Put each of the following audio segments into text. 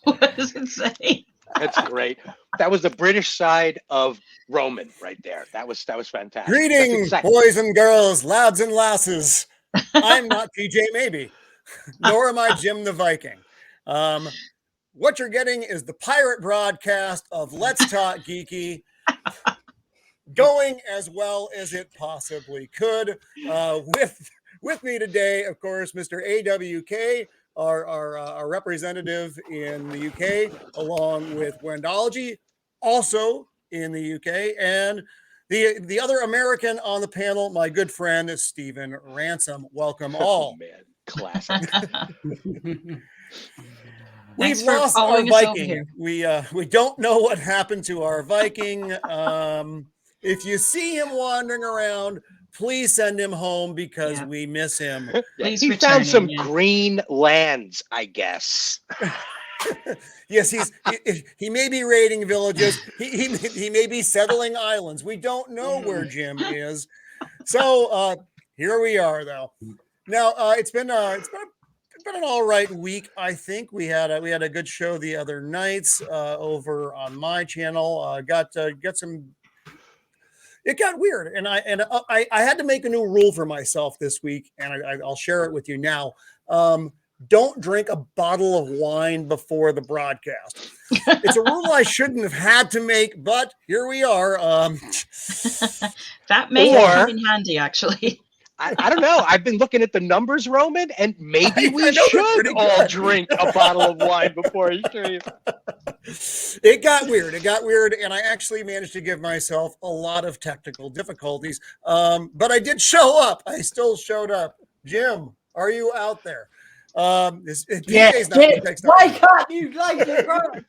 What does it say? That's great. That was the British side of Roman right there. That was fantastic. That's Greeting, boys and girls, lads and lasses. I'm not TJ Maybe, nor am I Jim the Viking. What you're getting is the pirate broadcast of Let's Talk Geeky, going as well as it possibly could. With me today, of course, Mr. AWK, our representative in the UK, along with Wendology, also in the UK, and the other American on the panel, my good friend Stephen Ransom. Welcome all. Oh man, classic. We've lost our Viking. We don't know what happened to our Viking. If you see him wandering around, please send him home because we miss him. He found some green lands, I guess. Yes, he may be raiding villages. He may be settling islands. We don't know where Jim is. So here we are, though. Now it's been an all right week. I think we had a good show the other nights over on my channel. Got some. It got weird, and I had to make a new rule for myself this week, and I'll share it with you now. Don't drink a bottle of wine before the broadcast. It's a rule I shouldn't have had to make, but here we are. That may come in handy, actually. I don't know. I've been looking at the numbers, Roman, and maybe we should all drink a bottle of wine before you stream. It got weird, and I actually managed to give myself a lot of technical difficulties. But I did show up. I still showed up. Jim, are you out there? Wake up, you lazy brother.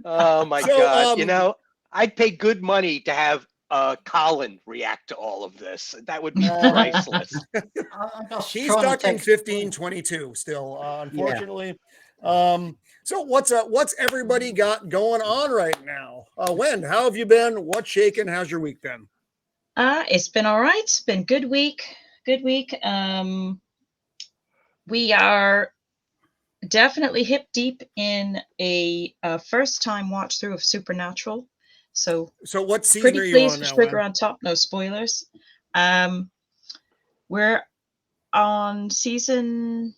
Oh my God! I'd pay good money to have Colin react to all of this. That would be priceless. He's stuck in 1522 still, unfortunately. Yeah. So what's everybody got going on right now? Wen, how have you been? What's shaking? How's your week been? It's been all right. It's been good week. Good week. We are definitely hip deep in a first time watch through of Supernatural. So what season pretty are you pleased on with now? Trigger on top, no spoilers. We're on season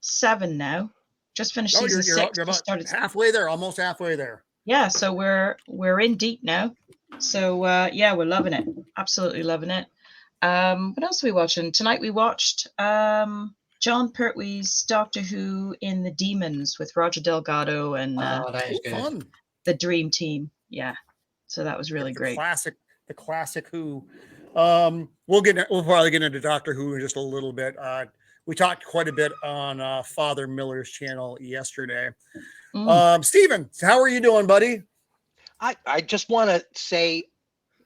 7 now. Just finished season 6. You're about halfway there, almost halfway there. Yeah, so we're in deep now. So we're loving it. Absolutely loving it. What else are we watching? Tonight we watched John Pertwee's Doctor Who in the Demons with Roger Delgado and that is good. Fun. The Dream Team. Yeah. So that was really great. The classic Who. We'll probably get into Doctor Who in just a little bit. We talked quite a bit on Father Miller's channel yesterday. Stephen, how are you doing, buddy? I just want to say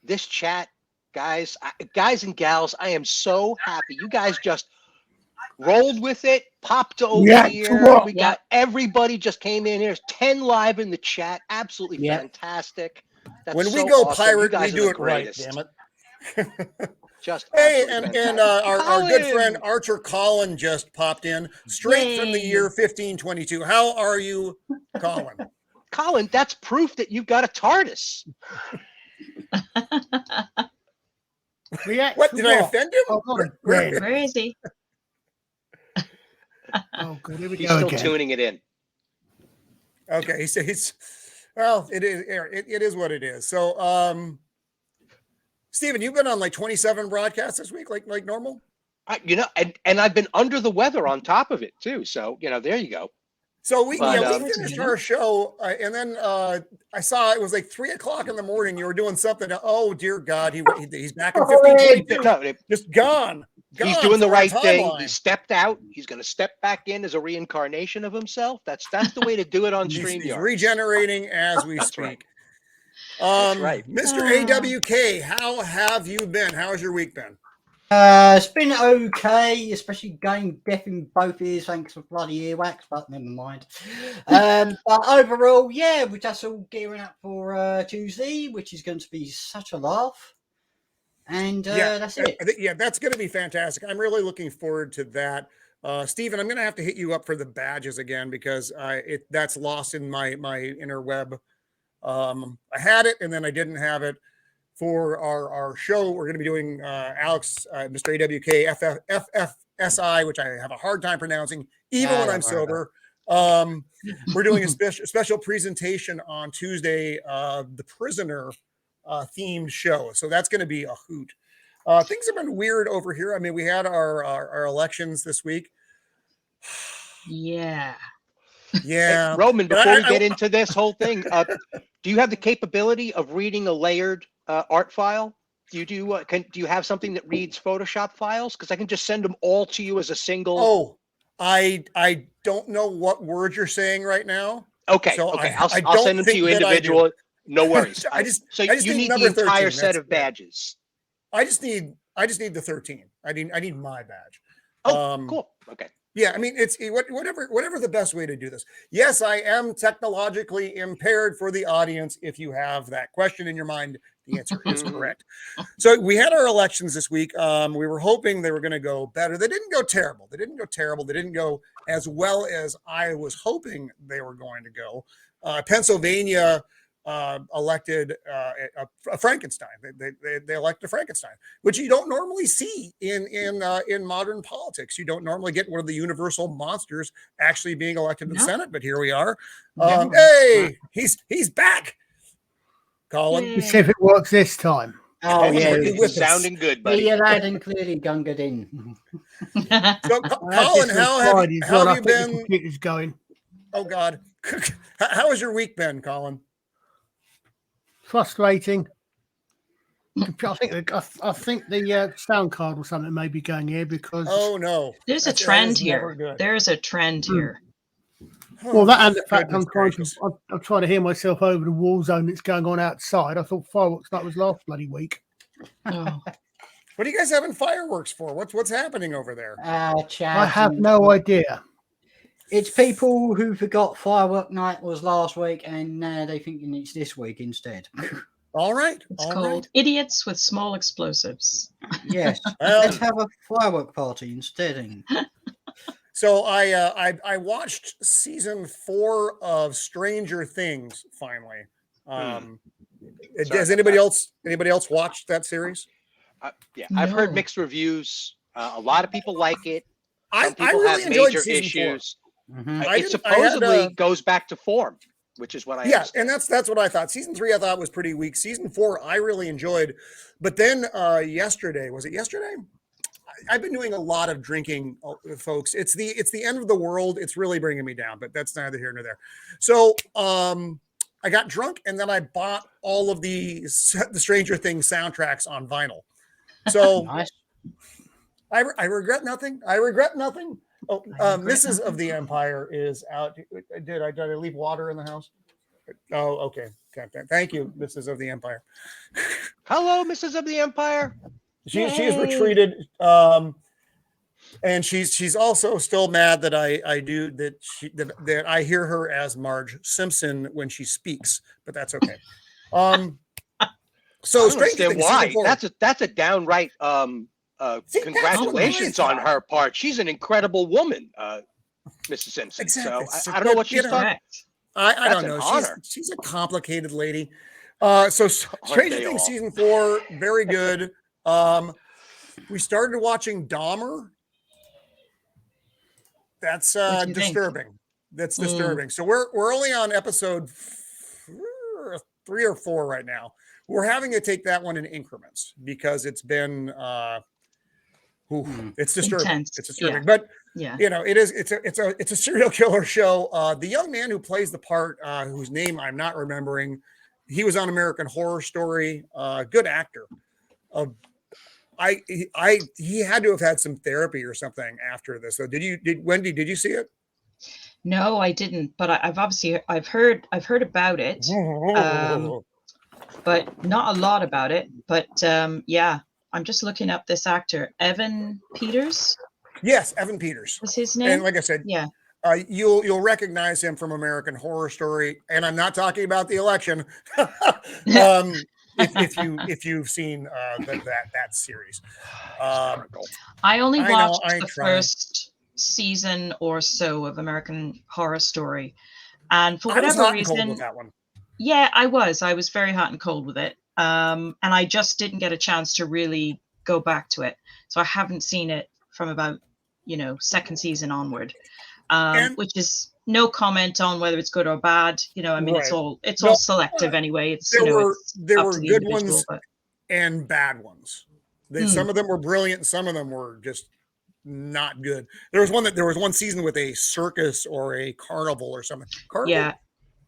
this chat, guys and gals, I am so happy. You guys just rolled with it, popped over here. We got everybody just came in. There's 10 live in the chat. Absolutely fantastic. That's when we so go awesome. pirate, we do it right, damn it. Just and our good friend Archer Colin just popped in straight from the year 1522. How are you, Colin? Colin, that's proof that you've got a TARDIS. What, did I offend him? Oh, Where is he? Oh, good. Here we He's go still again. tuning it in. Okay, he's well, it is what it is. So Stephen, you've been on like 27 broadcasts this week, like normal? And I've been under the weather on top of it too. So, there you go. So we finished our show, and then I saw it was like 3:00 in the morning. You were doing something. Oh dear God, he's back in 1522. No, just gone. He's doing the right thing. He stepped out. He's going to step back in as a reincarnation of himself. That's the way to do it on StreamYard. He's regenerating as we speak. Right. That's right. Mr. AWK, how have you been? How has your week been? It's been okay, especially going deaf in both ears thanks to bloody earwax, but never mind. But overall, we're just all gearing up for Tuesday, which is going to be such a laugh. And that's it. That's going to be fantastic. I'm really looking forward to that. Steven, I'm going to have to hit you up for the badges again because that's lost in my interweb. I had it and then I didn't have it for our show. We're going to be doing Alex, Mr. AWK, FFSI, which I have a hard time pronouncing, even when I'm sober. We're doing a special presentation on Tuesday, the Prisoner themed show. So that's going to be a hoot. Things have been weird over here. I mean, we had our elections this week. Yeah. Yeah. Hey, Roman, before we get into this whole thing, do you have the capability of reading a layered art file? Do you have something that reads Photoshop files? Because I can just send them all to you as a single. Oh, I don't know what word you're saying right now. Okay. So okay. I'll send them to you individual. No worries. I just you need the entire 13. Set of badges. I just need the 13. I need my badge. Oh, cool. Okay. Yeah, I mean, it's whatever the best way to do this. Yes, I am technologically impaired for the audience. If you have that question in your mind, the answer is correct. So we had our elections this week. We were hoping they were going to go better. They didn't go terrible. They didn't go as well as I was hoping they were going to go. Pennsylvania elected a Frankenstein. They elected a Frankenstein, which you don't normally see in modern politics. You don't normally get one of the universal monsters actually being elected to the Senate, but here we are. Hey, he's back. Colin, let's see if it works this time. Oh yeah, it's sounding good, buddy. Yeah, loud and clearly gungered in. So, Colin, how have you been? Computer's going. Oh God, how has your week been, Colin? Frustrating. I think the sound card or something may be going here because. Oh no, there's a trend here. There's a trend here. Well, that and the fact I'm trying to hear myself over the war zone that's going on outside. I thought fireworks night was last bloody week. Oh. What are you guys having fireworks for? What's happening over there? I have no idea. It's people who forgot firework night was last week and now they're thinking it's this week instead. All right. It's called Idiots with Small Explosives. Yes. Let's have a firework party instead. So I watched season 4 of Stranger Things finally. Has anybody else watched that series? Yeah, I've heard mixed reviews. A lot of people like it. Some people really have major season issues. 4. It supposedly goes back to form, which is what I understand. And that's what I thought. Season 3 I thought was pretty weak. Season 4 I really enjoyed, but then yesterday, was it yesterday? I've been doing a lot of drinking, folks. It's the end of the world. It's really bringing me down, but that's neither here nor there. So I got drunk and then I bought all of the Stranger Things soundtracks on vinyl. So Nice. I regret nothing. I regret nothing. Oh, Mrs. of the Empire is out. Did I leave water in the house? Oh, okay. Thank you, Mrs. of the Empire. Hello, Mrs. of the Empire. She has retreated, and she's also still mad that that I hear her as Marge Simpson when she speaks, but that's okay. So Stranger Things, why? That's a downright congratulations on her part. She's an incredible woman, Mrs. Simpson. Exactly. So I don't know what she's talking. I don't know. She's a complicated lady. So Stranger Things season 4, very good. We started watching Dahmer. That's disturbing. That's disturbing. So we're only on episode 3 or 4 right now. We're having to take that one in increments because it's been it's disturbing. Intense. It's disturbing. Yeah. But it's a serial killer show. The young man who plays the part, whose name I'm not remembering, he was on American Horror Story. Good actor. He had to have had some therapy or something after this. So Wendy, did you see it? No, I didn't, but I've heard about it. But not a lot about it. But yeah, I'm just looking up this actor, Evan Peters. Yes, Evan Peters. What's his name? And like I said, yeah, you'll recognize him from American Horror Story, and I'm not talking about the election. If you've seen that series, I only watched the first season or so of American Horror Story, and for I was whatever hot and cold with reason, that one. yeah, I was very hot and cold with it, and I just didn't get a chance to really go back to it, so I haven't seen it from about second season onward, And which is no comment on whether it's good or bad. I mean, right. it's No, all selective anyway. It's there were it's there up were to the good individual, ones but and bad ones. Some of them were brilliant, and some of them were just not good. There was one season with a circus or a carnival or something. Carnival? yeah,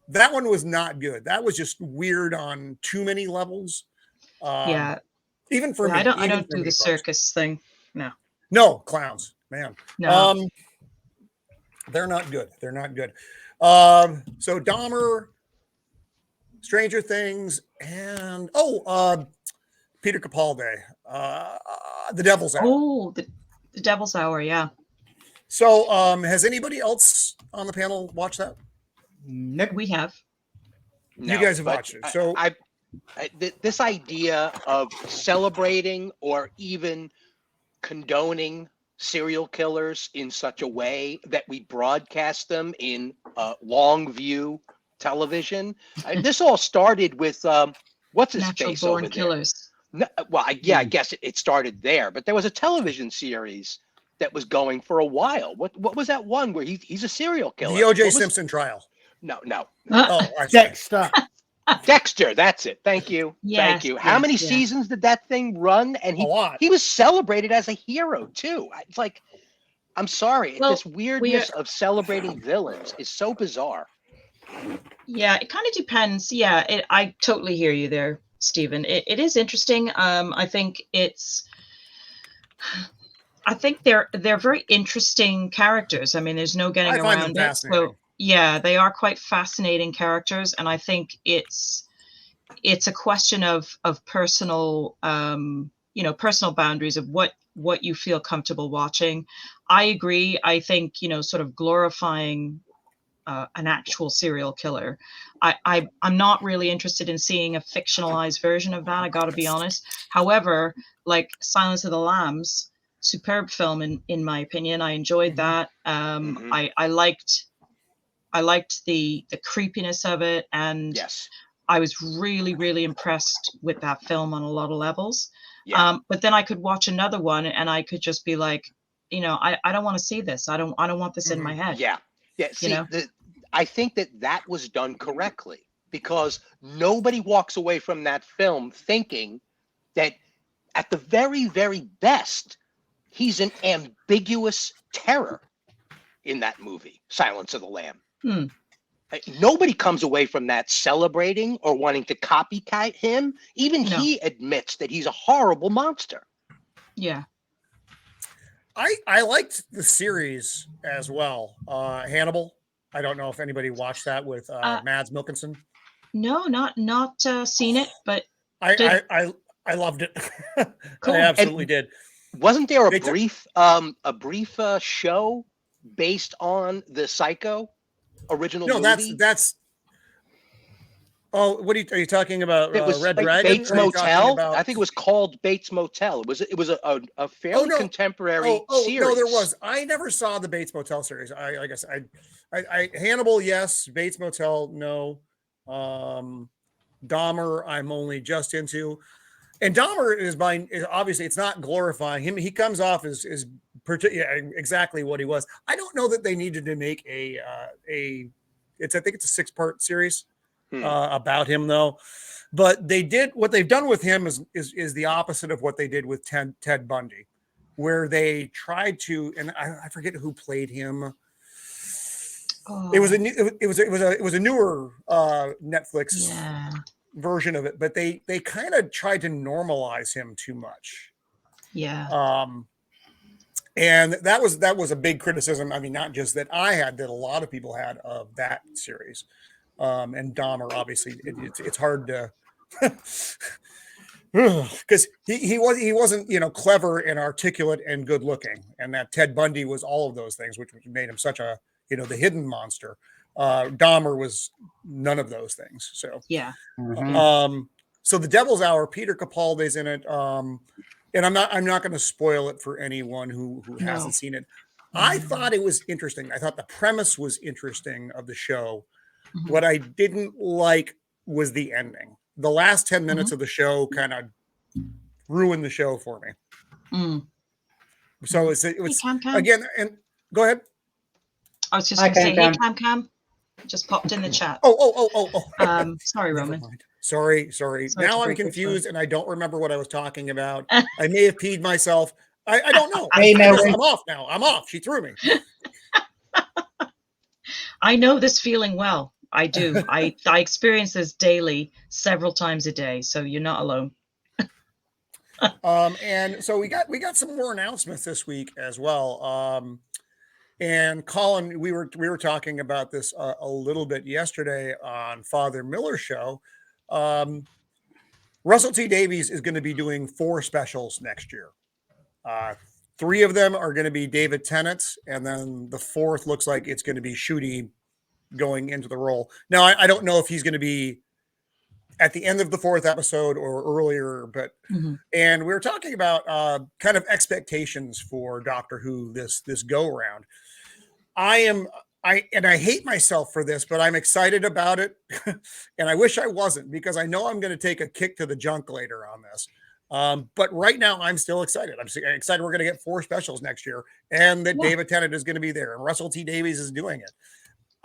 That one was not good. That was just weird on too many levels. yeah. Even for Yeah, me. I Even don't for do me, the folks. circus thing. No, No, clowns, man. no. They're not good. They're not good. So Dahmer, Stranger Things, and Peter Capaldi, The Devil's Hour. Oh, the Devil's Hour. Yeah. So, has anybody else on the panel watched that? Nope. We have. You guys have watched it. So, this idea of celebrating or even condoning serial killers in such a way that we broadcast them in long view television. This all started with what's his Natural face born over there? killers. No, well, I guess it started there, but there was a television series that was going for a while. What was that one where he's a serial killer? the O.J. What was- Simpson trial. No. Oh, I see. Dexter. Dexter, that's it. Thank you. Thank Yes, you. How many yes. seasons did that thing run? And A lot. he was celebrated as a hero too. It's like, I'm sorry, Well, this weirdness of celebrating villains is so bizarre. Yeah, it kind of depends. Yeah, I totally hear you there, Stephen. It is interesting. I think they're very interesting characters. I mean, there's no getting I find them around it. fascinating. So yeah, they are quite fascinating characters, and I think it's a question of personal personal boundaries of what you feel comfortable watching. I agree. I think sort of glorifying an actual serial killer. I'm not really interested in seeing a fictionalized version of that. I got to be honest. However, like Silence of the Lambs, superb film in my opinion. I enjoyed that. I liked the creepiness of it, and Yes. I was really, really impressed with that film on a lot of levels. Yeah. But then I could watch another one and I could just be like, I don't want to see this. I don't want this in my head. Yeah. See, I think that was done correctly because nobody walks away from that film thinking that at the very, very best, he's an ambiguous terror in that movie, Silence of the Lamb. Nobody comes away from that celebrating or wanting to copycat him. Even he admits that he's a horrible monster. Yeah. I liked the series as well. Hannibal. I don't know if anybody watched that with Mads Mikkelsen. No, not seen it, but I loved it. Cool. I absolutely did. Wasn't there a brief show based on the Psycho original movie? No, that's. Oh, what are you talking about? It was Red Dragon? Bates Motel. About... I think it was called Bates Motel. It was a fairly contemporary series. No, there was. I never saw the Bates Motel series. I guess I Hannibal, yes. Bates Motel, no. Dahmer, I'm only just into. And Dahmer is obviously it's not glorifying him. He comes off as exactly what he was. I don't know that they needed to make I think it's a 6-part series about him though. But what they've done with him is the opposite of what they did with Ted Bundy, where they tried to, and I forget who played him. Oh. It was a newer Netflix version of it, but they kind of tried to normalize him too much. Yeah. And that was a big criticism. I mean, not just that I had, that a lot of people had of that series. And Dahmer, obviously, it's hard to, because he wasn't clever and articulate and good looking, and that Ted Bundy was all of those things, which made him such a the hidden monster. Dahmer was none of those things. So yeah. So The Devil's Hour, Peter Capaldi's in it. And I'm not going to spoil it for anyone who hasn't seen it. I thought it was interesting. I thought the premise was interesting of the show. Mhm. What I didn't like was the ending. The last 10 minutes of the show kind of ruined the show for me. Mm. So it Hey, was Cam Cam. again, and go ahead. I was just Hi, going to say, Cam hey, Cam Cam. Just popped in the chat. Oh. Sorry, Never Roman. mind. Sorry. Sorry Now to I'm break your confused and I don't remember what I was talking about. I may have peed myself. I don't know. Hey, Melvin. I'm off now. I'm off. She threw me. I know this feeling well. I do. I experience this daily, several times a day. So you're not alone. And so we got some more announcements this week as well. And Colin, we were talking about this a little bit yesterday on Father Miller's show. Russell T Davies is going to be doing 4 specials next year. 3 of them are going to be David Tennant's, and then the 4th looks like it's going to be Shooty going into the role. Now, I don't know if he's going to be at the end of the 4th episode or earlier, but and we were talking about kind of expectations for Doctor Who this go around. I hate myself for this, but I'm excited about it, and I wish I wasn't because I know I'm going to take a kick to the junk later on this. But right now, I'm still excited. I'm excited we're going to get 4 specials next year, and that David Tennant is going to be there, and Russell T Davies is doing it.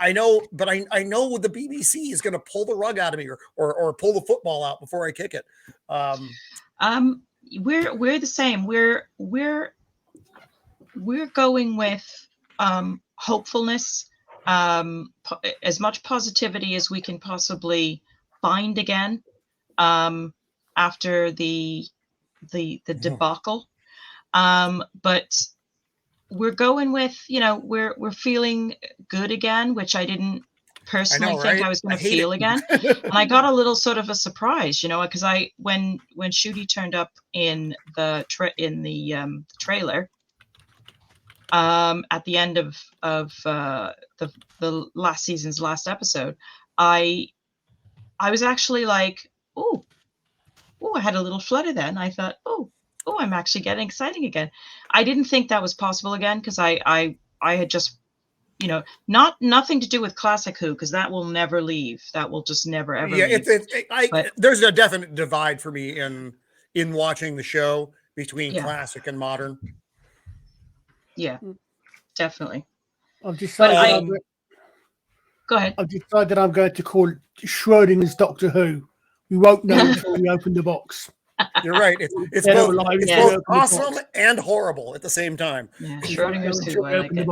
I know, but I know the BBC is going to pull the rug out of me or pull the football out before I kick it. We're the same. We're going with hopefulness, as much positivity as we can possibly find again after the debacle. But we're going with, we're feeling good again, which I didn't personally think I was going to feel again. And I got a little sort of a surprise, because when Shooty turned up in the trailer at the end of the last season's last episode, I was actually like, oh, I had a little flutter then. I thought, oh, I'm actually getting exciting again. I didn't think that was possible again because I had just, nothing to do with classic Who, because that will never leave. That will just never ever leave. There's a definite divide for me in watching the show between classic and modern. Yeah, definitely. I've decided. Go ahead. I've decided I'm going to call it Schrodinger's Doctor Who. We won't know until we open the box. You're right. It's both awesome and horrible at the same time. Yeah, Schrodinger's Who. I like it.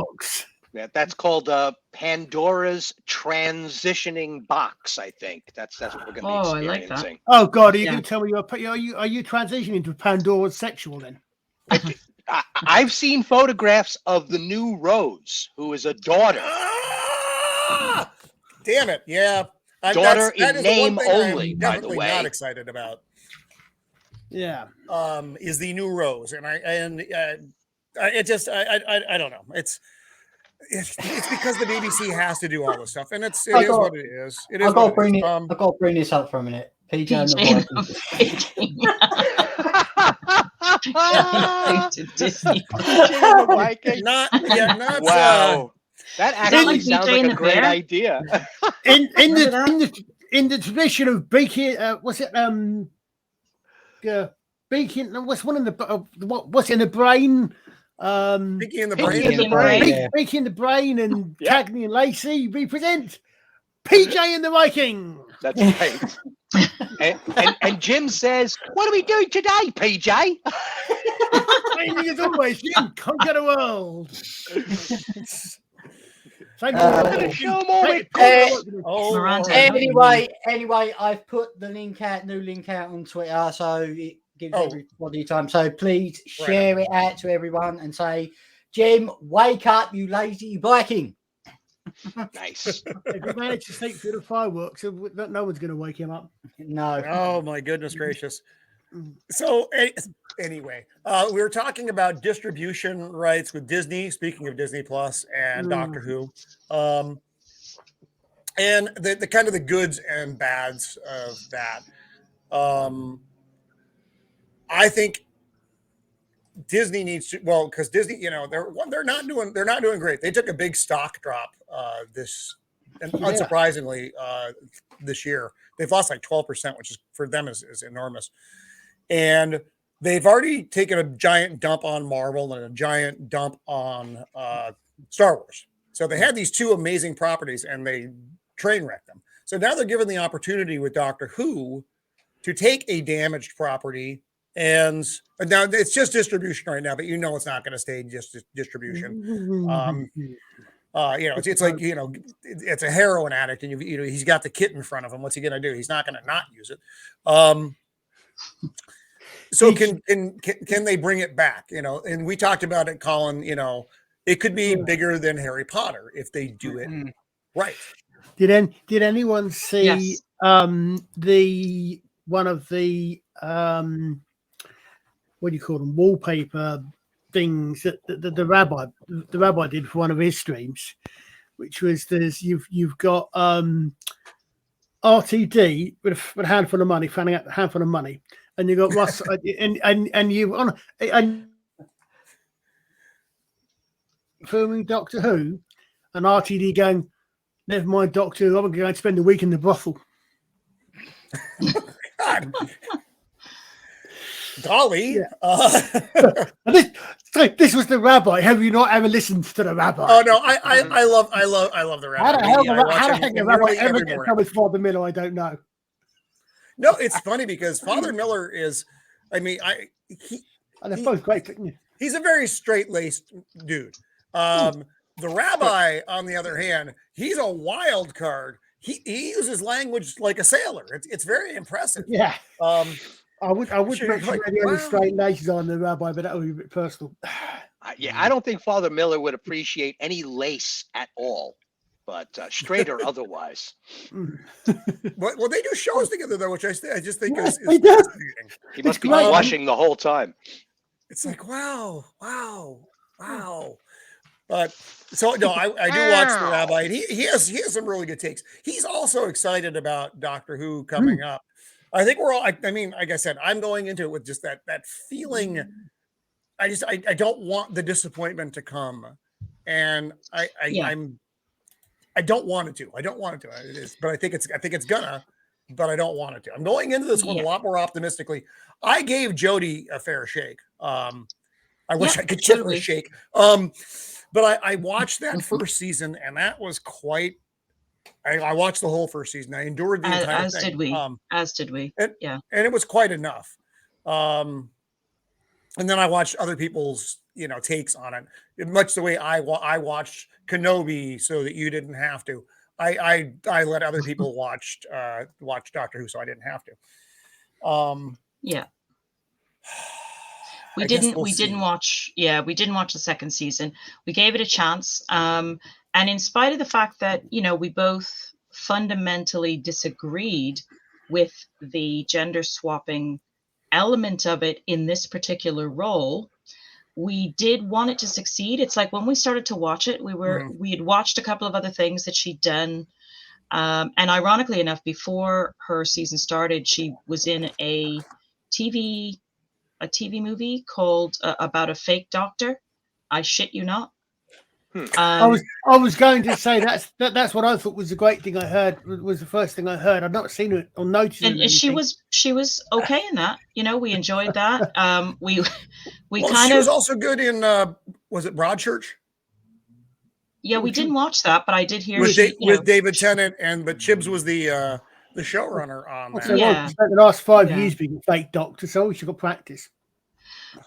Yeah, that's called Pandora's transitioning box. I think that's what we're going to be experiencing. I like that. Oh God, are you going to tell me are you transitioning to Pandora's sexual then? I've seen photographs of the new Rose, who is a daughter. Damn it! Yeah, daughter in name only. By the way, not excited about. Yeah, is the new Rose, and I don't know. It's because the BBC has to do all this stuff, and it is what it is. It is. I've got to bring this up for a minute. PJ and the Viking. Wow. That actually sounds like a great idea. In the tradition of baking, what's it? Baking. What's one in the what's in the brain? Baking in the Baking in the brain, and Cagney and Lacey represent PJ and the Viking. That's right. and Jim says, "What are we doing today, PJ?" Training as always, Jim. Conquer the world. Anyway, I've put the new link out on Twitter, so it gives everybody time. So please share it out to everyone and say, Jim, wake up, you lazy Viking. Nice. If you manage to sleep through the fireworks, no one's going to wake him up. No. Oh my goodness gracious. So anyway, we were talking about distribution rights with Disney. Speaking of Disney Plus and Doctor Who, and the kind of the goods and bads of that. I think Disney needs to, well, because Disney, you know, they're not doing great. They took a big stock drop this, and unsurprisingly, this year they've lost like 12%, which is for them is enormous. And they've already taken a giant dump on Marvel and a giant dump on Star Wars. So they had these two amazing properties and they train wrecked them. So now they're given the opportunity with Doctor Who to take a damaged property, and now it's just distribution right now, but you know it's not going to stay just distribution. You know, it's like, you know, it's a heroin addict, and you know he's got the kit in front of him. What's he going to do? He's not going to not use it. So can they bring it back? You know, and we talked about it, Colin. You know, it could be bigger than Harry Potter if they do it right. Did anyone see Yes. the one of the what do you call them, wallpaper things that the rabbi did for one of his streams, which was you've got RTD with a handful of money, fanning out a handful of money, and you got Russ and you on and filming Doctor Who, and RTD going, never mind Doctor Who, I'm going to spend the week in the brothel. God. Golly. Yeah. This was the rabbi. Have you not ever listened to the rabbi? Oh no, I love the rabbi. How the heck the rabbi ever get come with Father Miller? I don't know. No, it's funny because Father Miller is, I mean, they're both great. He's a very straight-laced dude. The rabbi, on the other hand, he's a wild card. He uses language like a sailor. It's very impressive. Yeah. I would Sure, mention like, maybe wow. any straight laces on the rabbi, but that would be a bit personal. Yeah, I don't think Father Miller would appreciate any lace at all, but straight or otherwise. Well, they do shows together though, which I just think is they do. fascinating. He must be great. blushing the whole time. It's like wow. But so no, I do watch the rabbi, and he has some really good takes. He's also excited about Doctor Who coming up. I think we're all. I mean, like I said, I'm going into it with just that feeling. I don't want the disappointment to come, and I don't want it to. I don't want it to. It is, but I think it's gonna. But I don't want it to. I'm going into this one a lot more optimistically. I gave Jodie a fair shake. I wish I could give her a shake. But I watched that first season, and that was quite. I watched the whole first season. I endured the entire thing. As did we. And it was quite enough. And then I watched other people's, takes on it, much the way I watched Kenobi, so that you didn't have to. I let other people watch Doctor Who, so I didn't have to. Yeah. We didn't watch the second season. We gave it a chance. And in spite of the fact that, we both fundamentally disagreed with the gender swapping element of it in this particular role, we did want it to succeed. It's like when we started to watch it, we had watched a couple of other things that she'd done. And ironically enough, before her season started, she was in a TV movie called about a fake doctor. I shit you not. I was going to say that's what I thought was the great thing I heard, was the first thing I heard. I've not seen it or noticed it. And she was okay in that. We enjoyed that. She was also good in was it Broadchurch? Yeah, we didn't watch that, but I did hear with David Tennant, but Chibbs was the showrunner on that. So she spent the last 5 years being a fake doctor, so she got practice.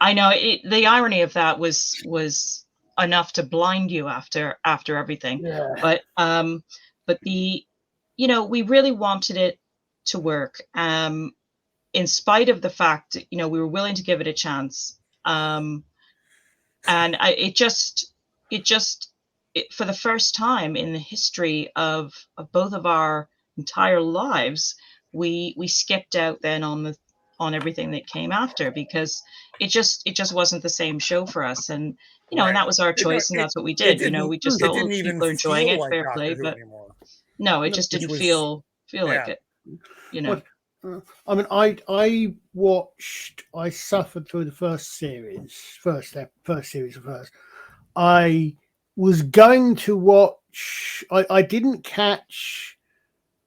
I know the irony of that was enough to blind you after everything. Yeah. But we really wanted it to work. In spite of the fact, we were willing to give it a chance. And it just for the first time in the history of both of our entire lives, we skipped out then on everything that came after, because it just wasn't the same show for us. And and that was our choice, and that's what we did. We just thought people are enjoying it, fair play, but no, it just didn't feel like it. I mean, I suffered through the first series, of first. I was going to watch. I didn't catch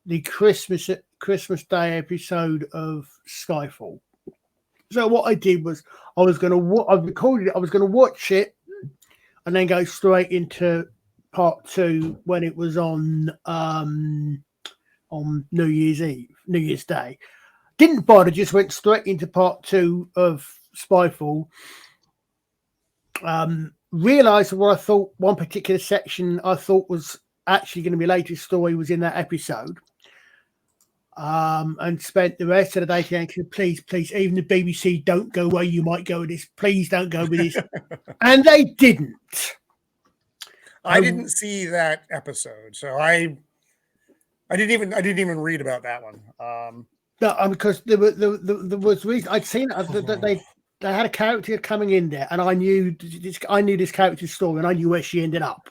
the Christmas Day episode of Skyfall. So what I did was I recorded it. I was going to watch it and then go straight into part 2 when it was on New Year's Day. Didn't bother, just went straight into part 2 of Spyfall. Realised what I thought one particular section I thought was actually going to be latest story was in that episode. And spent the rest of the day thinking, please, even the BBC, don't go where you might go with this. Please don't go with this. And they didn't. I didn't see that episode, so I didn't even read about that one. No, because there was reason I'd seen that they had a character coming in there, and I knew this character's story, and I knew where she ended up.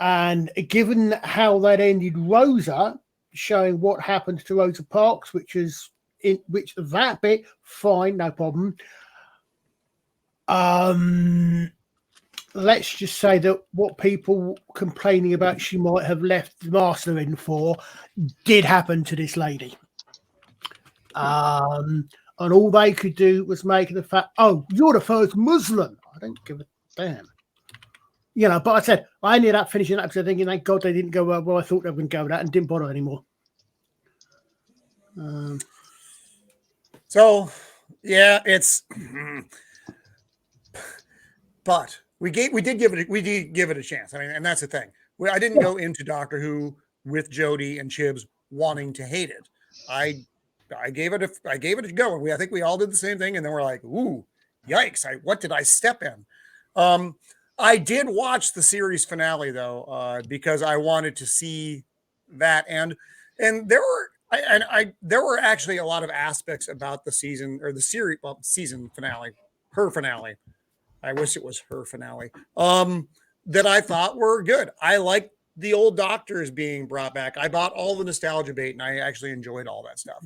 And given how that ended, Rosa showing what happened to Rosa Parks, which that bit fine, no problem. Let's just say that what people complaining about she might have left the master in for did happen to this lady. And all they could do was make the fact, oh, you're the first Muslim. I don't give a damn. But I said, I ended up finishing that episode thinking, thank God they didn't go where I thought they were going to go with that and didn't bother anymore. So, yeah, it's... But we did give it a chance. I mean, and that's the thing. I didn't go into Doctor Who with Jodie and Chibs wanting to hate it. I gave it a go, and I think we all did the same thing. And then we're like, "Ooh, yikes! What did I step in?" I did watch the series finale though, because I wanted to see that, and there were actually a lot of aspects about the season or the series, season finale, her finale. I wish it was her finale. That I thought were good. I liked the old Doctors being brought back. I bought all the nostalgia bait, and I actually enjoyed all that stuff.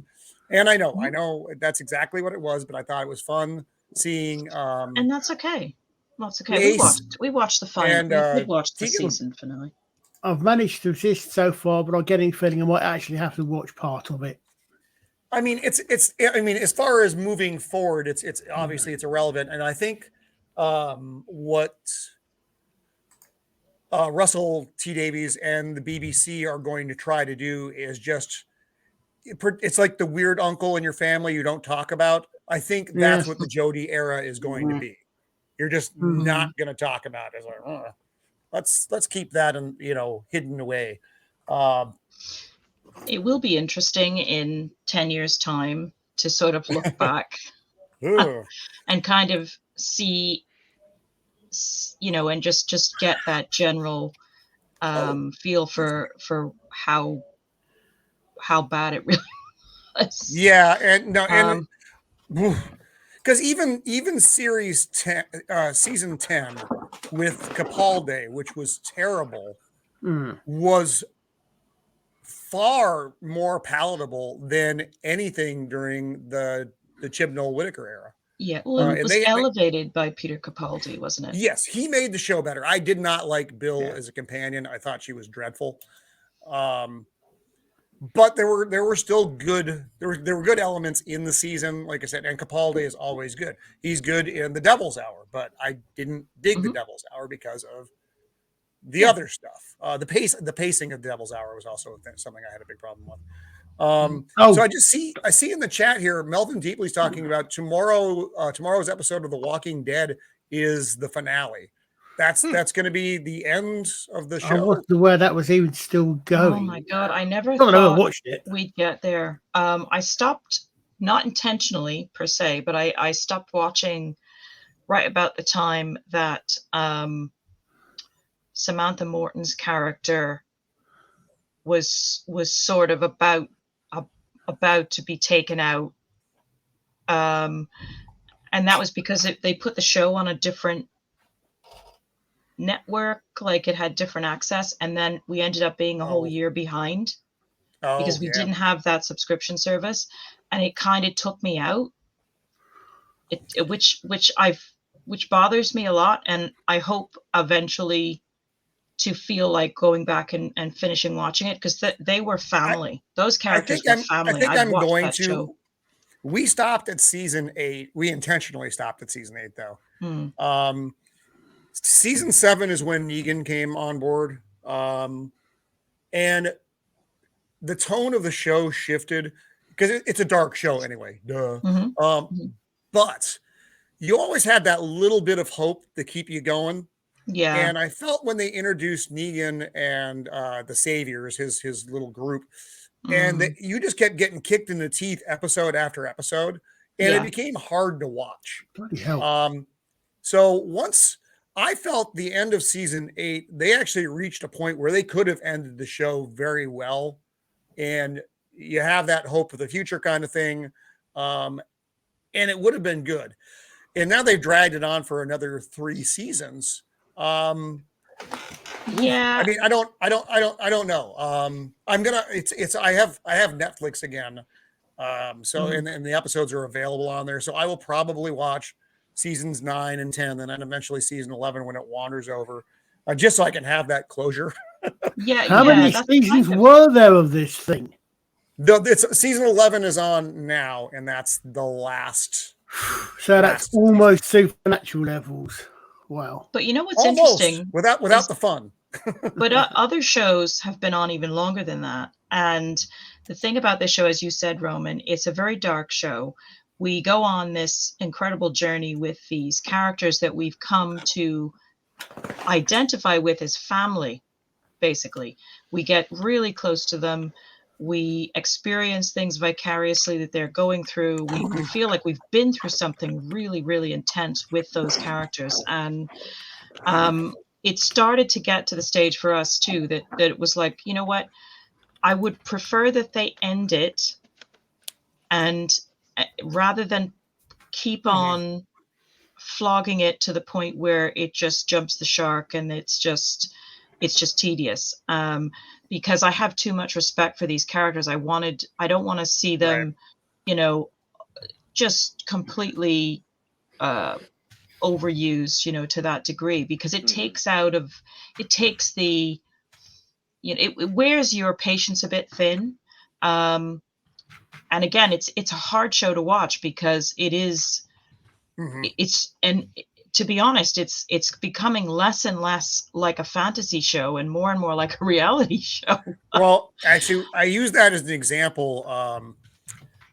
And I know that's exactly what it was, but I thought it was fun seeing. And that's okay. That's okay. We watched the final. And, we did watch the season finale. I've managed to resist so far, but I'm getting a feeling I might actually have to watch part of it. I mean, it's. I mean, as far as moving forward, it's obviously it's irrelevant, and I think what Russell T Davies and the BBC are going to try to do is just. It's like the weird uncle in your family you don't talk about. I think that's what the Jodie era is going to be. You're just not going to talk about it. It's like, let's keep that and hidden away. It will be interesting in 10 years' time to sort of look back and kind of see, and just get that general feel for how bad it really was. Yeah, and no, and because even series 10, season 10 with Capaldi, which was terrible, was far more palatable than anything during the Chibnall Whittaker era. Yeah, well, it was elevated by Peter Capaldi, wasn't it? Yes, he made the show better. I did not like Bill as a companion. I thought she was dreadful. But there were still good. There were good elements in the season, like I said. And Capaldi is always good. He's good in the Devil's Hour, but I didn't dig the Devil's Hour because of the other stuff. The pacing of the Devil's Hour was also something I had a big problem with. So I see in the chat here, Melvin Deeply's talking about tomorrow's episode of The Walking Dead is the finale. That's going to be the end of the show. I wasn't aware that was even still going. Oh my God. I never thought watched it. We'd get there. I stopped, not intentionally per se, but I stopped watching right about the time that Samantha Morton's character was sort of about to be taken out. And that was because they put the show on a different network, like it had different access, and then we ended up being a whole year behind. because Oh, we yeah. didn't have that subscription service, and it kind of took me out. Which bothers me a lot, and I hope eventually to feel like going back and finishing watching it, because they were I, family. Those I characters think were I'm I family. think I'd I'm watch going that show. to we stopped at season 8. We intentionally stopped at season 8 though. Hmm. Season 7 is when Negan came on board. And the tone of the show shifted because it's a dark show anyway. Duh. Hmm. Hmm. But you always had that little bit of hope to keep you going. Yeah. And I felt when they introduced Negan and the Saviors, his little group, and Mm. you just kept getting kicked in the teeth episode after episode, and it Yeah. became hard to watch. Bloody hell. So once I felt the end of season 8, they actually reached a point where they could have ended the show very well, and you have that hope for the future kind of thing, and it would have been good. And now they've dragged it on for another 3 seasons. Yeah. I mean, I don't know. I'm gonna. It's. I have Netflix again. So Mhm. and the episodes are available on there. So I will probably watch seasons 9 and 10, and then eventually season 11 when it wanders over, just so I can have that closure. Yeah. How Yeah. many That's seasons kind of. were there of this thing? It's season 11 is on now, and that's the last. So that's Last almost supernatural levels. Wow. But you know what's Almost interesting without is, the fun. but other shows have been on even longer than that. And the thing about this show, as you said, Roman, it's a very dark show. We go on this incredible journey with these characters that we've come to identify with as family, basically. We get really close to them. We experience things vicariously that they're going through. We feel like we've been through something really, really intense with those characters. And it started to get to the stage for us too that it was like, you know what? I would prefer that they end it, and rather than keep Mhm. on flogging it to the point where it just jumps the shark and it's just tedious, because I have too much respect for these characters. I don't want to see Right. them, just completely uh overused, to that degree, because it takes the, it wears your patience a bit thin. um and again, it's a hard show to watch because Mhm. it's and to be honest, it's becoming less and less like a fantasy show and more like a reality show. Well, actually, I use that as an example.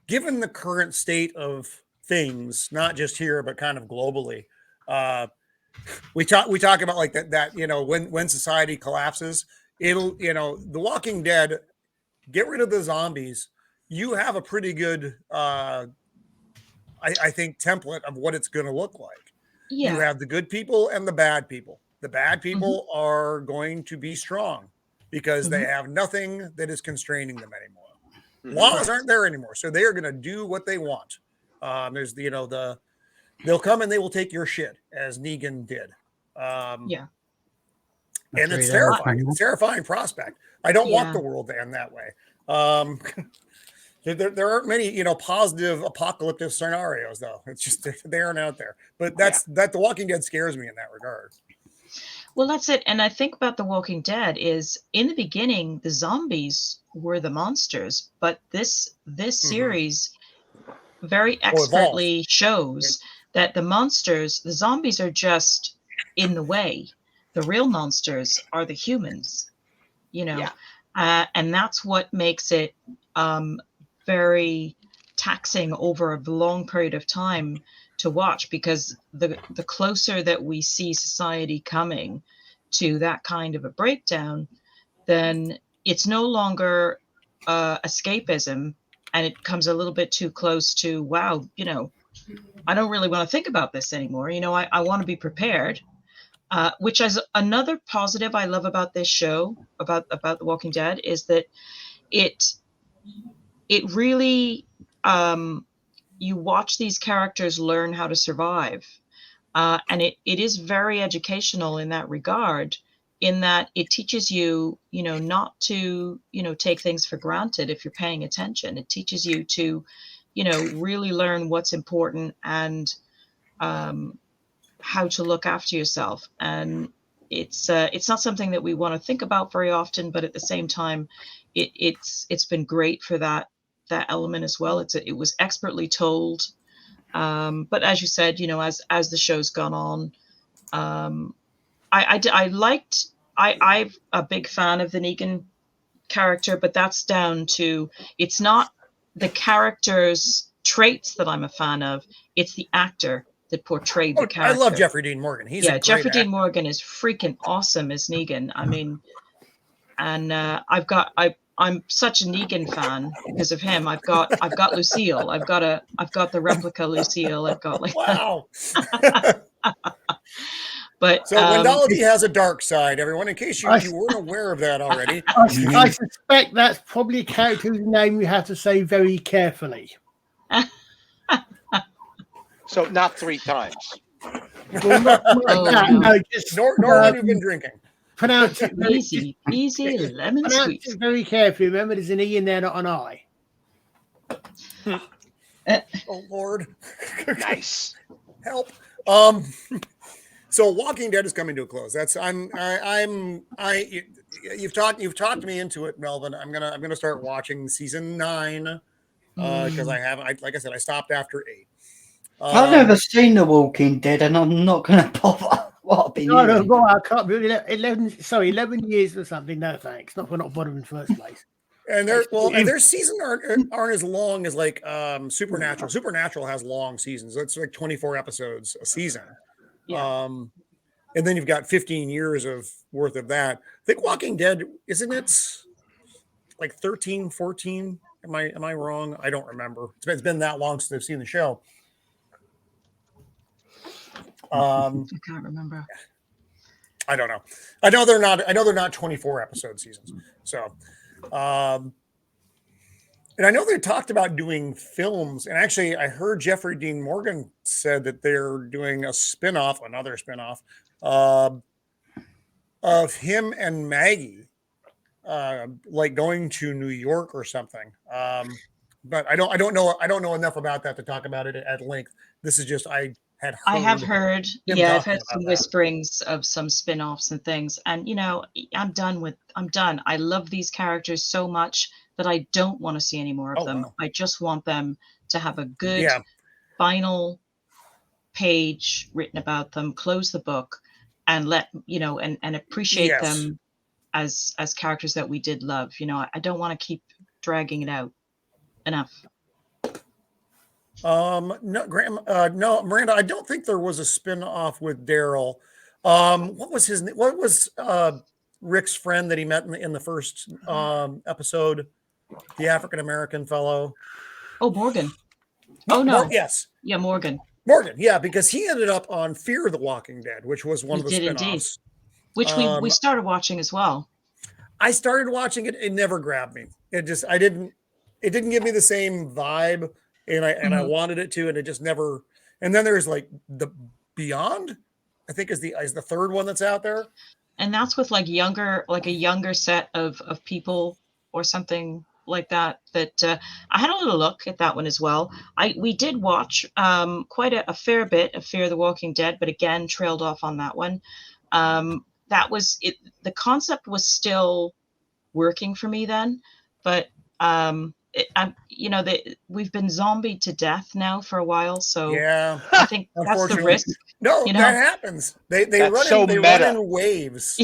Given the current state of things, not just here but kind of globally, uh, we talk about like that when society collapses, it'll The Walking Dead, get rid of the zombies, you have a pretty good I think template of what it's going to look like. You Yeah. have the good people and the bad people. The bad Hmm. people are going to be strong because they Hmm. have nothing that is constraining them anymore. Mhm. Laws aren't there anymore, so they are going to do what they want. There's they'll come and they will take your shit, as Negan did. Um, Yeah. That's and very it's terrifying. terrifying. It's a terrifying prospect. I don't want Yeah. the world to end that way. Um, there aren't many, positive apocalyptic scenarios, though. It's just they aren't out there. But that The Walking Dead scares me in that regard. Well, that's it. And I think about The Walking Dead is, in the beginning, the zombies were the monsters, but this Mm-hmm. series very Oh, evolved. expertly shows that the zombies are just in the way. The real monsters are the humans, you know, Yeah. and that's what makes it very taxing over a long period of time to watch, because the closer that we see society coming to that kind of a breakdown, then it's no longer escapism, and it comes a little bit too close to, wow, I don't really want to think about this anymore. I want to be prepared. Which is another positive I love about this show, about The Walking Dead, is that it it really, you watch these characters learn how to survive, and it is very educational in that regard, in that it teaches you, not to, take things for granted if you're paying attention. It teaches you to, really learn what's important and how to look after yourself. And it's not something that we want to think about very often, but at the same time, it's been great for that element as well. It was expertly told, but as you said, as the show's gone on, I liked. I'm a big fan of the Negan character, but that's down to, it's not the character's traits that I'm a fan of. It's the actor that portrayed the character. I love Jeffrey Dean Morgan. He's a great Jeffrey actor. Dean Morgan is freaking awesome as Negan. I mean, and I'm such a Negan fan because of him. I've got Lucille. I've got the replica Lucille. I've got like wow. But so Wendology has a dark side, everyone, in case you weren't aware of that already. I suspect that's probably a character whose name you have to say very carefully. So not 3 times. Well, not that, no. no, just nor when you've been drinking. Pronounce it very, easy, lemon pronounce squeeze. it very carefully. Remember, there's an E in there, not an I. Oh Lord. Nice. Help. So Walking Dead is coming to a close. That's you've talked me into it, Melvin. I'm gonna start watching season 9 because I haven't. Like I said, I stopped after 8. I've never seen The Walking Dead, and I'm not going to bother. What I've been hearing. No, I can't believe it. 11 years or something. No thanks. Not bothering in the first place. And their seasons aren't as long as like Supernatural. Supernatural has long seasons. It's like 24 episodes a season. Yeah. And then you've got 15 years of worth of that. I think Walking Dead, isn't it like 13, 14? Am I wrong? I don't remember. It's been that long since I've seen the show. I can't remember. I don't know. I know they're not 24 episode seasons. So, and I know they talked about doing films, and actually I heard Jeffrey Dean Morgan said that they're doing another spinoff of him and Maggie, like going to New York or something. But I don't know enough about that to talk about it at length. This is just I have heard. I've heard some whisperings of some spin-offs and things, and I'm done. I love these characters so much that I don't want to see any more of them. Wow. I just want them to have a good final page written about them, close the book, and let and appreciate them as characters that we did love. I don't want to keep dragging it out. Enough. No, Graham. No, Miranda. I don't think there was a spin-off with Daryl. What was his name? What was Rick's friend that he met in the first episode? The African American fellow. Oh, Morgan. Oh no. Yes. Yeah, Morgan. Morgan. Yeah, because he ended up on Fear the Walking Dead, which was one of the spin-offs. Indeed. Which we started watching as well. I started watching it. It never grabbed me. It didn't give me the same vibe. And I wanted it to, and it just never. And then there's like the Beyond, I think is the third one that's out there. And that's with a younger set of people or something like that. I had a little look at that one as well. We did watch quite a fair bit of Fear the Walking Dead, but again trailed off on that one. That was it. The concept was still working for me then, but we've been zombied to death now for a while, so I think that's the risk. No, that happens. They run in waves.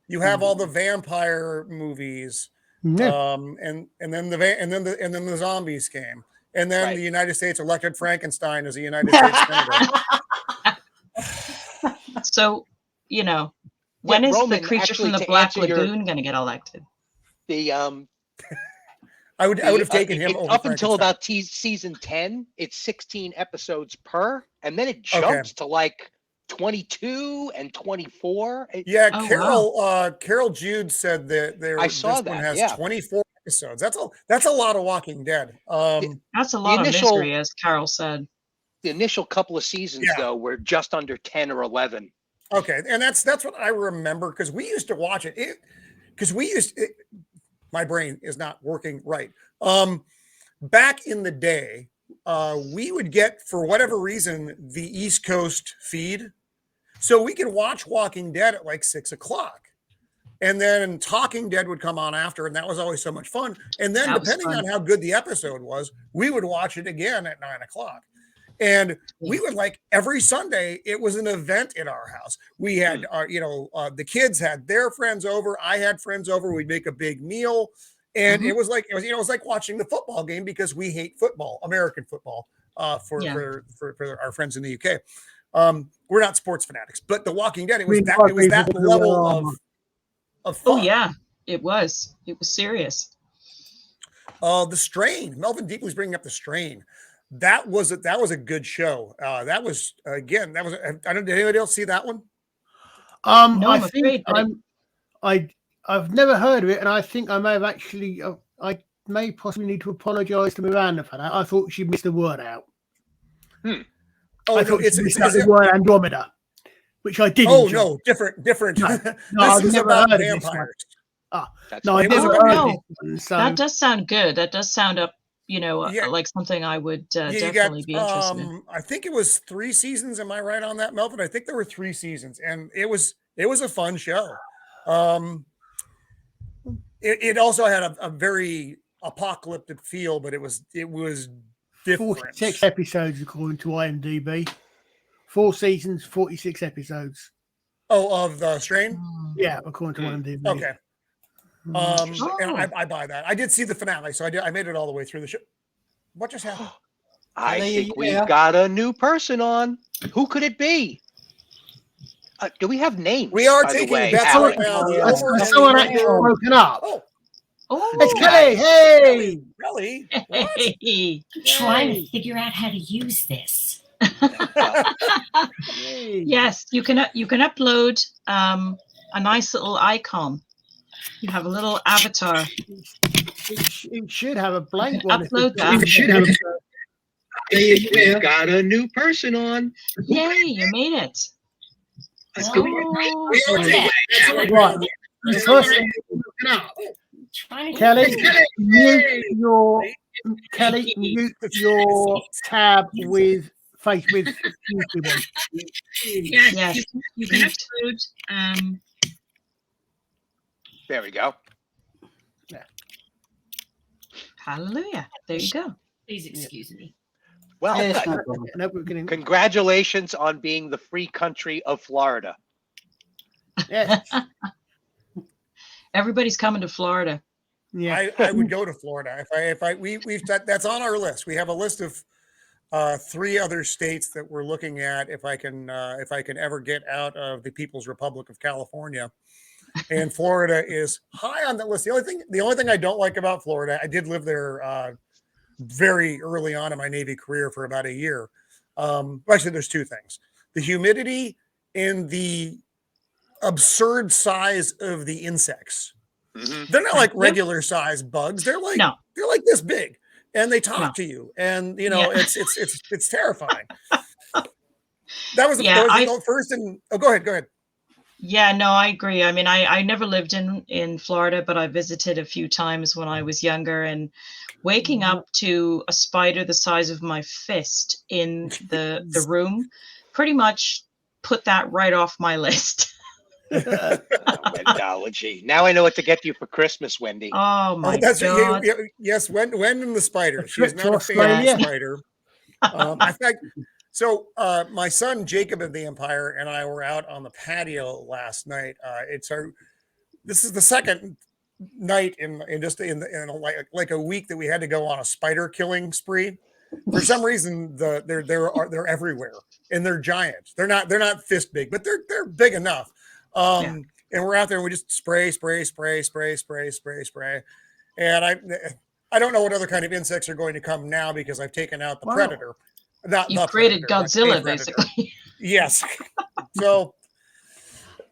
You have all the vampire movies, and then the zombies came, and then the United States elected Frankenstein as a United States senator. So when is the creature from the Black Lagoon going to get elected? I would have taken him over up until about season 10. It's 16 episodes per, and then it jumps to like 22 and 24. Yeah, Carol Jude said that this one has 24 episodes. That's a lot of Walking Dead. That's a lot of misery, as Carol said. The initial couple of seasons though were just under 10 or 11. Okay, and that's what I remember because we used to watch it. My brain is not working right. Back in the day, we would get, for whatever reason, the East Coast feed, so we could watch Walking Dead at like 6 o'clock. And then Talking Dead would come on after, and that was always so much fun. And then, depending on how good the episode was, we would watch it again at 9 o'clock. And we would, like, every Sunday, it was an event in our house. We had the kids had their friends over. I had friends over. We'd make a big meal. And it was like watching the football game, because we hate football, American football, for our friends in the UK. We're not sports fanatics, but The Walking Dead, it was that level of fun. Oh yeah, it was serious. The Strain, Melvin Deeply's bringing up The Strain. That was a good show. That was, again, I don't, did anybody else see that one? No, I'm I think afraid, I've never heard of it, and I think I may have actually, I may possibly need to apologise to Miranda for that. I thought she missed the word out. Oh, I thought she missed out the word Andromeda, which I didn't. Oh no, different. No, This I've is never about heard vampires. of this one. That's No, I right. never Oh, heard no. of this one. So that does sound good. That does sound up, Yeah. like something I would Yeah, you definitely got, be interested in. I think it was 3 seasons. Am I right on that, Melvin? I think there were 3 seasons, and it was a fun show. It also had a very apocalyptic feel, but it was different. 46 episodes according to IMDb. 4 seasons, 46 episodes. Oh, of The Strain? Yeah, according to IMDb. Okay. And I buy that. I did see the finale, so I made it all the way through the show. What just happened? I think we've got a new person on. Who could it be? Do we have names? We are by the taking way, bets Alex? right now. Has someone actually broken up? Oh, It's Kelly. Hey! really? What? Hey. Trying to figure out how to use this. Hey. Yes, you can upload a nice little icon. You have a little avatar. It should have a blank one. Upload that. It should have We've got a new person on. Yay, you made it. Oh, Right. The first thing, Trying to Kelly, mute your tab with YouTube on. yes. You can upload. There we go. Hallelujah. There you go. Please excuse me. Well, Yes, no problem. No, we're getting, congratulations on being the free country of Florida. yes. Everybody's coming to Florida. Yeah. I would go to Florida we've that's on our list. We have a list of 3 other states that we're looking at if I can ever get out of the People's Republic of California. And Florida is high on that list. The only thing I don't like about Florida, I did live there very early on in my Navy career for about a year. Actually, there's 2 things: the humidity and the absurd size of the insects. They're not like regular size bugs. They're like this big, and they talk to you, and it's terrifying. That was the first. And go ahead. Yeah, no, I agree. I mean, I never lived in Florida, but I visited a few times when I was younger, and waking up to a spider the size of my fist in the room pretty much put that right off my list. Methodology. Now I know what to get you for Christmas, Wendy. Oh my God. Yes, Wen and the spider. She's not a fan Australia. of spider. In fact, so my son Jacob of the Empire and I were out on the patio last night. This is the second night in like a week that we had to go on a spider killing spree. For some reason, they're everywhere, and they're giant. They're not fist big, but they're big enough. And we're out there and we just spray. And I don't know what other kind of insects are going to come now because I've taken out the predator. You created Godzilla, basically. Yes. So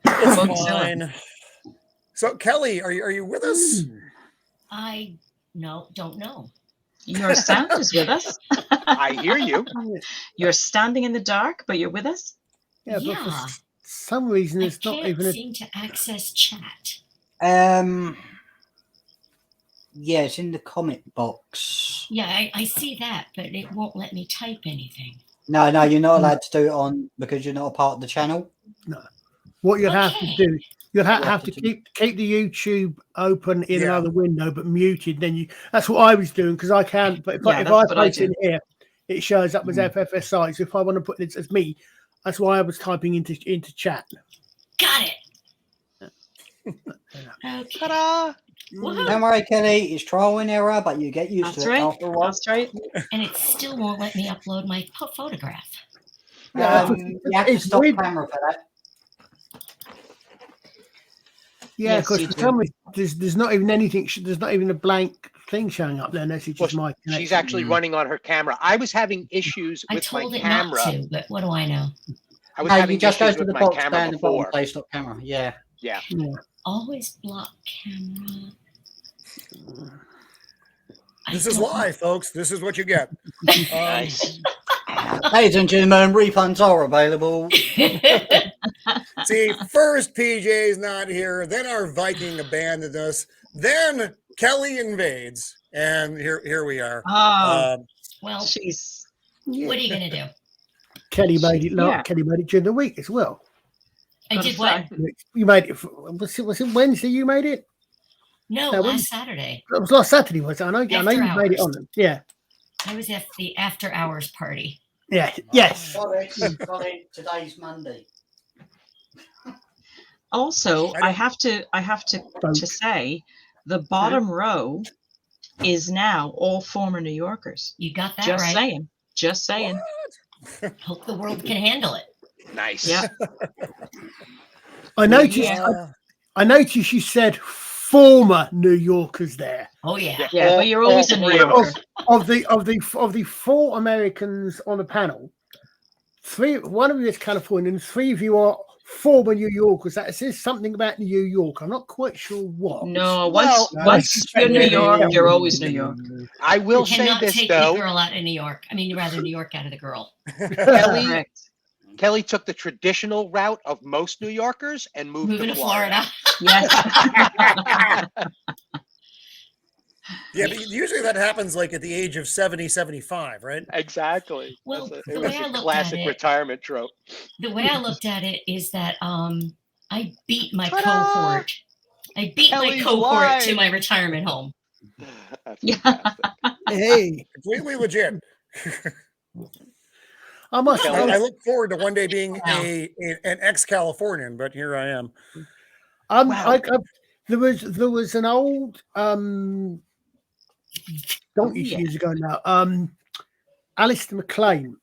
it's fine. So Kelly, are you with us? I don't know. Your sound is with us. I hear you. You're standing in the dark, but you're with us. Yeah, but Yeah. for some reason I it's not can't even a. seem to access chat. Yeah, it's in the comment box. Yeah, I see that, but it won't let me type anything. No, you're not allowed to do it on because you're not a part of the channel. No. What you'll have to Okay. do, you'll You have have to to keep the YouTube open in Yeah. another window, but muted. Then you. That's what I was doing because I can't. But if Yeah, I that's what I post in do. here, it shows up as FFSI. So if I want to put it as me, that's why I was typing into chat. Got it. Okay. Ta-da! Woohoo. Don't worry, Kelly. It's trial and error, but you get used That's to it right. after a while. That's right. And it still won't let me upload my photograph. You have to It's stop weird. camera for that. Yeah, Yes, because you for do. some reason there's not even anything. There's not even a blank thing showing up there unless it's Well, just my connection. she's actually running on her camera. I was having issues I with my told it camera. not to, but what do I know? I was No, having you just go issues to with the my box camera down the bottom, before. play stop camera. Yeah. Yeah. Yeah. Always block camera. This is why, folks. This is what you get. Nice. Ladies and gentlemen, refunds are available. See, first PJ's not here, then our Viking abandoned us, then Kelly invades, and here we are. Oh, Well, she's. what are you gonna do? Kelly made it. Yeah. Kelly made it during the week as well. I gotta did what? say. You made it. Was it Wednesday? You made it. No, No, last Saturday. It was last Saturday. Was it? I know you After made it hours. on. Yeah. I was at the after hours party. Yeah. Yes. Sorry, today's Monday. Also, I I don't- have to Vote. say, the bottom row is now all former New Yorkers. You got that Just right. saying. Just saying. Hope the world can handle it. Nice. Yeah. I noticed. Yeah. I noticed you said former New Yorkers there. Oh yeah. Yeah, but you're always a New three of Yorker. Of the 4 Americans on the panel, one of you is Californian, and 3 of you are former New Yorkers. That says something about New York. I'm not quite sure what. No, Well, once you're New York, you're always New York. I will You say cannot this take though. the girl out of New York. I mean, rather New York out of the girl. Correct. Kelly took the traditional route of most New Yorkers and moved Moving to to Florida. Florida. Yes. Yeah, but usually that happens like at the age of 70, 75, right? Exactly. Well, It the was way I a looked classic at it- retirement trope. The way I looked at it is that I beat my Ta-da! cohort. I beat my Kelly's cohort live. to my retirement home. That's Yeah. fantastic. Hey, Completely legit. I must. Kelly, I look forward to one day being Wow. an ex-Californian, but here I am. Wow. There was an old donkeys yeah. years ago now. Alistair MacLean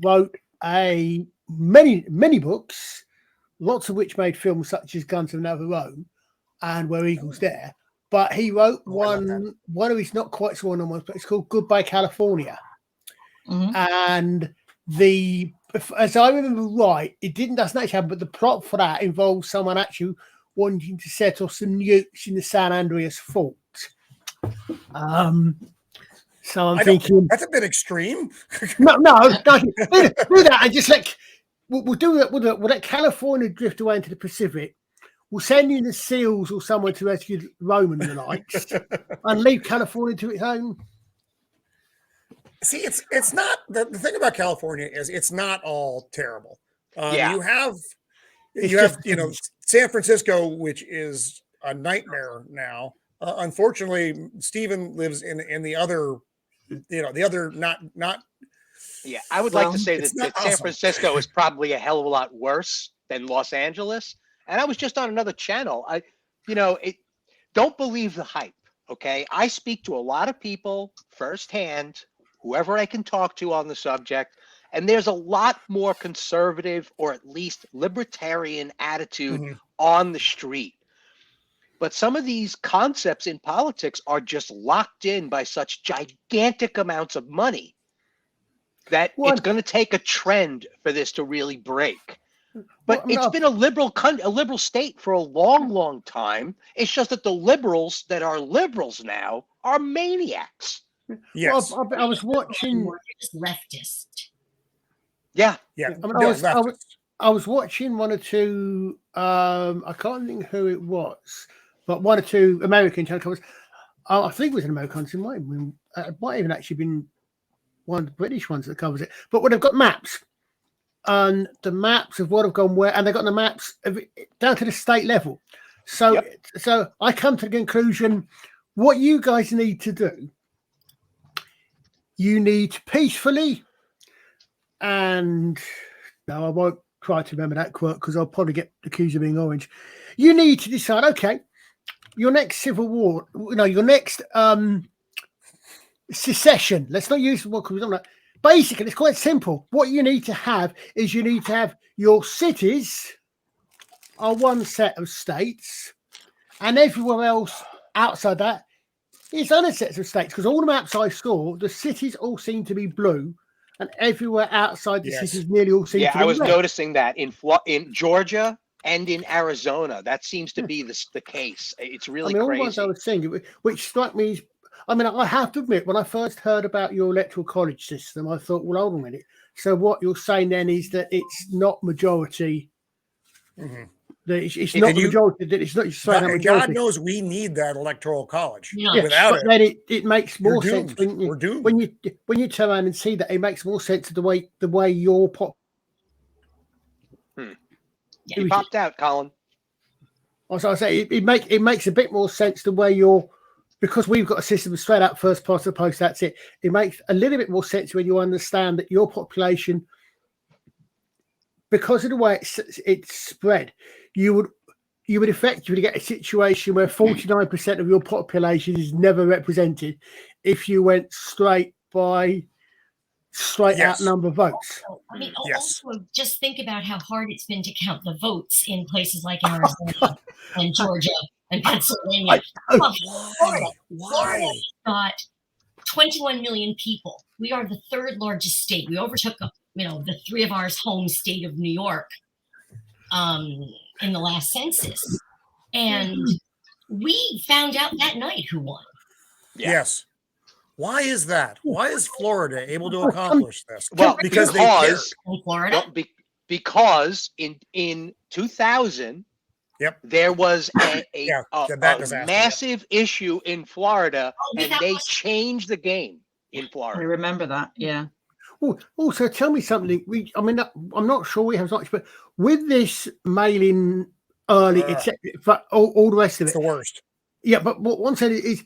wrote many books, lots of which made films such as Guns of Navarone and Where Eagles Dare. But he wrote Oh, I love one of his not quite so well known ones, but it's called Goodbye California. Mhm. And as I remember right, doesn't actually happen, but the plot for that involves someone actually wanting to set off some nukes in the San Andreas Fault. So I'm thinking that's a bit extreme. no, do that and just we'll do that. We'll let California drift away into the Pacific. We'll send in the SEALs or someone to rescue Rome and the likes, and leave California to its own. See, it's not the thing about California is it's not all terrible. Yeah. You have It's San Francisco, which is a nightmare now. Unfortunately, Stephen lives in the other, the other not. Yeah, I would like Well, to say it's that not San awesome. Francisco is probably a hell of a lot worse than Los Angeles. And I was just on another channel. Don't believe the hype. Okay, I speak to a lot of people firsthand, whoever I can talk to on the subject, and there's a lot more conservative or at least libertarian attitude on the street. But some of these concepts in politics are just locked in by such gigantic amounts of money that it's going to take a trend for this to really break. But it's been a liberal state for a long, long time. It's just that the liberals that are liberals now are maniacs. Yes. Well, I was watching. Just leftist. Yeah. Yeah. I mean, I was I was watching one or two. I can't think who it was, but one or two American channels. I think it was an American. It might even actually been one of the British ones that covers it. But when they've got maps, and the maps of what have gone where, and they've got the maps down to the state level. So, so I come to the conclusion: what you guys need to do, you need to peacefully, and no, I won't try to remember that quote because I'll probably get accused of being orange. You need to decide, okay, your next civil war, your next secession. Let's not use the word because we don't know. Basically, it's quite simple. What you need to have is you need to have your cities are one set of states, and everywhere else outside that is other sets of states. Because all the maps I saw, the cities all seem to be blue, and everywhere outside the cities nearly all seem to be I was red. noticing that in Georgia and in Arizona. That seems to be the case. It's really all the crazy. ones I was seeing, which struck me as, I have to admit, when I first heard about your electoral college system, I thought, well, hold on a minute. So what you're saying then is that it's not majority. Mm-hmm. That it's not the majority. That it's not just straight up majority. God knows we need that electoral college. Yeah. Without but then it makes more sense we're doomed. when you turn around and see that it makes more sense of the way your pop. He popped out, Colin. Also, I say it makes a bit more sense the way you're, because we've got a system of straight up first past the post. That's it. It makes a little bit more sense when you understand that your population, because of the way it's spread, you would effectively get a situation where 49% of your population is never represented if you went straight out number votes. Also just think about how hard it's been to count the votes in places like Arizona and Georgia and Pennsylvania. Florida got 21 million people. We are the third largest state. We overtook, the three of ours home state of New York in the last census. And we found out that night who won. Yes. Why is that? Why is Florida able to accomplish this? Well, because they care. In Florida? Because in 2000, there was a massive issue in Florida, and they changed the game in Florida. I remember that, yeah. Also, tell me something. I'm not sure we have much, but with this mail-in early, etc., for all the rest of it, it's the worst. Yeah, but what one said is,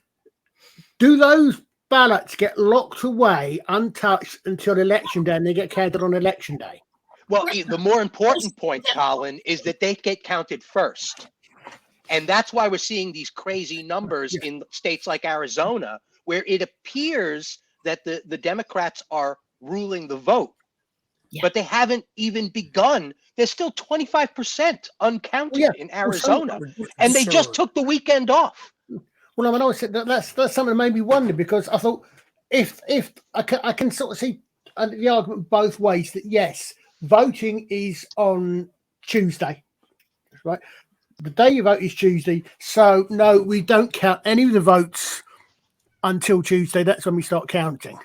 do those ballots get locked away, untouched until election day, and they get counted on election day? Well, the more important point, Colin, is that they get counted first. And that's why we're seeing these crazy numbers in states like Arizona, where it appears that the Democrats are ruling the vote. But they haven't even begun. There's still 25% uncounted in Arizona. And they just took the weekend off. Well, I said that's something that made me wonder, because I thought if I can sort of see the argument both ways, that yes, voting is on Tuesday, right? The day you vote is Tuesday, so no, we don't count any of the votes until Tuesday. That's when we start counting,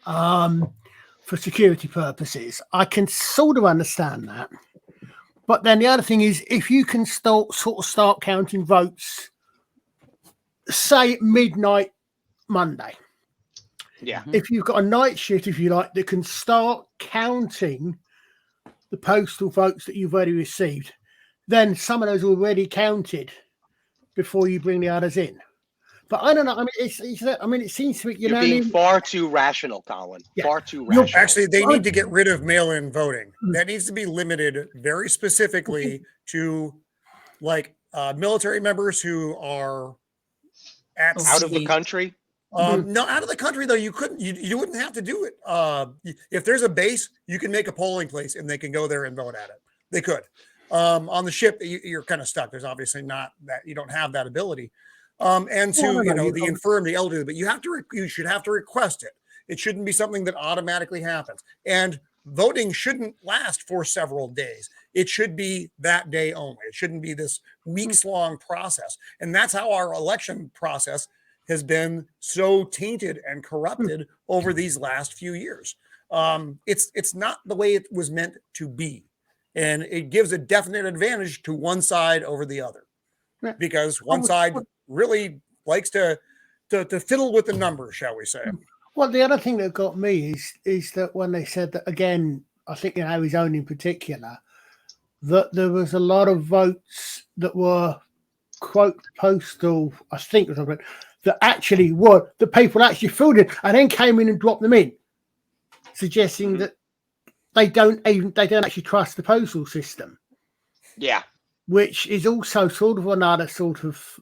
for security purposes. I can sort of understand that, but then the other thing is, if you can start counting votes, say midnight Monday. Yeah. If you've got a night shift, if you like, that can start counting the postal votes that you've already received, then some of those are already counted before you bring the others in. But I don't know. It seems to me you're being far too rational, Colin. Far too rational. Actually, they need to get rid of mail-in voting. That needs to be limited very specifically to military members who are out of the country. No, out of the country though, you couldn't. You wouldn't have to do it. If there's a base, you can make a polling place, and they can go there and vote at it. They could. On the ship, you're kind of stuck. There's obviously not that, you don't have that ability. And to the infirm, the elderly, but you should have to request it. It shouldn't be something that automatically happens. And voting shouldn't last for several days. It should be that day only. It shouldn't be this weeks-long process. And that's how our election process has been so tainted and corrupted over these last few years. It's not the way it was meant to be. And it gives a definite advantage to one side over the other, Yeah. because one side really likes to fiddle with the numbers, shall we say. Well, the other thing that got me is that when they said that again, I think in Arizona in particular, that there was a lot of votes that were quote postal, I think was it, that actually were the people actually filled it and then came in and dropped them in, suggesting that they don't actually trust the postal system. Yeah. Which is also sort of another sort of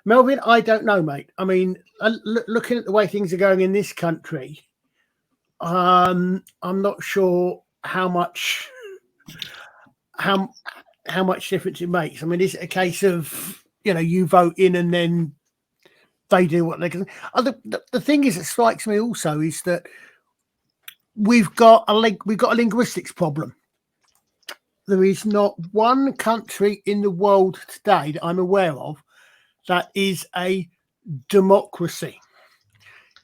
Melvin, I don't know, mate. I mean, looking at the way things are going in this country, I'm not sure how much difference it makes. I mean, is it a case of, you know, you vote in and then they do what they can? The thing is that strikes me also is that we've got a linguistics problem. There is not one country in the world today that I'm aware of that is a democracy.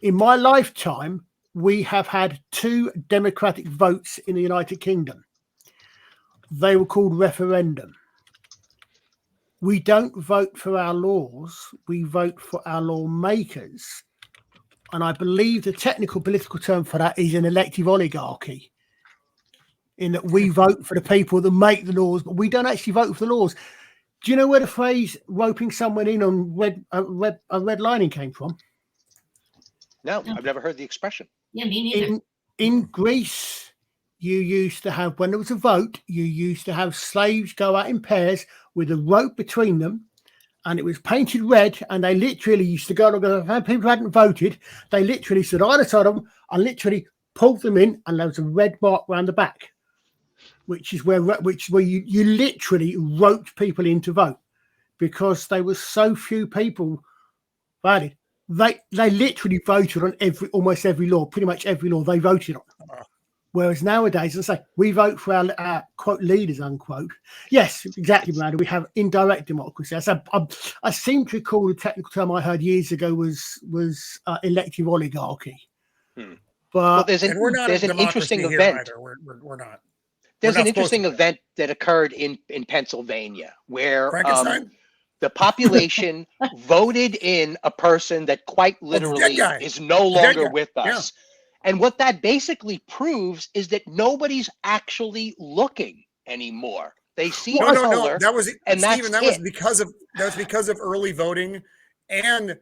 In my lifetime, we have had 2 democratic votes in the United Kingdom. They were called referendum. We don't vote for our laws, we vote for our lawmakers. And I believe the technical political term for that is an elective oligarchy, in that we vote for the people that make the laws, but we don't actually vote for the laws. Do you know where the phrase roping someone in on red lining came from? No, I've never heard the expression. Yeah, me neither. In Greece, you used to have, when there was a vote, you used to have slaves go out in pairs with a rope between them, and it was painted red, and they literally used to go, if people who hadn't voted, they literally stood either side of them and literally pulled them in, and there was a red mark around the back, which is where you literally roped people in to vote, because there were so few people voted. They literally voted on almost every law, pretty much every law they voted on. Whereas nowadays, as I say, we vote for our quote leaders, unquote. Yes, exactly, Miranda. We have indirect democracy. I seem to recall the technical term I heard years ago was elective oligarchy. But there's an interesting event. We're not. There's an interesting event that occurred in Pennsylvania where the population voted in a person that quite literally is no longer with us. Yeah. And what that basically proves is that nobody's actually looking anymore. They see color. That was because of early voting, and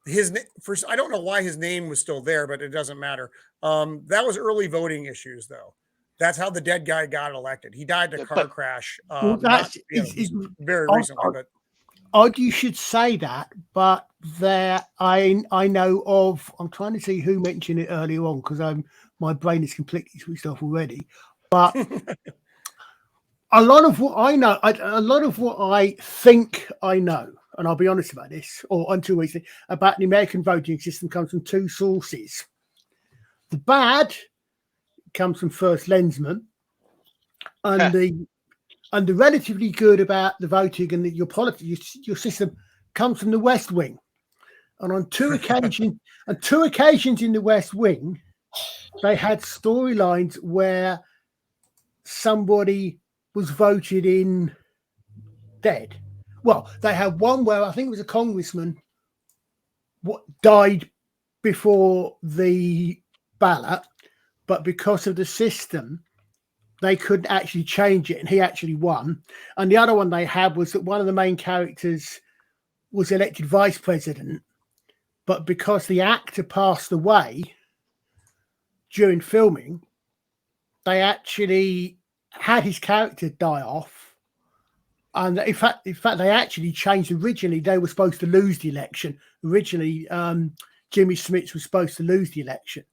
I don't know why his name was still there, but it doesn't matter. That was early voting issues, though. That's how the dead guy got elected. He died in a car crash. Very recently, but. Odd you should say that, but I know of. I'm trying to see who mentioned it earlier on, because my brain is completely switched off already. But a lot of what I know, a lot of what I think I know, and I'll be honest about this, or until recently, about the American voting system comes from 2 sources. The bad comes from First Lensman, and the relatively good about the voting and your politics, your system, comes from the West Wing. And on 2 occasions in the West Wing, they had storylines where somebody was voted in dead. Well, they had one where I think it was a congressman died before the ballot, but because of the system, they couldn't actually change it, and he actually won. And the other one they had was that one of the main characters was elected vice president, but because the actor passed away during filming, they actually had his character die off. And in fact, they actually changed. Originally, they were supposed to lose the election. Originally, Jimmy Smits was supposed to lose the election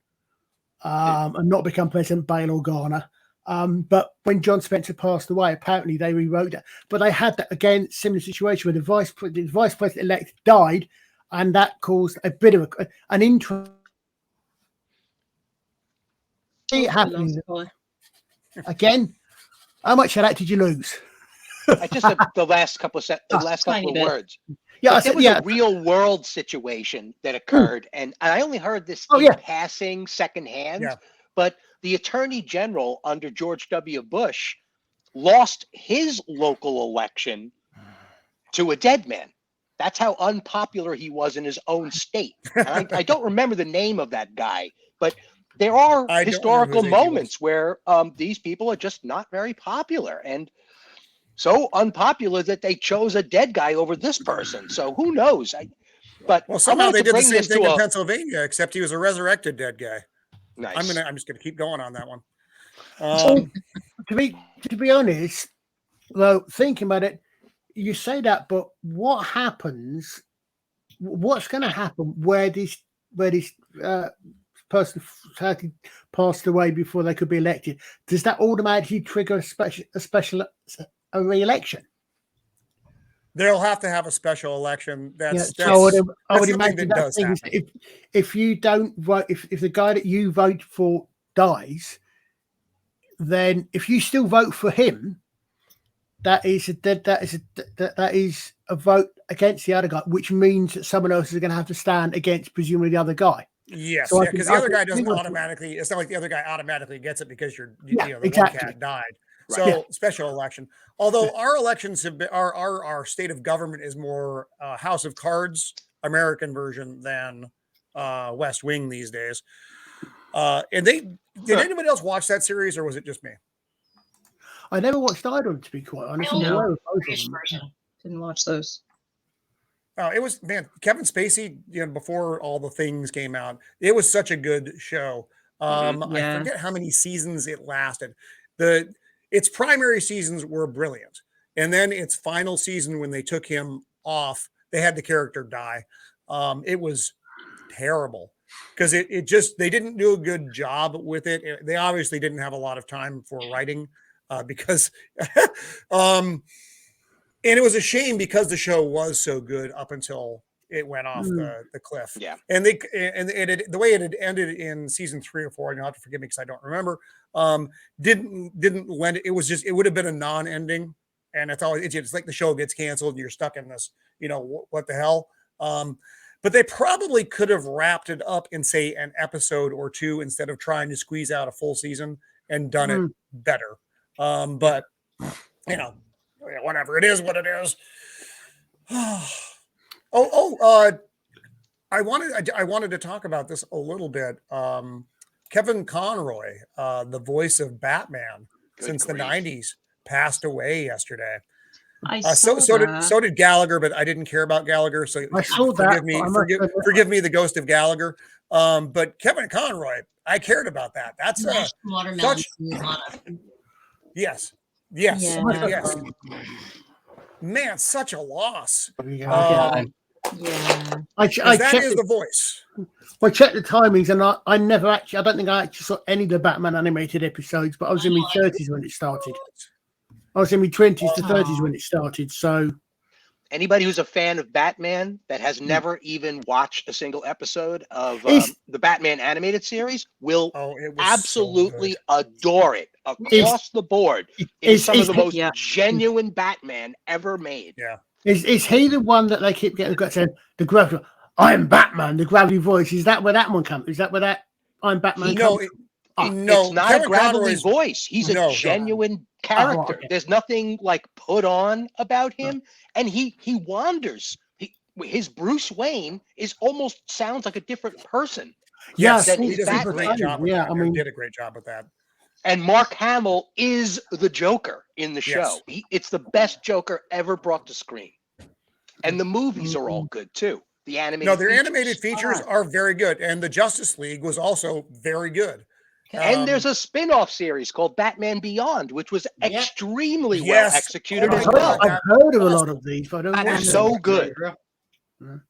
and not become president, Bail Organa. But when John Spencer passed away, apparently they rewrote it. But they had that again, similar situation where the vice president elect died, and that caused a bit of an interest. See it happening again. How much of that did you lose? I just said the last couple of words. Yeah, there was a real world situation that occurred, and I only heard this passing secondhand. Yeah. But the Attorney General under George W. Bush lost his local election to a dead man. That's how unpopular he was in his own state. And I don't remember the name of that guy, but there are I don't remember historical whose age he was. moments where these people are just not very popular, and so unpopular that they chose a dead guy over this person. So who knows? But Well, I somehow wanted they to did the bring same this thing to in a Pennsylvania, except he was a resurrected dead guy. nice. I'm just gonna keep going on that one. So, to be honest, though, thinking about it, you say that, but what happens? What's going to happen where this person sadly passed away before they could be elected? Does that automatically trigger a re-election? They'll have to have a special election. That's I would something imagine that that does thing is happen. if you don't vote, if the guy that you vote for dies, then if you still vote for him, that is a vote against the other guy, which means that someone else is going to have to stand against presumably the other guy. Yes, So because the other guy doesn't automatically. It's not like the other guy automatically gets it because the exactly. one cat died. Right. So special election. Although our elections have been, our state of government is more House of Cards American version than West Wing these days. And did anybody else watch that series, or was it just me? I never watched either of them, to be quite honest. only I'm aware of both of British them. version. Didn't watch those. It was, man, Kevin Spacey, before all the things came out, it was such a good show. I forget how many seasons it lasted. Its primary seasons were brilliant. And then its final season, when they took him off, they had the character die. It was terrible because they didn't do a good job with it. They obviously didn't have a lot of time for writing because and it was a shame because the show was so good up until it went off the cliff. Yeah. And the way it had ended in season 3 or 4, and you'll have to forgive me because I don't remember, didn't lend it. It was just, it would have been a non-ending. And it's like the show gets canceled and you're stuck in this, what the hell? But they probably could have wrapped it up in, say, an episode or 2 instead of trying to squeeze out a full season and done it better. But whatever, it is what it is. I wanted to talk about this a little bit. Kevin Conroy, the voice of Batman since the 90s, passed away yesterday. So did Gallagher, but I didn't care about Gallagher, so I saw forgive that. Forgive me, the ghost of Gallagher. But Kevin Conroy, I cared about that. That's Yes. Man, such a loss. Yeah. That is the voice. I checked the timings, and I never actually. I don't think I actually saw any of the Batman animated episodes, but I was in my 30s when it started. I was in my 20s to 30s when it started. So, anybody who's a fan of Batman that has never even watched a single episode of the Batman animated series will absolutely adore it across the board. It's some of the most genuine Batman ever made. Yeah. Is he the one that they keep getting saying the gravity? I'm Batman, the gravity voice. Is that where that one comes? Is that where that I'm Batman comes? No, it's not a gravelly voice. He's a genuine character. Okay. There's nothing like put on about him, and he wanders. His Bruce Wayne almost sounds like a different person. Yes, he does a great job. Yeah, did a great job with that. And Mark Hamill is the Joker in the show. Yes. It's the best Joker ever brought to screen, and the movies are all good too. The animated animated features are very good, and the Justice League was also very good. And there's a spin-off series called Batman Beyond, which was extremely well executed as well. I've heard of a lot of these, but I don't know. So good.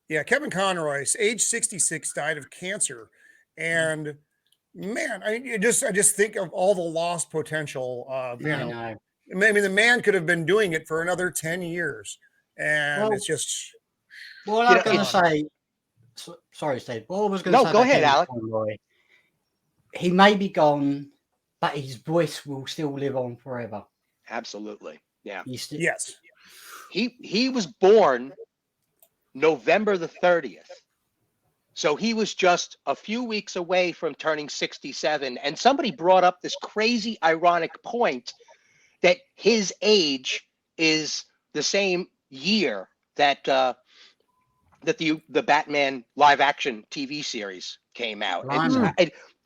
Yeah, Kevin Conroy, age 66, died of cancer, and man, I just think of all the lost potential. I mean, the man could have been doing it for another 10 years, and it's just. Well, I'm going to say, sorry, Steve. What I was going to say. No, go ahead, Alec. Conroy, he may be gone, but his voice will still live on forever. Absolutely. Yeah. Yes. He was born November the 30th. So he was just a few weeks away from turning 67. And somebody brought up this crazy, ironic point that his age is the same year that that the Batman live action TV series came out.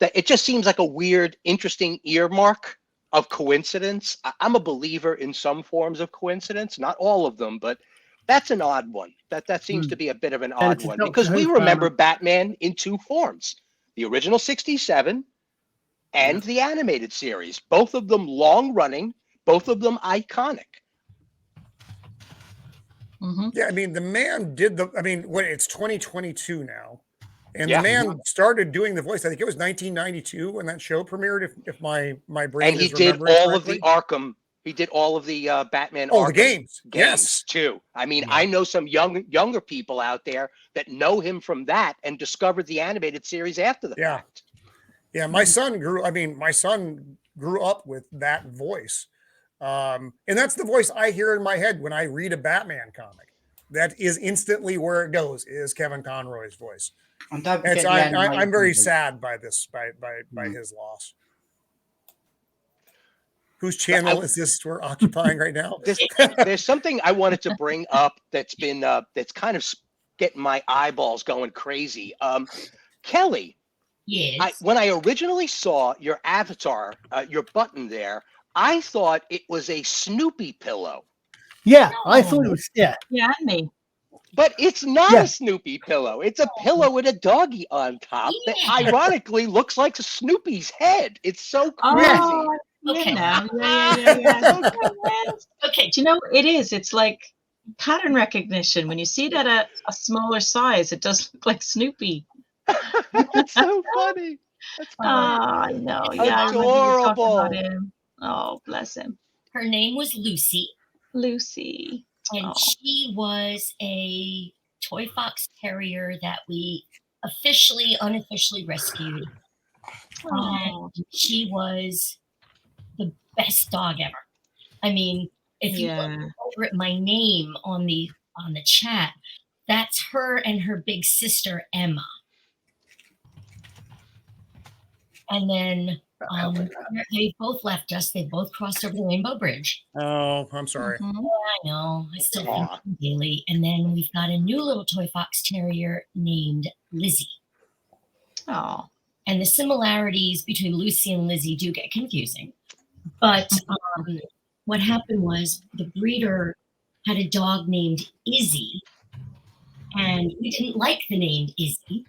It just seems like a weird, interesting earmark of coincidence. I'm a believer in some forms of coincidence, not all of them, but that's an odd one. That seems to be a bit of an odd one, because we remember Batman in two forms: the original '67 and the animated series. Both of them long running, both of them iconic. Yeah, I mean, the man did it's 2022 now. And the man started doing the voice. I think it was 1992 when that show premiered, if my brain and he is did remembering all correctly. of the Arkham. He did all of the Batman the Arkham games yes. too. I mean, I know some younger people out there that know him from that and discovered the animated series after the fact. Yeah, my son grew up with that voice. And that's the voice I hear in my head when I read a Batman comic. That is instantly where it goes, is Kevin Conroy's voice. And don't forget I'm very sad by this, by his loss. Whose channel is this we're occupying right now? There's something I wanted to bring up that's been that's kind of getting my eyeballs going crazy. Kelly, Yes. when I originally saw your avatar, your button there, I thought it was a Snoopy pillow. Yeah, I thought it was. Yeah, and me. But it's not a Snoopy pillow. It's a pillow with a doggy on top that ironically looks like Snoopy's head. It's so crazy. Okay. Yeah. Okay. Do you know it is? It's like pattern recognition. When you see it at a smaller size, it does look like Snoopy. That's so funny. That's funny. I know. Yeah, adorable. I remember you talking about him. Oh, bless him. Her name was Lucy. Lucy. And she was a toy fox terrier that we unofficially rescued. And she was the best dog ever. I mean, if you look over at my name on the chat, that's her and her big sister Emma. And then they both left us. They both crossed over the Rainbow Bridge. Oh, I'm sorry. Yeah, I know. I still think daily. And then we've got a new little toy fox terrier named Lizzie. Oh. And the similarities between Lucy and Lizzie do get confusing. But what happened was the breeder had a dog named Izzy. And we didn't like the name Izzy.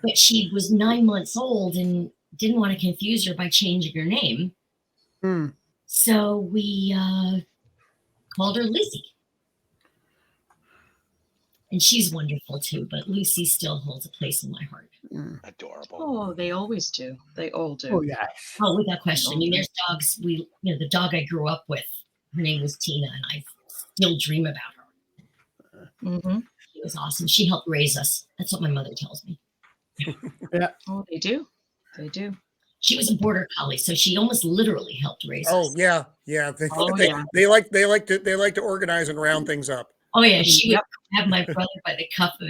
But she was 9 months old and didn't want to confuse her by changing her name. So we called her Lizzie. And she's wonderful too, but Lucy still holds a place in my heart. Adorable. Oh, they always do. They all do. Oh, yes. Oh, without question. I mean, there's dogs the dog I grew up with, her name was Tina, and I still dream about her. She was awesome. She helped raise us. That's what my mother tells me. Yeah. Oh, they do. They do. She was a border collie, so she almost literally helped raise us. Oh yeah. They like to organize and round things up. Oh yeah, she would have my brother by the cuff of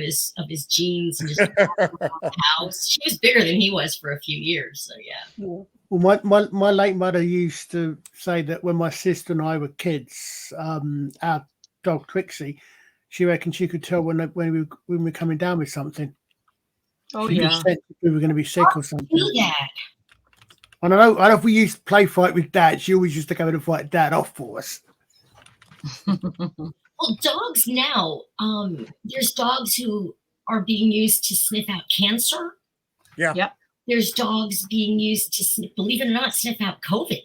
his jeans and just walk around the house. She was bigger than he was for a few years, so yeah. Well, my late mother used to say that when my sister and I were kids, our dog Trixie, she reckoned she could tell when we were coming down with something. Oh, she could sense if we were going to be sick or something. Yeah. And I know if we used to play fight with Dad, she always used to come in and fight Dad off for us. Well, dogs now, there's dogs who are being used to sniff out cancer. Yeah. Yep. There's dogs being used to, believe it or not, sniff out COVID.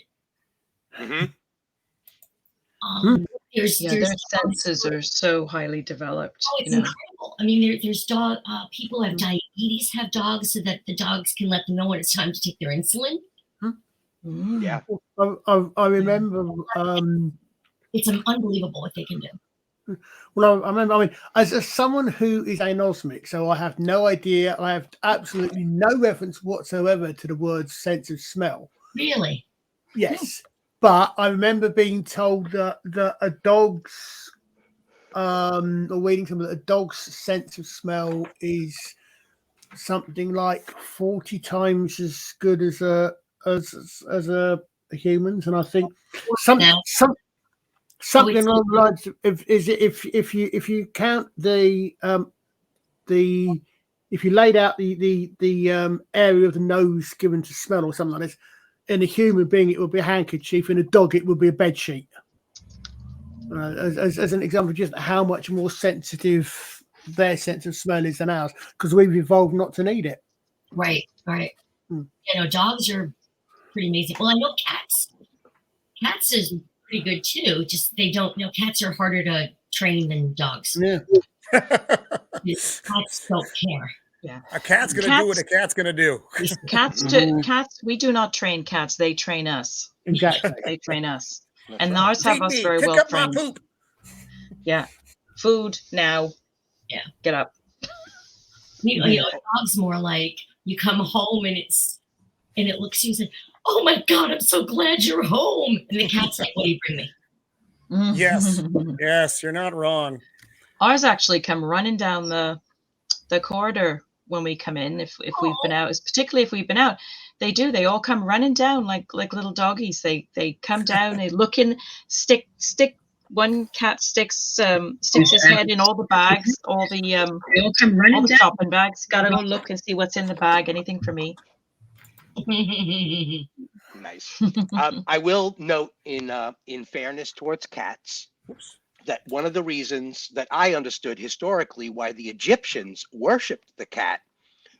Their senses are so highly developed. Oh, it's incredible. I mean, there's dog people who have diabetes have dogs so that the dogs can let them know when it's time to take their insulin. Yeah. I remember. It's unbelievable what they can do. Well, I remember. I mean, as someone who is anosmic, so I have no idea. I have absolutely no reference whatsoever to the word sense of smell. Really? Yes, but I remember being told that a dog's, or reading something, that a dog's sense of smell is something like 40 times as good as a humans, and I think Now, something it's- along the lines of if you count the if you laid out the area of the nose given to smell or something like this, in a human being it would be a handkerchief, in a dog it would be a bed sheet. As an example, just how much more sensitive their sense of smell is than ours, because we've evolved not to need it. right. Dogs are pretty amazing. Well, I know cats is pretty good too. Just they don't. Cats are harder to train than dogs. Yeah. Cats don't care. Yeah. A cat's gonna do what a cat's gonna do. Cats. We do not train cats. They train us. Exactly. They train us, That's and right. ours have Feed us me, very pick well up my trained. poop. Yeah, food now. Yeah. Get up. Dog's more like you come home and it looks you and like, oh my god, I'm so glad you're home. And the cat's like, what do you bring me? Yes. Yes, you're not wrong. Ours actually come running down the corridor when we come in. If we've been out, particularly if we've been out, they all come running down like little doggies. They come down, they look in, stick. One cat sticks his head in all the bags, all the shopping bags. Gotta go look and see what's in the bag. Anything for me? Nice. I will note in fairness towards cats that one of the reasons that I understood historically why the Egyptians worshipped the cat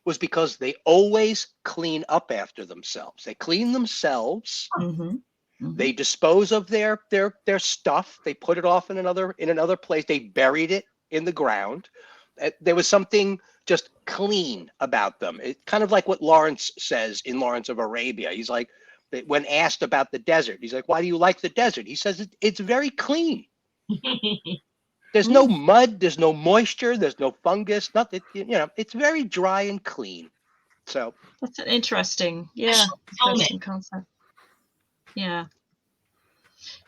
was because they always clean up after themselves. They clean themselves. Mm-hmm. They dispose of their stuff. They put it off in another place. They buried it in the ground. There was something just clean about them. It's kind of like what Lawrence says in Lawrence of Arabia. He's like, when asked about the desert, he's like, why do you like the desert? He says it's very clean. There's no mud, there's no moisture, there's no fungus, nothing. It's very dry and clean. So That's an interesting concept. Yeah.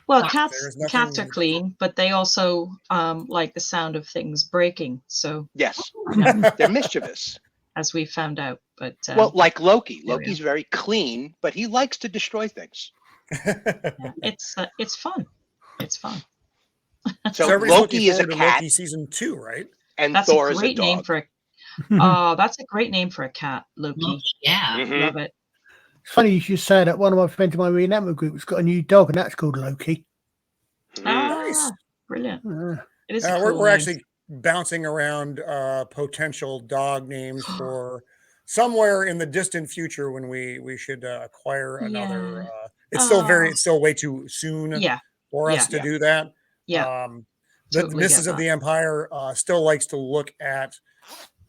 Well, cats are clean, but they also like the sound of things breaking. So yes, they're mischievous, as we found out. But well, like Loki. Loki's very clean, but he likes to destroy things. It's fun. It's fun. So everybody's Loki is a looking forward to cat, Loki season 2, right? and That's Thor a is a great name dog. for that's a great name for a cat, Loki. Yeah. Mhm. Love it. It's funny you should say that. One of my friends in my reenactment group has got a new dog, and that's called Loki. Nice. Brilliant. Uh, It is. A we're cool name. actually bouncing around potential dog names for somewhere in the distant future when we should acquire another. It's still way too soon for us to do that. Yeah. The Totally Misses get of that. the Empire still likes to look at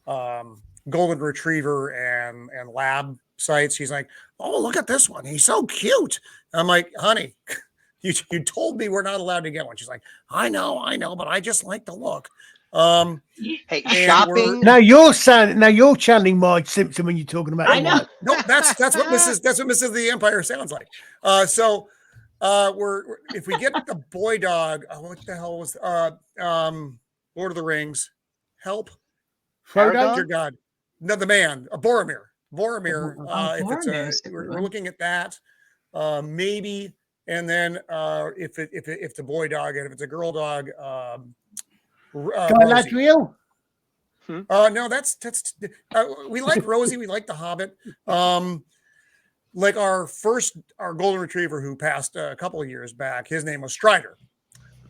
golden retriever and lab sites. She's like, oh, look at this one. He's so cute. I'm like, honey, you told me we're not allowed to get one. She's like, I know, but I just like the look. Hey, shopping. now you're channeling Marge Simpson when you're talking about. I know. No, that's what Mrs. of the Empire sounds like. If we get the boy dog, what the hell was Lord of the Rings? Help, Frodo? dear God, no, the man, Boromir. Boromir. If Boromir's it's a good we're one. looking at that, maybe, and then if the boy dog and if it's a girl dog, Rosie. Galadriel? No, that's we like Rosie. We like the Hobbit. Like our golden retriever who passed a couple of years back, his name was Strider.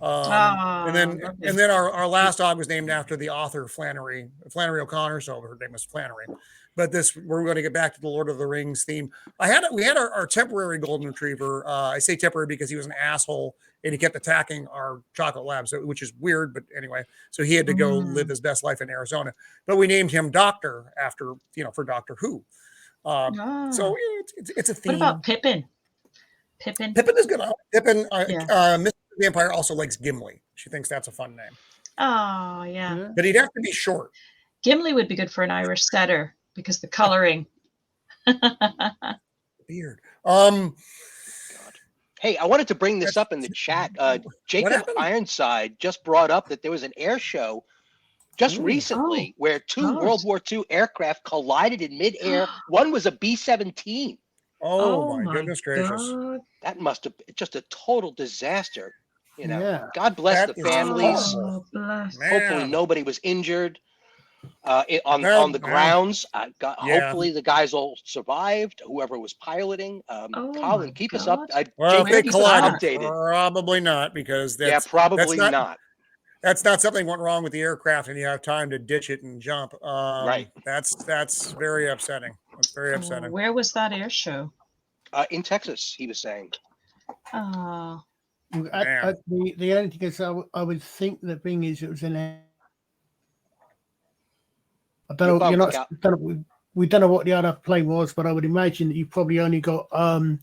And then our last dog was named after the author Flannery O'Connor, so her name was Flannery. But we're going to get back to the Lord of the Rings theme. We had our temporary golden retriever. I say temporary because he was an asshole and he kept attacking our chocolate labs, which is weird. But anyway, so he had to go live his best life in Arizona. But we named him Doctor after for Doctor Who. So it's a theme. What about Pippin? Pippin is good. Pippin. Mr. the Empire also likes Gimli. She thinks that's a fun name. Oh yeah. But he'd have to be short. Gimli would be good for an Irish setter because the coloring. Beard. Hey, I wanted to bring this up in the chat. Jacob Ironside just brought up that there was an air show just recently where two World War II aircraft collided in midair. One was a B-17. Oh my goodness gracious. God. That must have been just a total disaster. You know, Yeah. God bless That the is families. horrible. Oh, bless. Hopefully Man. nobody was injured on Well, the well, grounds. yeah. Hopefully the guys all survived. Whoever was piloting. Oh Colin, my keep us up. God. Well, if Jacob, they keep us collided, updated. probably not, because Yeah, that's probably not. that's not something went wrong with the aircraft and you have time to ditch it and jump. Right. That's very upsetting. That's very upsetting. Where was that air show? In Texas, he was saying. Oh, Man. The only thing is, I would think the thing is, it was in a. I don't You're know. You're bumped, not. Cal. Don't know, we don't know what the other plane was, but I would imagine that you probably only got pilot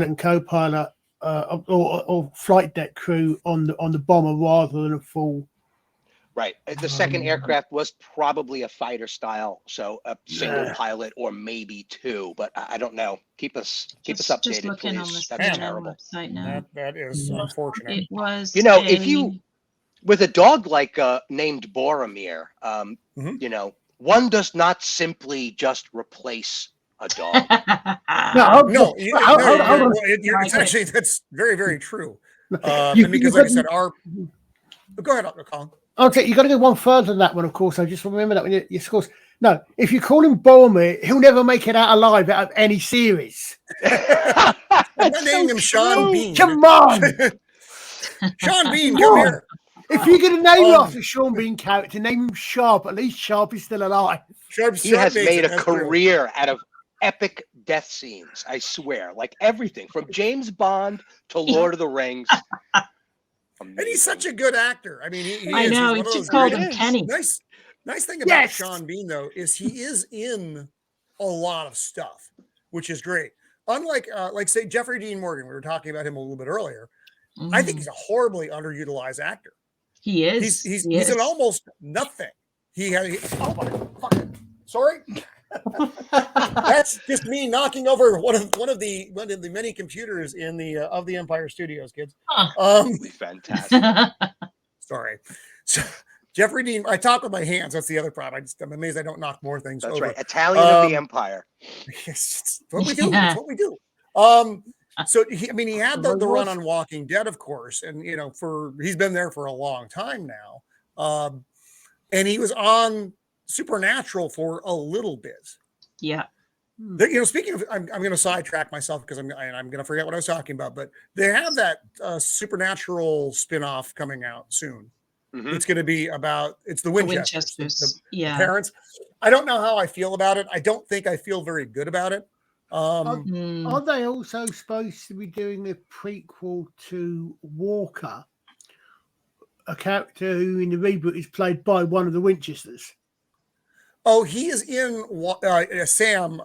and co-pilot or flight deck crew on the bomber rather than a full. Right. The second aircraft was probably a fighter style, so a single pilot or maybe two, but I don't know. Keep us just updated, looking on please. the That's CNN terrible. website now. That is unfortunate. It was You know, if you with a dog like named Boromir, you know, one does not simply just replace a dog. No, hold on. It's actually, that's very, very true. You- And because, you like I got- said, go ahead, Colin. Okay, you got to go one further than that one, of course. I just remember that when you of course. No, if you call him Boromir, he'll never make it out alive out of any series. I'm not naming him Sean Bean. Come on. Sean Bean, come here. If you're going to name him after Sean Bean character, name him Sharp. At least Sharp is still alive. He has made a career out of epic death scenes, I swear. Like everything from James Bond to Lord of the Rings. And he's such a good actor. I mean, I know. He's He just called him Kenny. Nice thing about Sean Bean, though, is he is in a lot of stuff, which is great. Unlike, like, say, Jeffrey Dean Morgan, we were talking about him a little bit earlier. I think he's a horribly underutilized actor. He is. He's in almost nothing. Oh my fucking sorry. That's just me knocking over one of the many computers in the of the Empire Studios, kids. Fantastic. Sorry. So, Jeffrey Dean, I talk with my hands. That's the other problem. I'm amazed I don't knock more things over. That's right. Italian of the Empire. It's what we do. It's what we do. So he had the run on Walking Dead, of course, and he's been there for a long time now. And he was on Supernatural for a little bit. Yeah. Speaking of, I'm going to sidetrack myself because I'm going to forget what I was talking about. But they have that Supernatural spinoff coming out soon. Mm-hmm. It's going to be about the Winchesters. The parents. I don't know how I feel about it. I don't think I feel very good about it. Are they also supposed to be doing a prequel to Walker, a character who in the reboot is played by one of the Winchesters? Oh, he is in Sam.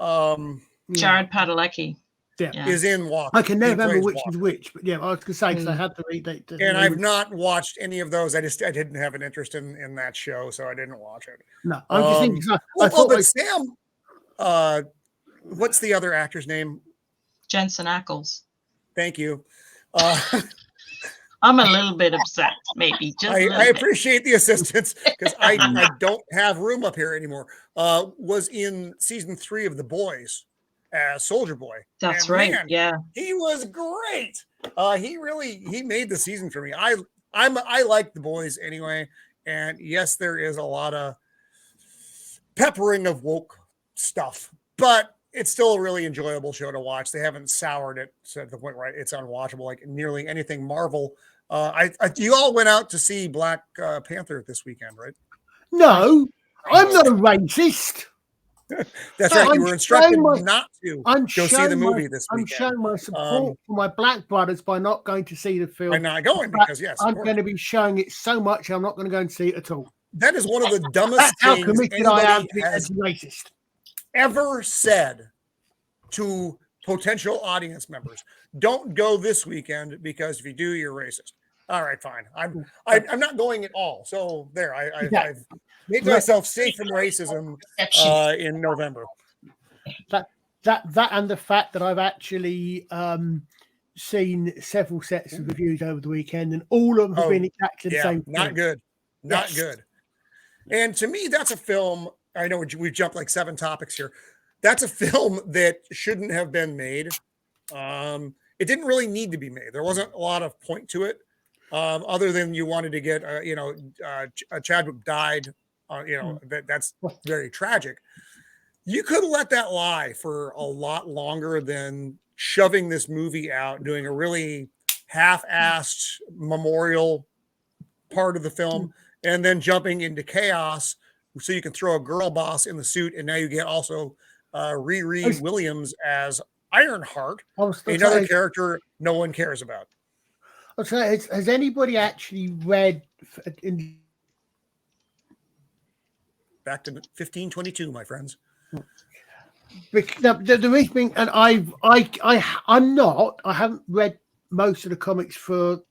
Jared Padalecki. Is in Walker. I can never remember which is which, but I was going to say because I had to read that. And I've not watched any of those. I didn't have an interest in that show, so I didn't watch it. No, I'm just thinking. But Sam. What's the other actor's name? Jensen Ackles. Thank you. I'm a little bit upset, maybe. I appreciate the assistance because I don't have room up here anymore. Was in season 3 of The Boys as Soldier Boy. That's right. Man, yeah, he was great. He made the season for me. I like The Boys anyway, and yes, there is a lot of peppering of woke stuff, but it's still a really enjoyable show to watch. They haven't soured it to the point where it's unwatchable, like nearly anything Marvel. You all went out to see Black Panther this weekend, right? No, I'm not a racist. That's right. You were instructed not to go see the movie this weekend. I'm showing my support for my black brothers by not going to see the film. I'm not going because, yes, I'm going to be showing it so much I'm not going to go and see it at all. That is one of the dumbest things anybody has racist. Ever said to potential audience members. Don't go this weekend because if you do, you're racist. All right, fine. I'm not going at all. So there, I've made myself safe from racism in November. That and the fact that I've actually seen several sets of reviews over the weekend, and all of them have been exactly the same. Not good. Not good. And to me, that's a film. I know we've jumped like 7 topics here. that's a film that shouldn't have been made. It didn't really need to be made. There wasn't a lot of point to it, other than you wanted to get, Chadwick died. That's very tragic. You could have let that lie for a lot longer than shoving this movie out, doing a really half-assed memorial part of the film, and then jumping into chaos so you can throw a girl boss in the suit, and now you get also Riri Williams as Ironheart, another character no one cares about. Has anybody actually read back to 1522, my friends? The reason being, and I haven't read most of the comics for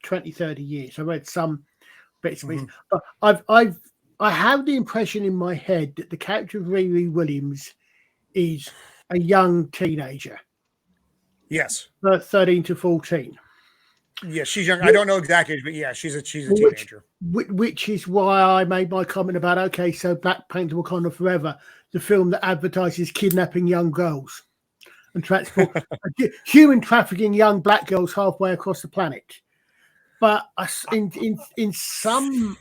20-30 years. I read some bits, but I have the impression in my head that the character of Riri Williams is a young teenager. Yes. 13 to 14. Yeah, she's young. I don't know exactly, but yeah, she's a teenager. Which is why I made my comment about, okay, so Black Panther Wakanda Forever, the film that advertises kidnapping young girls and transport human trafficking young black girls halfway across the planet. But in some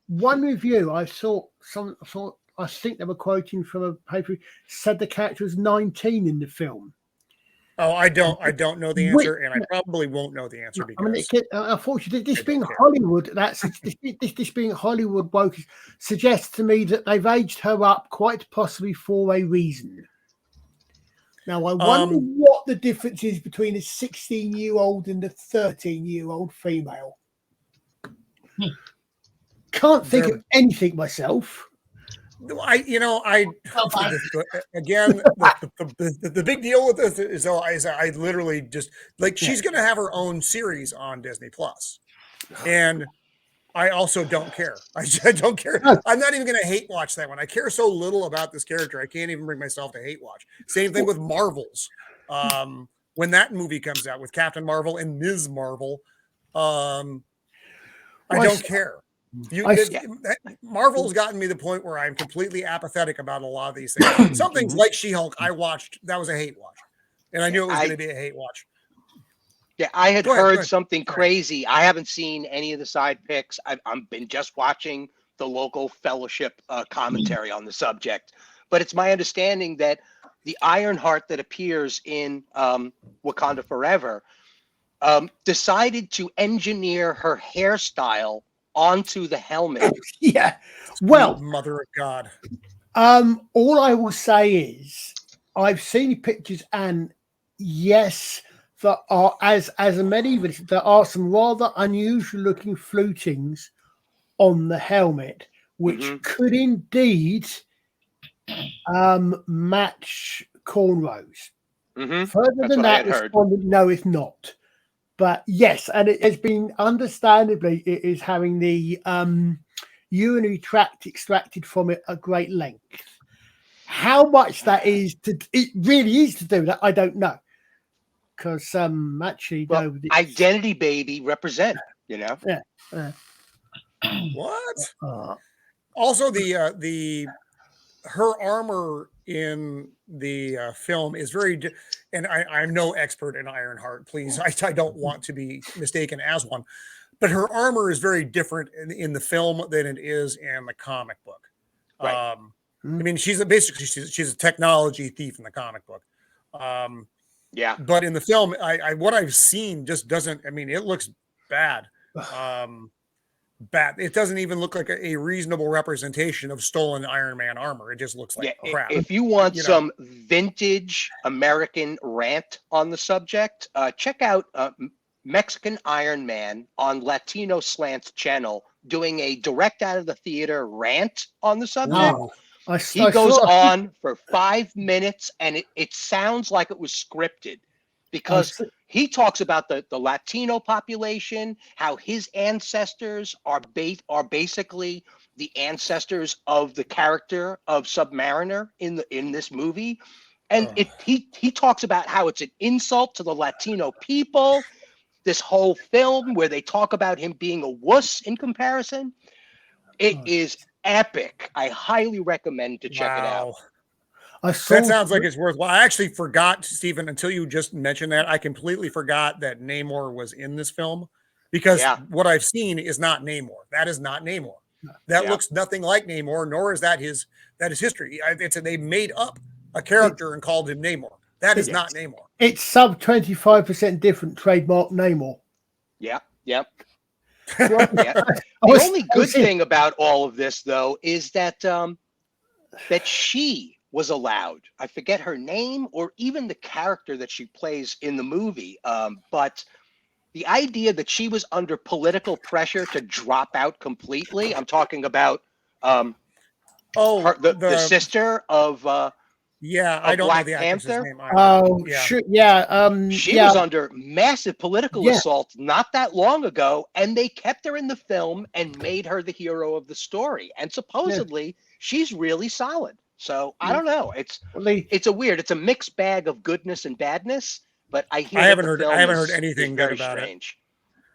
one review, I saw I think they were quoting from a paper, said the character was 19 in the film. Oh, I don't know the answer, and I probably won't know the answer because unfortunately, this being Hollywood, this being Hollywood woke suggests to me that they've aged her up quite possibly for a reason. Now, I wonder what the difference is between a 16-year-old and a 13-year-old female. Can't think of anything myself. Again, the big deal with this is I literally just she's going to have her own series on Disney Plus, and I also don't care. I don't care. I'm not even going to hate watch that one. I care so little about this character. I can't even bring myself to hate watch. Same thing with Marvels. When that movie comes out with Captain Marvel and Ms. Marvel, I don't care. Marvel's gotten me to the point where I'm completely apathetic about a lot of these things. Some things like She-Hulk, I watched. That was a hate watch, and I knew it was going to be a hate watch. Yeah, I had heard something crazy. I haven't seen any of the side picks. I've been just watching the local Fellowship commentary on the subject. But it's my understanding that the Ironheart that appears in Wakanda Forever decided to engineer her hairstyle onto the helmet. Yeah. Well, mother of God. All I will say is I've seen pictures, and yes, there are as many, but there are some rather unusual looking flutings on the helmet, which could indeed match cornrows. Further than that, respondent, no, it's not. But yes, and it has been understandably, it is having the urinary tract extracted from it at great length. How much that is it really is to do that, I don't know. Because actually, identity baby represent, Yeah. What? Also, her armor in the film is very, and I'm no expert in Ironheart. Please, I don't want to be mistaken as one, but her armor is very different in the film than it is in the comic book. Right. I mean, she's a technology thief in the comic book. Yeah. But in the film, what I've seen just doesn't. I mean, it looks bad. Bad. It doesn't even look like a reasonable representation of stolen Iron Man armor. It just looks like crap. If you want some vintage American rant on the subject, check out Mexican Iron Man on Latino Slants channel doing a direct out of the theater rant on the subject. Wow. He goes on for 5 minutes, and it sounds like it was scripted, because he talks about the Latino population, how his ancestors are basically the ancestors of the character of Submariner in this movie, and he talks about how it's an insult to the Latino people. This whole film where they talk about him being a wuss in comparison, it is epic. I highly recommend to check it out. I saw That sounds like it's worthwhile. I actually forgot, Stephen, until you just mentioned that. I completely forgot that Namor was in this film because what I've seen is not Namor. That is not Namor. That looks nothing like Namor, nor is that his history. They made up a character and called him Namor. That is not Namor. It's sub 25% different trademark Namor. Yeah. Yep. Well, The only good thing about all of this, though, is that that she was allowed. I forget her name or even the character that she plays in the movie. But the idea that she was under political pressure to drop out completely. I'm talking about the sister of I don't Black know the actress's Panther. name. Oh, she was under massive political assault not that long ago, and they kept her in the film and made her the hero of the story. And supposedly she's really solid. So I don't know. It's a mixed bag of goodness and badness. But I haven't heard anything good about it.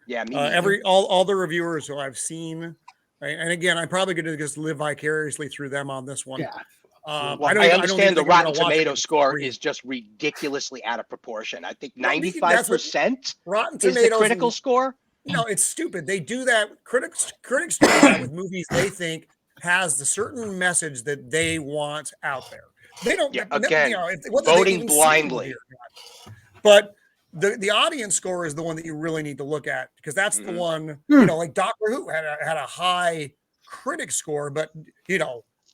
Yeah, me all the reviewers who I've seen, right? And again, I'm probably going to just live vicariously through them on this one. Yeah. I understand the Rotten Tomato score is just ridiculously out of proportion. I think 95% Rotten is the critical score. No, it's stupid. They do that. Critics do that with movies they think has the certain message that they want out there. They don't. Again, voting blindly. But the audience score is the one that you really need to look at, because that's the one. Like Doctor Who had a high critic score, but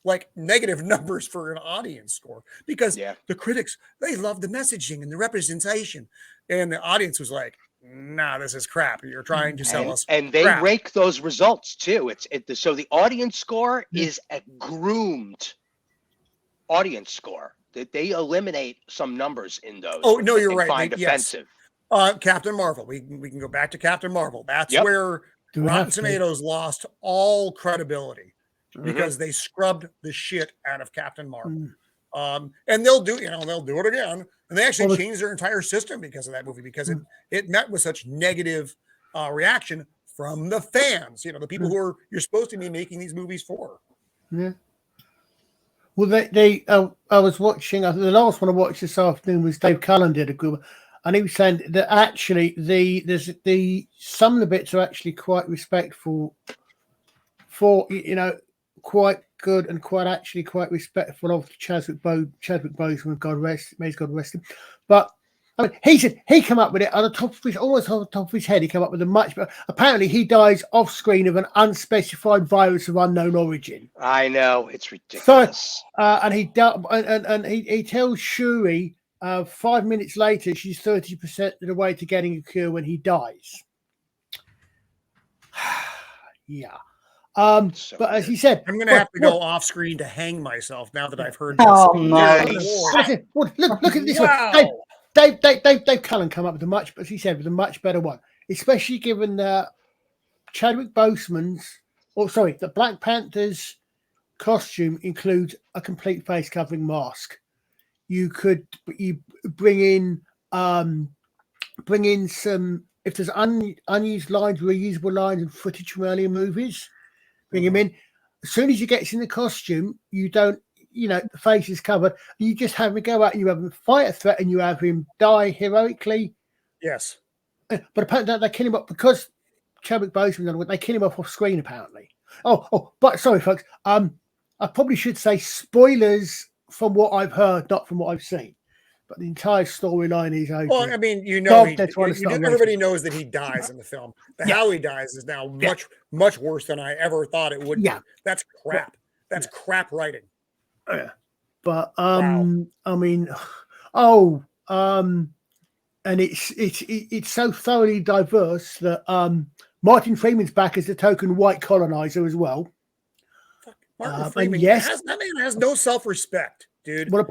like negative numbers for an audience score, because the critics, they love the messaging and the representation, and the audience was like, nah, this is crap. You're trying to sell us. And they rake those results too. So the audience score is a groomed audience score. They eliminate some numbers in those. Oh no, you're right. Find offensive. Captain Marvel. We can go back to Captain Marvel. That's where Rotten Tomatoes lost all credibility, because they scrubbed the shit out of Captain Marvel. And they'll do it again. And they actually changed their entire system because of that movie, because it met with such negative reaction from the fans, the people who you're supposed to be making these movies for. Yeah. Well, I was watching, the last one I watched this afternoon was Dave Cullen did a good, and he was saying that actually some of the bits are actually quite respectful for, quite good and quite respectful of Chadwick Boseman, may God rest him. But I mean, he said he came up with it almost on the top of his head. He came up with a much better. Apparently, he dies off screen of an unspecified virus of unknown origin. I know, it's ridiculous. So, and he tells Shuri 5 minutes later she's 30% of the way to getting a cure when he dies. Yeah. But as he said, I'm going to have to go off screen to hang myself now that I've heard this. Oh, nice. Look at this one. Dave Cullen come up with as he said, with a much better one, especially given Chadwick Boseman's, the Black Panther's costume includes a complete face covering mask. You bring in some, if there's unused lines, reusable lines and footage from earlier movies, bring him in. As soon as he gets in the costume, you don't, the face is covered. You just have him go out and you have him fight a threat and you have him die heroically. Yes. But apparently they kill him off because Chadwick Boseman, they kill him off screen apparently. But sorry, folks. I probably should say spoilers from what I've heard, not from what I've seen. But the entire storyline is over. Well, I mean, everybody knows that he dies in the film. How he dies is now much worse than I ever thought it would be. That's crap. That's crap writing. Yeah. But I mean, and it's so thoroughly diverse that Martin Freeman's back as the token white colonizer as well. Martin Freeman, that man has no self-respect, dude. Well,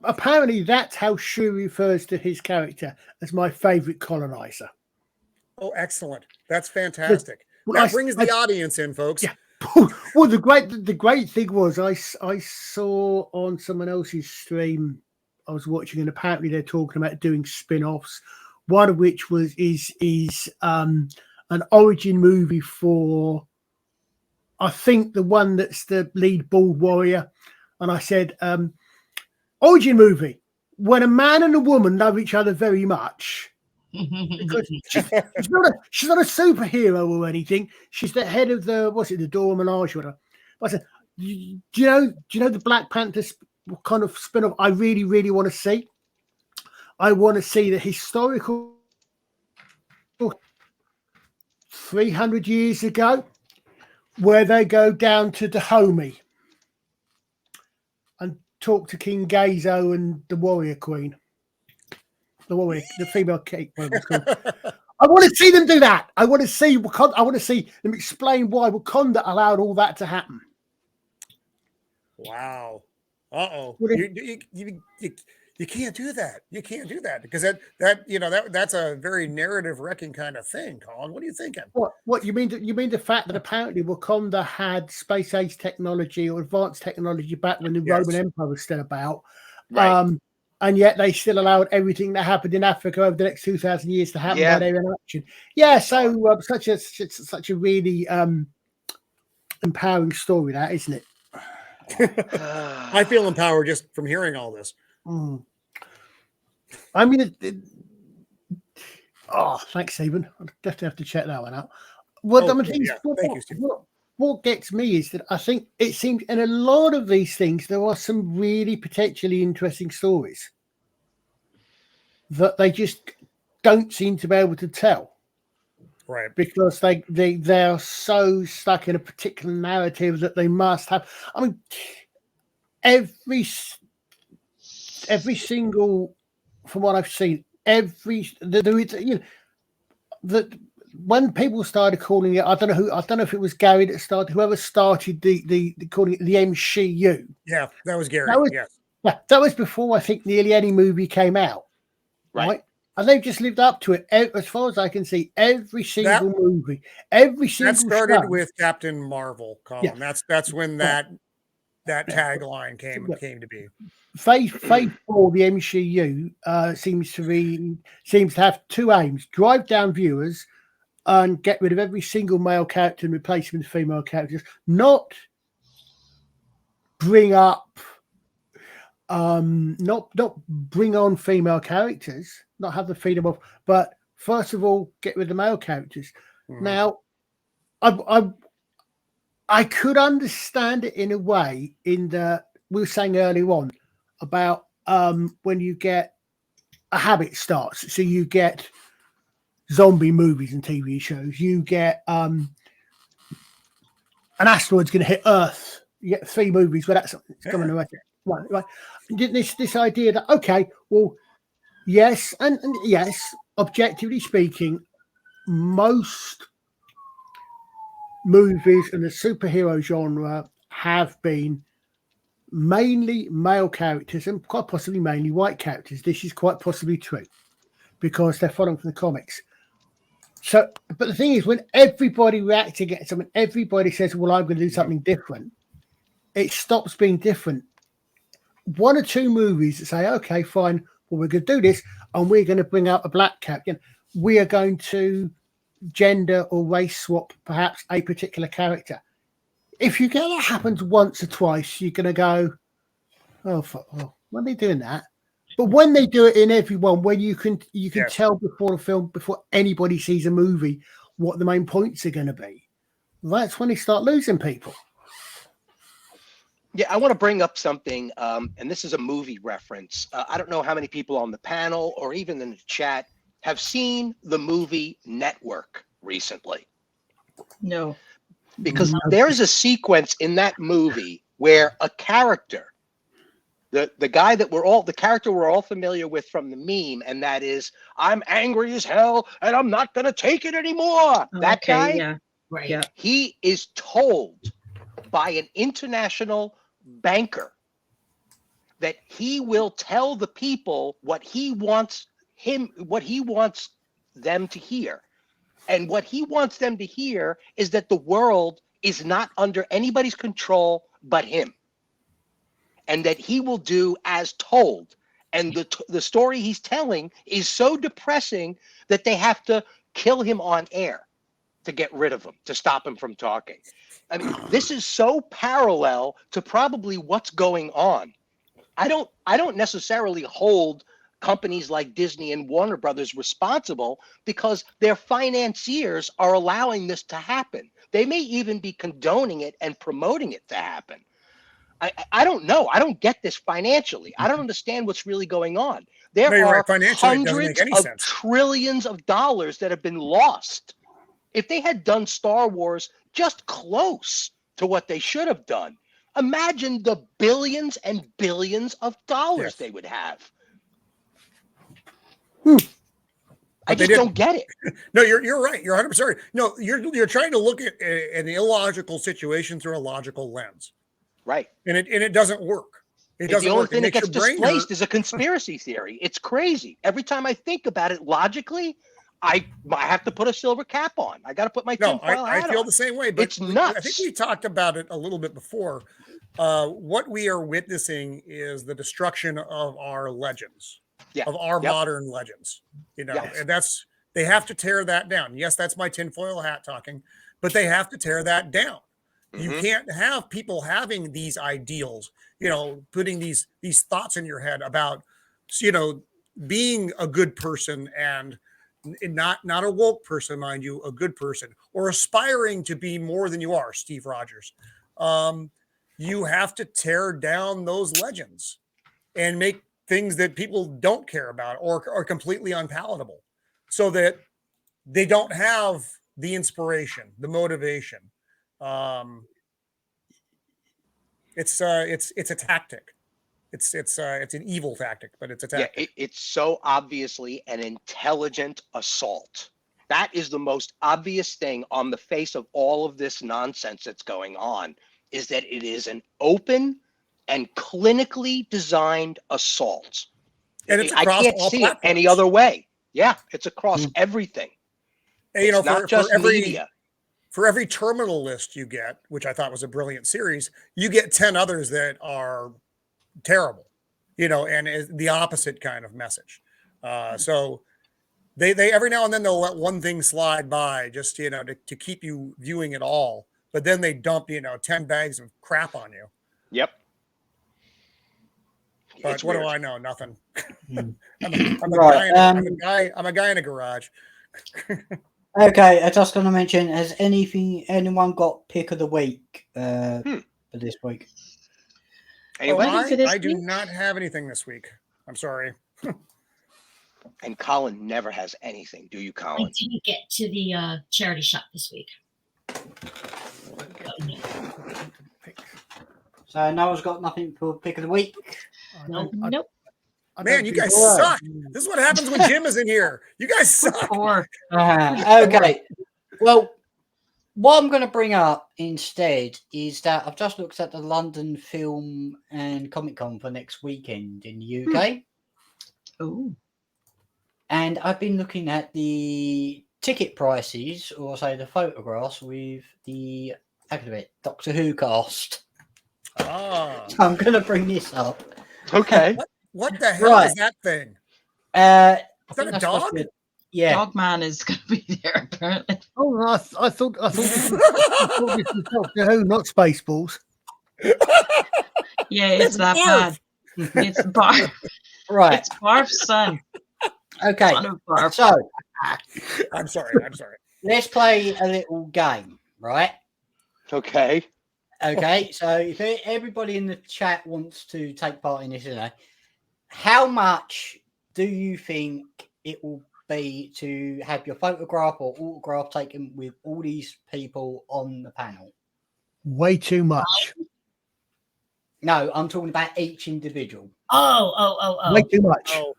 apparently that's how Shuri refers to his character, as my favorite colonizer. Oh, excellent! That's fantastic. That brings the audience in, folks. Yeah. Well, the great thing was I saw on someone else's stream I was watching, and apparently they're talking about doing spin-offs. One of which is an origin movie for, I think, the one that's the lead bald warrior. And I said, origin movie when a man and a woman love each other very much. Because she's not a superhero or anything. She's the head of the the Dora Milaje or whatever. But I said, do you know the Black Panther kind of spin-off I really, really want to see? I want to see the historical 300 years ago, where they go down to Dahomey and talk to King Gazo and the Warrior Queen. The female king, whatever it's called. I want to see them do that. I want to see Wakanda. I want to see them explain why Wakanda allowed all that to happen. Wow. Uh-oh. You can't do that. You can't do that because that's a very narrative wrecking kind of thing, Colin. What are you thinking? What you mean? You mean the fact that apparently Wakanda had space age technology or advanced technology back when the Roman Empire was still about, Right. And yet they still allowed everything that happened in Africa over the next 2,000 years to happen by their inaction. Yeah, so such a really empowering story, that isn't it? I feel empowered just from hearing all this. I mean, thanks, Stephen. I'll definitely have to check that one out. What gets me is that I think it seems in a lot of these things there are some really potentially interesting stories that they just don't seem to be able to tell. Right. Because they are so stuck in a particular narrative that they must have. I mean, every single, from what I've seen, when people started calling it, I don't know if it was Gary that started, whoever started the calling it the MCU. Yeah, that was Gary. That was before I think nearly any movie came out. Right. And they've just lived up to it. As far as I can see, every single movie, every single that started show. with Captain Marvel, Colin. Yeah. That's when that tagline came to be. Phase 4, the MCU, seems to have two aims: drive down viewers and get rid of every single male character and replace them with female characters. Not bring up, not bring on female characters. Not have the freedom of, but first of all, get rid of the male characters. Mm-hmm. Now, I could understand it in a way. In that we were saying earlier on about when you get a habit starts, so you get zombie movies and TV shows. You get an asteroid's going to hit Earth. You get 3 movies where that's coming around. Right. This idea that okay, well. Yes, and yes, objectively speaking, most movies in the superhero genre have been mainly male characters and quite possibly mainly white characters. This is quite possibly true because they're following from the comics. So, but the thing is, when everybody reacts against something, everybody says, well, I'm going to do something different, it stops being different. 1 or 2 movies that say, okay, fine, well, we're going to do this, and we're going to bring out a black character. We are going to gender or race swap perhaps a particular character. If you get that happens once or twice, you're going to go, when are they doing that? But when they do it in everyone, when you can tell before the film, before anybody sees a movie, what the main points are going to be, that's when they start losing people. Yeah, I want to bring up something, and this is a movie reference. I don't know how many people on the panel or even in the chat have seen the movie Network recently. No. Because there's a sequence in that movie where a character, the character we're all familiar with from the meme, and that is, I'm angry as hell and I'm not going to take it anymore. That guy, yeah. Right. Yeah. He is told by an international banker that he will tell the people what he wants them to hear. And what he wants them to hear is that the world is not under anybody's control but him. And that he will do as told. And the story he's telling is so depressing that they have to kill him on air to get rid of him, to stop him from talking. I mean, this is so parallel to probably what's going on I don't necessarily hold companies like Disney and Warner Brothers responsible because their financiers are allowing this to happen. They may even be condoning it and promoting it to happen. I don't know. I don't get this financially. I don't understand what's really going on. There No, you're are right. Financially, it doesn't make hundreds any of sense. trillions of dollars that have been lost. If they had done Star Wars just close to what they should have done, imagine the billions and billions of dollars Yes. they would have. Hmm. I But they just don't get it. No, you're right. You're 100% right. No, you're trying to look at an illogical situation through a logical lens, Right. and it doesn't work. It The doesn't only work. It thing that makes gets your brain displaced hurt. is a conspiracy theory. It's crazy. Every time I think about it logically, I have to put a silver cap on. I got to put my No, tinfoil I hat feel on. the same way. But It's I nuts. think we talked about it a little bit before. What we are witnessing is the destruction of our legends, Yeah. of our Yep. modern legends. You know, Yes. and they have to tear that down. Yes, that's my tinfoil hat talking, but they have to tear that down. You Mhm. can't have people having these ideals, you know, putting these thoughts in your head about, you know, being a good person and not a woke person, mind you, a good person, or aspiring to be more than you are, Steve Rogers. You have to tear down those legends and make things that people don't care about or are completely unpalatable, so that they don't have the inspiration, the motivation. It's a tactic. It's an evil tactic, but it's a Yeah, tactic. it's so obviously an intelligent assault. That is the most obvious thing on the face of all of this nonsense that's going on, is that it is an open and clinically designed assault. And it's I across can't all see it any platforms. other way. Yeah, it's across Mm. everything. And, you know, It's not for just every media. for every terminal list you get, which I thought was a brilliant series, you get 10 others that are terrible, you know, and is the opposite kind of message. So they every now and then they'll let one thing slide by just, you know, to keep you viewing it all, but then they dump, you know, 10 bags of crap on you. Yep. But It's what do weird. I know? Nothing. Mm. I'm a Right, guy. I'm a guy in a garage. Okay, I just going to mention: has anyone got pick of the week for this week? Anyone? Ready for this I do week? not have anything this week. I'm sorry. And Colin never has anything, do you, I Colin? didn't get to the charity shop this week. So no one's got nothing for pick of the week. Nope. Nope. Man, you guys All right. suck. This is what happens when Jim is in here. You guys suck. Or Okay. Well, what I'm going to bring up instead is that I've just looked at the London Film and Comic Con for next weekend in the UK. oh, And I've been looking at the ticket prices, or say the photographs with the Doctor Who cast. Ah. So I'm going to bring this up. Okay. What the hell Right. is that thing? I Is think that a that's supposed to dog? be- Yeah. Dog Man is going to be there apparently. Oh, I thought this was Doctor Who, not Spaceballs. Yeah, it's that Barf. bad. It's Barf. Right. It's Barf's son. Okay. Son of Barf. So I'm sorry. let's play a little game, right? Okay. Okay. So if everybody in the chat wants to take part in this, how much do you think it will be to have your photograph or autograph taken with all these people on the panel? Way too much. No, I'm talking about each individual. Oh. Way too much. Oh,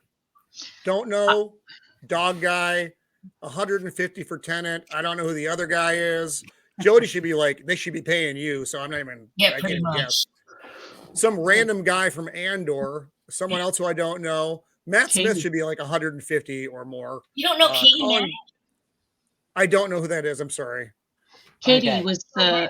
don't know. Dog guy, 150 for Tenant. I don't know who the other guy is. Jody should be like, they should be paying you. So I'm not even. Yeah, I can't pretty even much. guess. Some random guy from Andor, someone else who I don't know. Matt Smith Katie. should be like 150 or more. You don't know Katie Colin- Mack? I don't know who that is. I'm sorry. Katie Okay. was the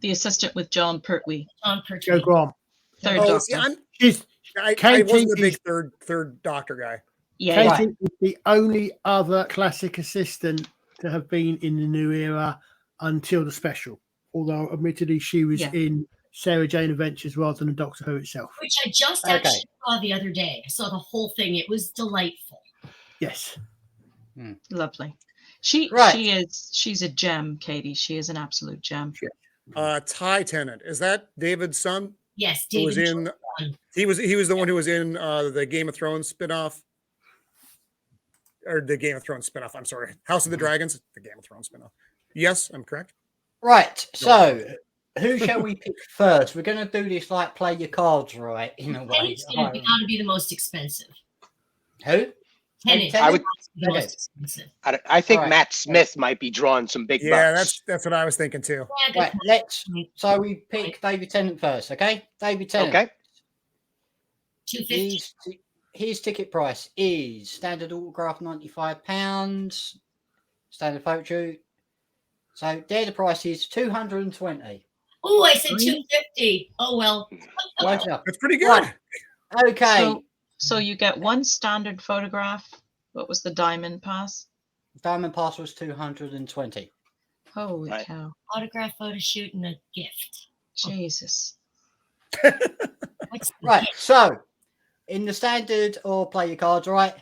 assistant with John Pertwee, John Joe Pertwee. Grom. third Oh, Doctor. see, I Katie wasn't a big is- third Doctor guy. Yeah, Katie is the only other classic assistant to have been in the new era until the special. Although, admittedly, she was Yeah. in Sarah Jane Adventures rather than Doctor Who itself. Which I just actually saw the other day. I saw the whole thing. It was delightful. Yes. Lovely. Right. She's a gem, Katie. She is an absolute gem. Ty Tennant, is that David's son? Yes, Who was David. he was the one who was in the Game of Thrones spinoff. Or the Game of Thrones spinoff. I'm sorry. House of the Dragons, the Game of Thrones spinoff. Yes, I'm correct. Right. So, who shall we pick first? We're going to do this like play your cards right in a way. Tennant's got to be the most expensive. Who? Tennant. I would. The most expensive. I think Right. Matt Smith might be drawing some big Yeah, bucks. that's what I was thinking too. Yeah, good Right. point. So we pick David Tennant first, okay? David Tennant. Okay. $250. His ticket price is standard autograph £95, standard photo. So there the price is 220. Oh, I said 250. Oh well. Right up. That's pretty good. Right. Okay. So you get one standard photograph. What was the diamond pass? Diamond pass was 220. Holy Right. cow. Autograph photo shoot and a gift. Jesus. What's the Right. gift? So in the standard or play your cards, right?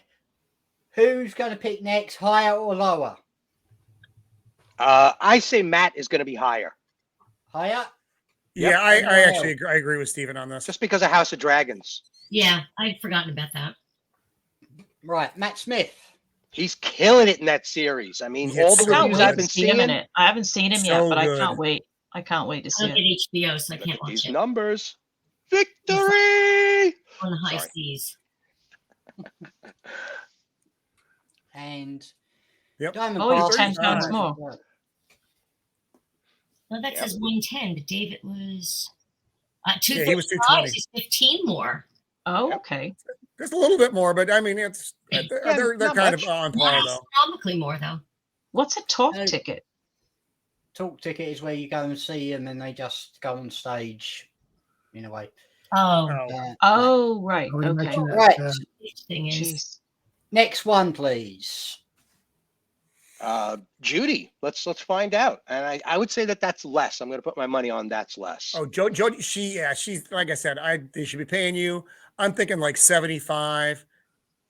Who's going to pick next, higher or lower? I say Matt is going to be higher, Higher. Yeah, I actually agree, I agree with Steven on this. just because of House of Dragons. Yeah, I'd forgotten about that. Right. Matt Smith. He's killing it in that series. I mean, all the It's so Can't reviews wait I've to been see him in seeing. it. I haven't seen him So yet, but good. I can't wait. I can't wait to I see don't it. get HBO, so I Look can't at watch these it numbers. Victory! on the high Sorry. seas. And Yep. Diamond Oh, he's pass. 10 times more. No, that Yep. says 110, but David was Yeah, he was 255. 220. He's 15 more. Oh, Yep. okay. Just a little bit more, but I mean, it's they're not kind much. of on Not par though. astronomically more though. What's a talk No. ticket? Talk ticket is where you go and see them and they just go on stage in a way. Oh, Oh, Oh, right. I would Okay. imagine that, Right. each thing is. Jeez. Next one, please. Judy, let's find out. And I would say that's less. I'm going to put my money on that's less. oh, Jody, she's like I said, they should be paying you. I'm thinking like 75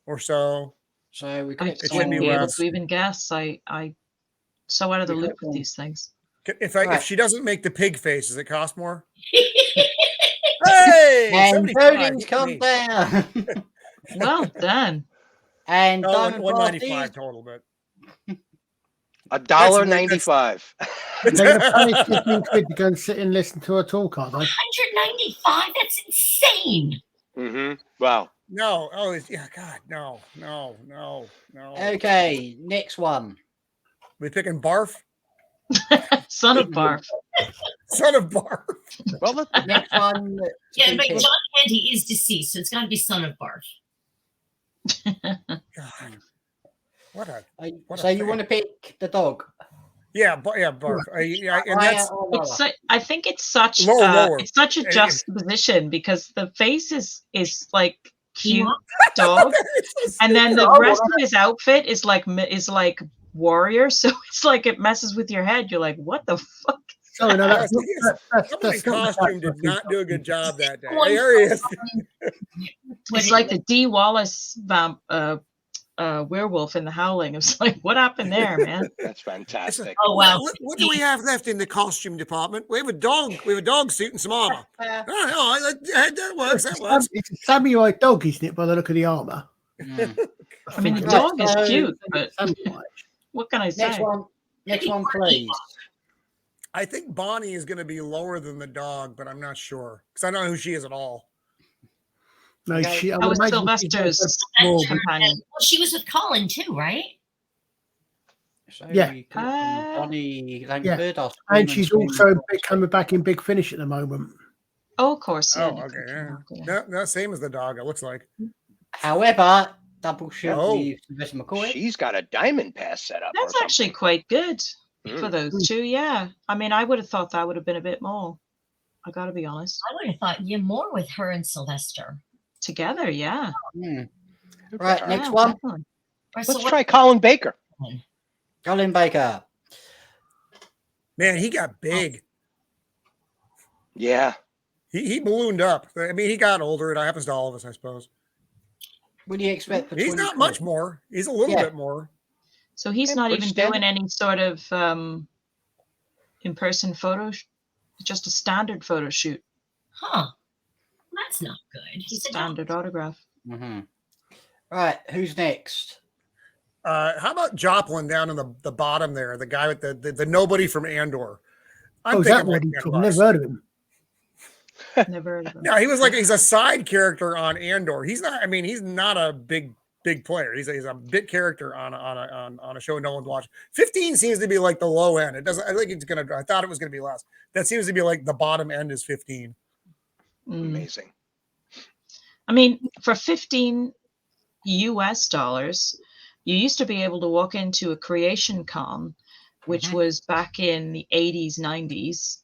or so. So we I got just should wouldn't be be able less. to even guess. I so out of the We loop got with one. these things. If Right. she doesn't make the pig face, does it cost more? Hey, and 75. Odin's hit come me. down. Well done. And Oh, Diamond 195 Pass total, but $1.95. They're going to pay 15 quid to go and sit and listen to her talk, are they? 195? That's insane. Mm-hmm. Wow. no. Oh, yeah, God, no. Okay, next one. We picking Barf, Son of barf. son of Barf. Well, Next one. Yeah, to but be picked. John Candy is deceased, so it's got to be son of Barf. God, what a So you want to pick the dog? Barf. And Higher that's or lower? I think it's such Lower. it's such a If- juxtaposition because the face is like cute Yeah. dog, and then the Oh, rest of his outfit is like warrior. So it's like it messes with your head. You're like, what the fuck? Oh, no, that's somebody's costume did not do a good job that day. One- There he is. It's like the D. Wallace werewolf in The Howling. It's like, what happened there, man? that's fantastic. Oh wow. What do we have left in the costume department? We have a dog. We have a dog suit and some armor. Oh, that works. That works. It's a samurai dog, isn't it, by the look of the armor? Mm. I mean, the Right, dog is so- cute, but Samurai. what can I say? Next one, please. I think Bonnie is going to be lower than the dog, but I'm not sure because I don't know who she is at all. No, Okay. she. I That would was imagine she's Sylvester's more- companion. Well, she was with Colin too, right? So Yeah. we put Bonnie Langford. our and Scream she's Scream also Fox. coming back in Big Finish at the moment. Oh, of course. Yeah, Oh, you okay. can- Yeah. No, same as the dog. It looks like. However, double shoot Oh. with Sylvester McCoy. She's got a diamond pass set up. That's or actually something. quite good for Mm. those two. Yeah. I mean, I would have thought that would have been a bit more. I got to be honest. I would have thought you more with her and Sylvester. Together, yeah. Mm. Right, Okay. next Yeah, one. definitely. Or so Let's what- try Colin Baker. Colin Baker. Man, he got big. Yeah. he ballooned up. I mean, he got older. It happens to all of us, I suppose. What do you expect for He's 20 not much quid? more. He's a little bit more. So he's Yeah, not pretty even standard. doing any sort of in-person photo, just a standard photo shoot. Huh. That's not good. He's a Standard autograph. Mm-hmm. Right, who's next? How about Joplin down in the bottom there? The guy with the nobody from Andor. I'm Oh, is that thinking like what he 10 from? bucks. Never heard of him. Never heard of him. No, he's a side character on Andor. He's not. I mean, he's not a big player. He's a bit character on a show no one's watching. 15 seems to be like the low end. It doesn't. I think it's gonna. I thought it was gonna be less. That seems to be like the bottom end is 15. Amazing. I mean, for 15 US dollars, you used to be able to walk into a creation con, which was back in the 80s, 90s,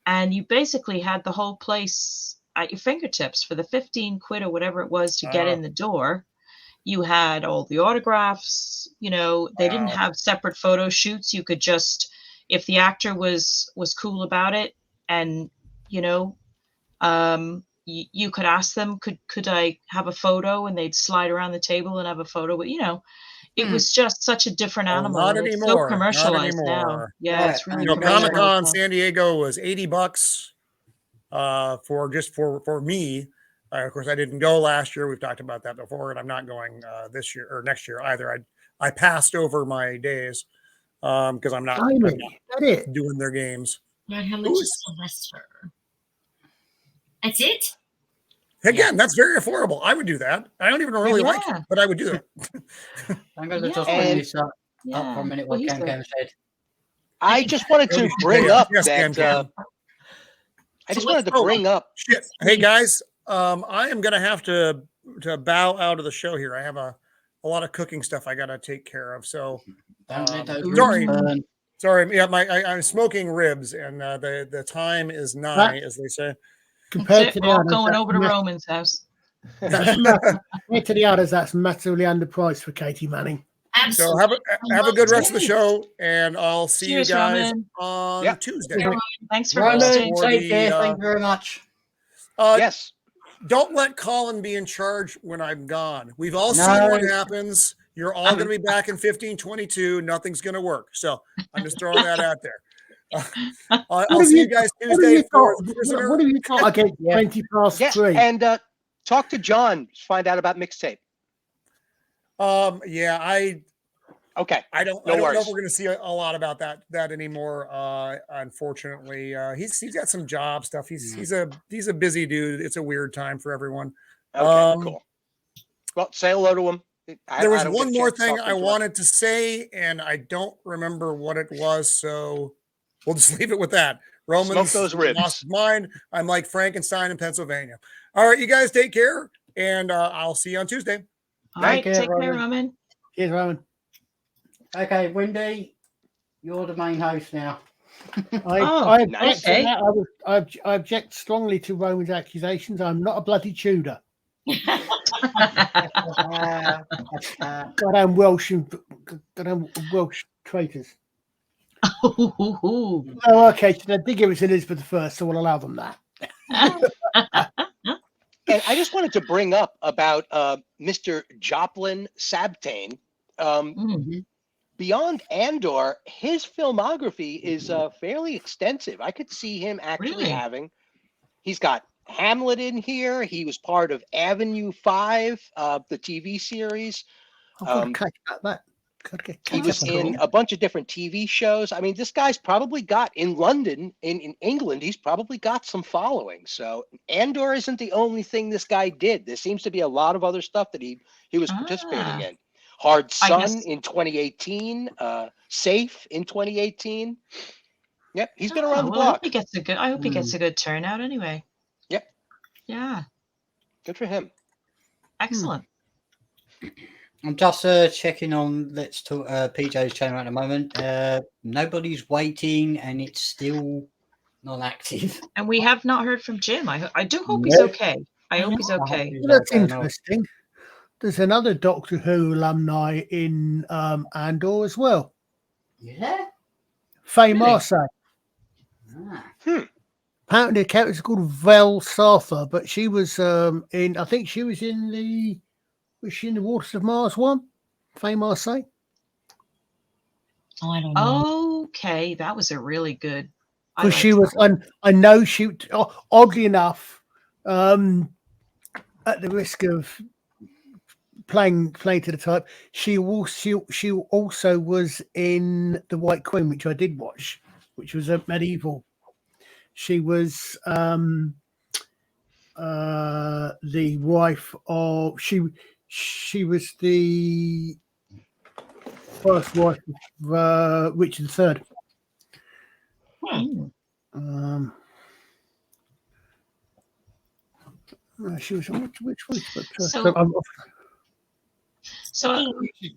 and you basically had the whole place at your fingertips for the 15 quid or whatever it was to get in the door. You had all the autographs, they didn't have separate photo shoots. You could just, if the actor was cool about it, and you could ask them, could I have a photo, and they'd slide around the table and have a photo. But it was just such a different animal. Not and it's anymore. so commercialized Not now. anymore. Yeah, it's really Comic-Con commercialized now. San Diego was $80 for me. Of course, I didn't go last year. We've talked about that before, and I'm not going this year or next year either. I passed over my days because I'm not doing their games. Not how much is Sylvester? That's it? Again, that's very affordable. I would do that. I don't even really like it, but I would do that. I'm going to just bring this up for a minute. Well, What Cam said. I just wanted to bring up Yes, that. Cam. I just wanted to bring up. Shit. Hey guys, I am gonna have to bow out of the show here. I have a lot of cooking stuff I gotta take care of. So sorry. Yeah, I'm smoking ribs, and the time is nigh, as they say. Compared to the others, going over to Roman's house. Compared to the others, that's massively underpriced for Katie Manning. Absolutely. So have a good rest of the show, and I'll see you guys on Tuesday. Thanks for Roman, hosting. take care. Thank you very much. Yes. Don't let Colin be in charge when I'm gone. We've all seen what happens. You're all going to be back in 1522. Nothing's going to work. So I'm just throwing that out there. I'll see you guys Tuesday. What have you got against 20 past 3? And talk to John. Find out about mixtape. Okay. I don't know if we're going to see a lot about that anymore. Unfortunately, he's got some job stuff. He's a busy dude. It's a weird time for everyone. Okay, cool. Well, say hello to him. There was one more thing I wanted to say, and I don't remember what it was. So we'll just leave it with that. Roman's those ribs. Lost mine. I'm like Frankenstein in Pennsylvania. All right, you guys take care, and I'll see you on Tuesday. All right, take care, Roman. Cheers, Roman. Okay, Wendy, you're the main host now. I object strongly to Roman's accusations. I'm not a bloody Tudor. Goddamn Welsh traitors. Oh, okay. So they did give us Elizabeth I, so we'll allow them that. And I just wanted to bring up about Mr. Joplin Sabtain. Beyond Andor, his filmography is fairly extensive. I could see him actually having. He's got Hamlet in here. He was part of Avenue 5, the TV series. He was in a bunch of different TV shows. I mean, this guy's probably got in London, in England, he's probably got some following. So Andor isn't the only thing this guy did. There seems to be a lot of other stuff that he was participating in. Hard Sun in 2018, Safe in 2018. Yep, he's been around the block. I hope he gets a good turnout anyway. Yep. Yeah. Good for him. Excellent. I'm just checking on Let's Talk PJ's channel at the moment. Nobody's waiting, and it's still non-active. And we have not heard from Jim. I do hope he's okay. I hope he's okay. That's interesting. There's another Doctor Who alumni in Andor as well. Yeah. Faye Marsay. apparently the character's called Vel Sartha, but she was in. I think she was in the. Was she in the Waters of Mars one? Faye Marseille. Oh, I don't know. Okay, that was a really good. I Because she liked was, that one. I know she. Oddly enough, at the risk of playing to the type, she also was in The White Queen, which I did watch, which was a medieval. She was the wife of she was the first wife of Richard III. Hmm. She was on which one? So,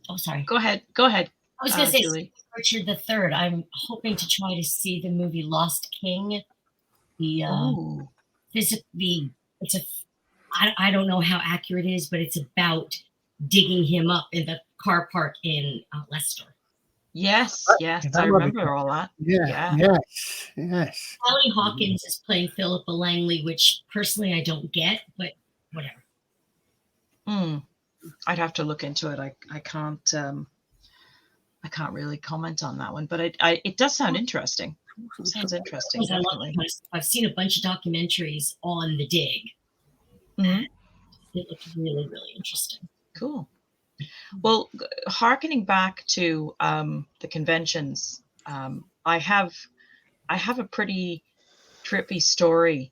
Oh, sorry. go ahead. Go ahead. I was going to say Julie. Richard III. I'm hoping to try to see the movie Lost King. Ooh. It's a. I don't know how accurate it is, but it's about digging him up in the car park in Leicester. Yes, yes, that I might be remember all that. Yeah. Yes. Sally Hawkins is playing Philippa Langley, which personally I don't get, but whatever. I'd have to look into it. I can't really comment on that one, but it does sound interesting. Sounds interesting, definitely. I've seen a bunch of documentaries on the dig. Mm-hmm. It looked really, really interesting. Cool. Well, hearkening back to the conventions, I have a pretty trippy story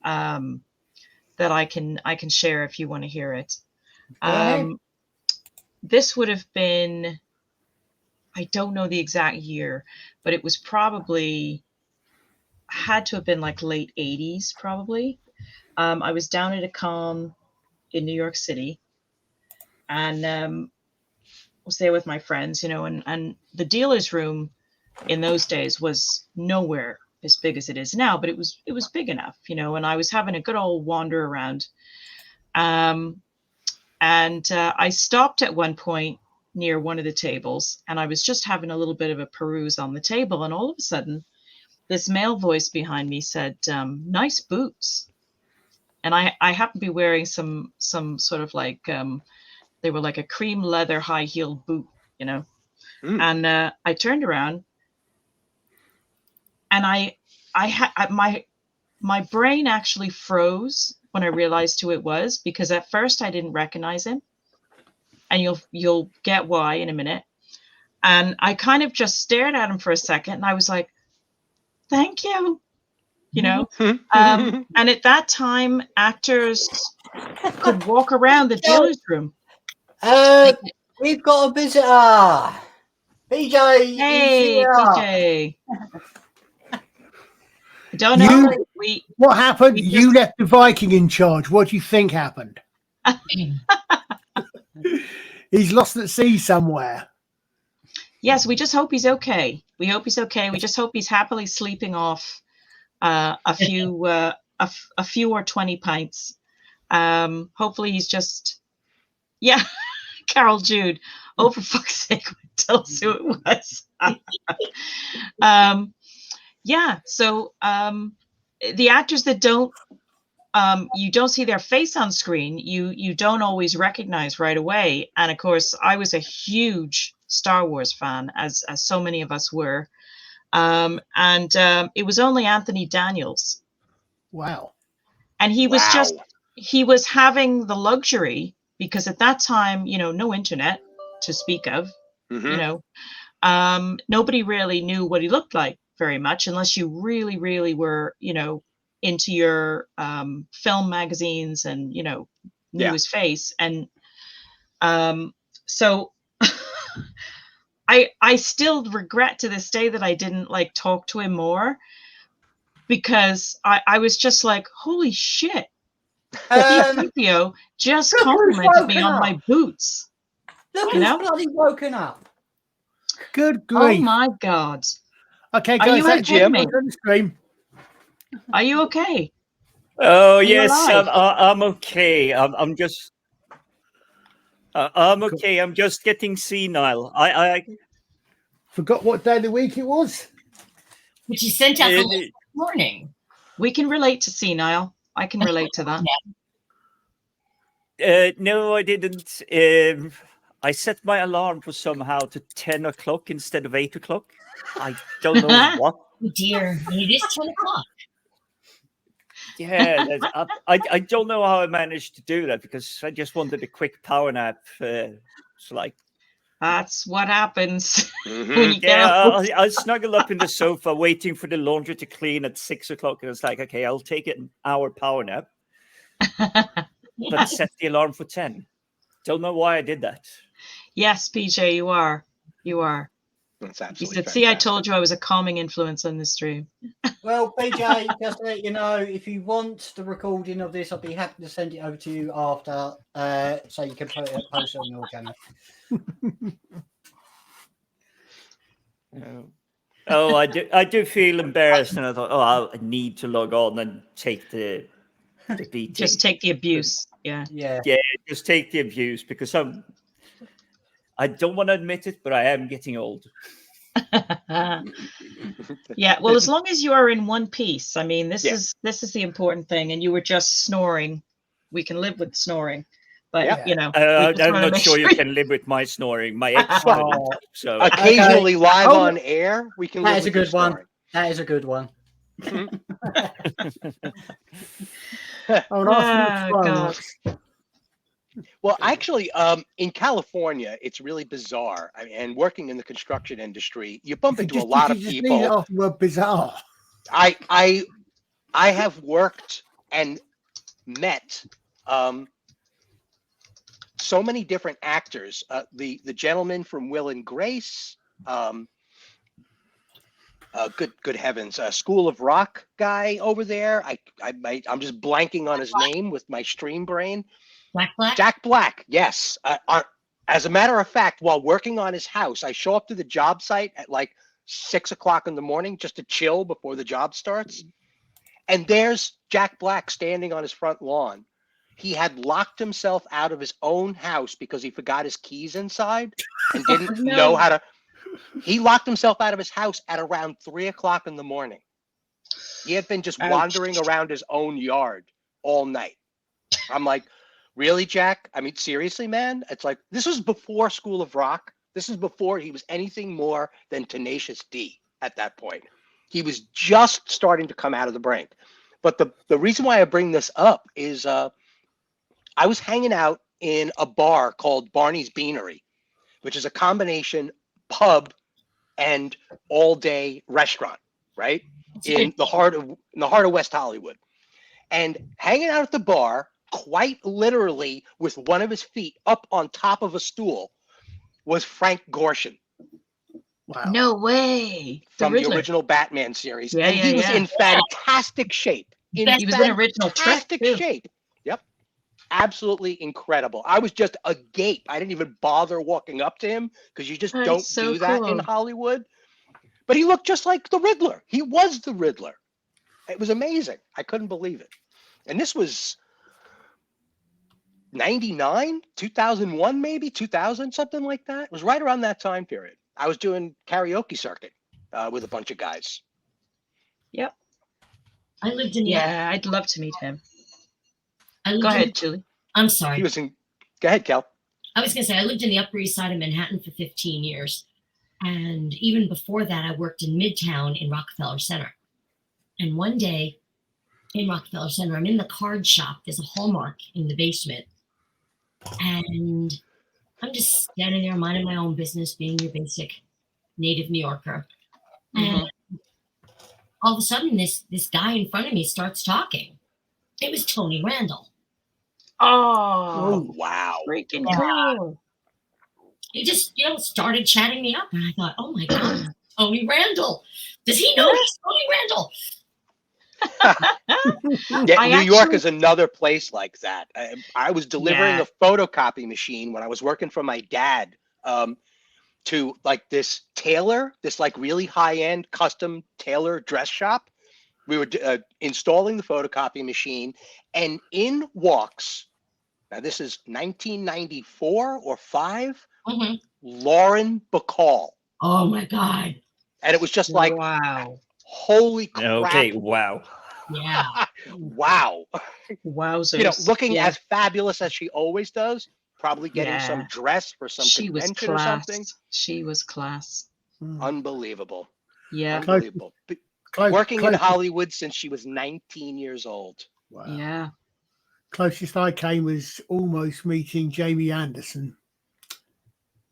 that I can share if you want to hear it. This would have been, I don't know the exact year, but it was probably had to have been like late 80s, probably. I was down at a con in New York City, and was there with my friends, and the dealer's room in those days was nowhere as big as it is now, but it was big enough, and I was having a good old wander around. And I stopped at one point near one of the tables, and I was just having a little bit of a peruse on the table, and all of a sudden, this male voice behind me said, "Nice boots." And I happened to be wearing some sort of like they were like a cream leather high heeled boot, And I turned around, and my brain actually froze when I realized who it was, because at first I didn't recognize him, and you'll get why in a minute. And I kind of just stared at him for a second, and I was like, "Thank you." And at that time, actors could walk around the dealer's room. We've got a visitor. BJ. Hey, PJ. I don't know. What happened? You left the Viking in charge. What do you think happened? He's lost at sea somewhere. Yes, we just hope he's okay. We hope he's okay. We just hope he's happily sleeping off a few or 20 pints. Hopefully he's just, Carol Jude. Oh, for fuck's sake, tell us who it was. So the actors that you don't see their face on screen, you don't always recognize right away. And of course, I was a huge Star Wars fan, as so many of us were. And it was only Anthony Daniels. Wow. And he was having the luxury, because at that time, no internet to speak of, nobody really knew what he looked like very much, unless you really, really were, into your film magazines and, knew his face. And so I still regret to this day that I didn't talk to him more, because I was just like, holy shit. Theo just complimented me on my boots. Look who's bloody woken up. Good grief. Oh my God. Okay, guys. Are you okay? Are you okay? Oh, yes, I'm okay. I'm just... I'm okay. I'm just getting senile. I forgot what day of the week it was. Which you sent out this morning. We can relate to senile. I can relate to that. No, I didn't. I set my alarm for somehow to 10 o'clock instead of 8 o'clock. I don't know what. Oh dear, and it is 10 o'clock. Yeah, I don't know how I managed to do that because I just wanted a quick power nap. It's like, That's what happens when Mhm. you get yeah, old. I snuggle up in the sofa waiting for the laundry to clean at 6 o'clock. And it's like, okay, I'll take an hour power nap, but set the alarm for 10. Don't know why I did that. Yes, PJ, you are. You are. That's You absolutely said, see, I fantastic. told you I was a calming influence on this stream. Well, BJ, just to let you know, if you want the recording of this, I'll be happy to send it over to you after, so you can post it on your channel. Oh, I do feel embarrassed, and I thought, oh, I need to log on and take the beating. Just take the abuse. Yeah. Yeah. Yeah, just take the abuse because I don't want to admit it, but I am getting old. Yeah. Well, as long as you are in one piece, I mean, this Yeah. is the important thing. And you were just snoring. We can live with snoring, but Yep. you know, we I'm just wanna not make sure you can live with my snoring. My ex couldn't. Oh, So Occasionally live Oh, on air, we can that live is a with your good one. snoring. That is a good one. Oh, nice Oh, little God. try, Well, actually, in California, it's really bizarre. And working in the construction industry, you bump into a lot of Just leave it people. off the word bizarre. I have worked and met so many different actors. The gentleman from Will and Grace, good heavens, School of Rock guy over there. I'm just blanking on his name with my stream brain. Black. Jack Black, yes. As a matter of fact, while working on his house, I show up to the job site at like 6 o'clock in the morning just to chill before the job starts. And there's Jack Black standing on his front lawn. He had locked himself out of his own house because he forgot his keys inside and didn't No. know how to. He locked himself out of his house at around 3 o'clock in the morning. He had been just Ouch. wandering around his own yard all night. I'm like, really, Jack? I mean, seriously, man? It's like, this was before School of Rock. This is before he was anything more than Tenacious D at that point. He was just starting to come out of the brink. But the reason why I bring this up is I was hanging out in a bar called Barney's Beanery, which is a combination pub and all-day restaurant, right? In the heart of West Hollywood. And hanging out at the bar, quite literally with one of his feet up on top of a stool, was Frank Gorshin Wow. No way. The from the Riddler. original Batman series. Yeah, And yeah, he was yeah. in fantastic shape. He was in original Trek, fantastic too. shape. Yep. Absolutely incredible. I was just agape. I didn't even bother walking up to him because you just That's don't so do that in cool. Hollywood. But he looked just like the Riddler. He was the Riddler. It was amazing. I couldn't believe it. And this was 99, 2001, maybe 2000, something like that. It was right around that time period. I was doing karaoke circuit with a bunch of guys. Yep. I lived in the. Yeah, I'd love to meet him. I lived Go in- ahead, Julie. I'm sorry. He was in. Go ahead, Kel. I was going to say, I lived in the Upper East Side of Manhattan for 15 years. And even before that, I worked in Midtown in Rockefeller Center. And one day in Rockefeller Center, I'm in the card shop. There's a Hallmark in the basement. And I'm just standing there minding my own business, being your basic native New Yorker. Mhm. And all of a sudden, this guy in front of me starts talking. It was Tony Randall. Oh, Wow. freaking Yeah. cool. He just, started chatting me up. And I thought, oh my God, Tony Randall. Does he know he's Tony Randall? Yeah, New York is another place like that. I was delivering Yeah. a photocopy machine when I was working for my dad to like this tailor, this like really high-end custom tailor dress shop. We were installing the photocopy machine, and in walks, now this is 1994 or 5, Mhm. Lauren Bacall. Oh my God. And it was just like, Wow. holy crap. okay, wow. Yeah. Wow. Wowzers. Looking Yeah. as fabulous as she always does, probably getting some Yeah. dress for some She was convention or class. something. She was class. Unbelievable. Yeah. Unbelievable. Working in Hollywood since she was 19 years old. Wow. Yeah. Closest I came was almost meeting Jamie Anderson,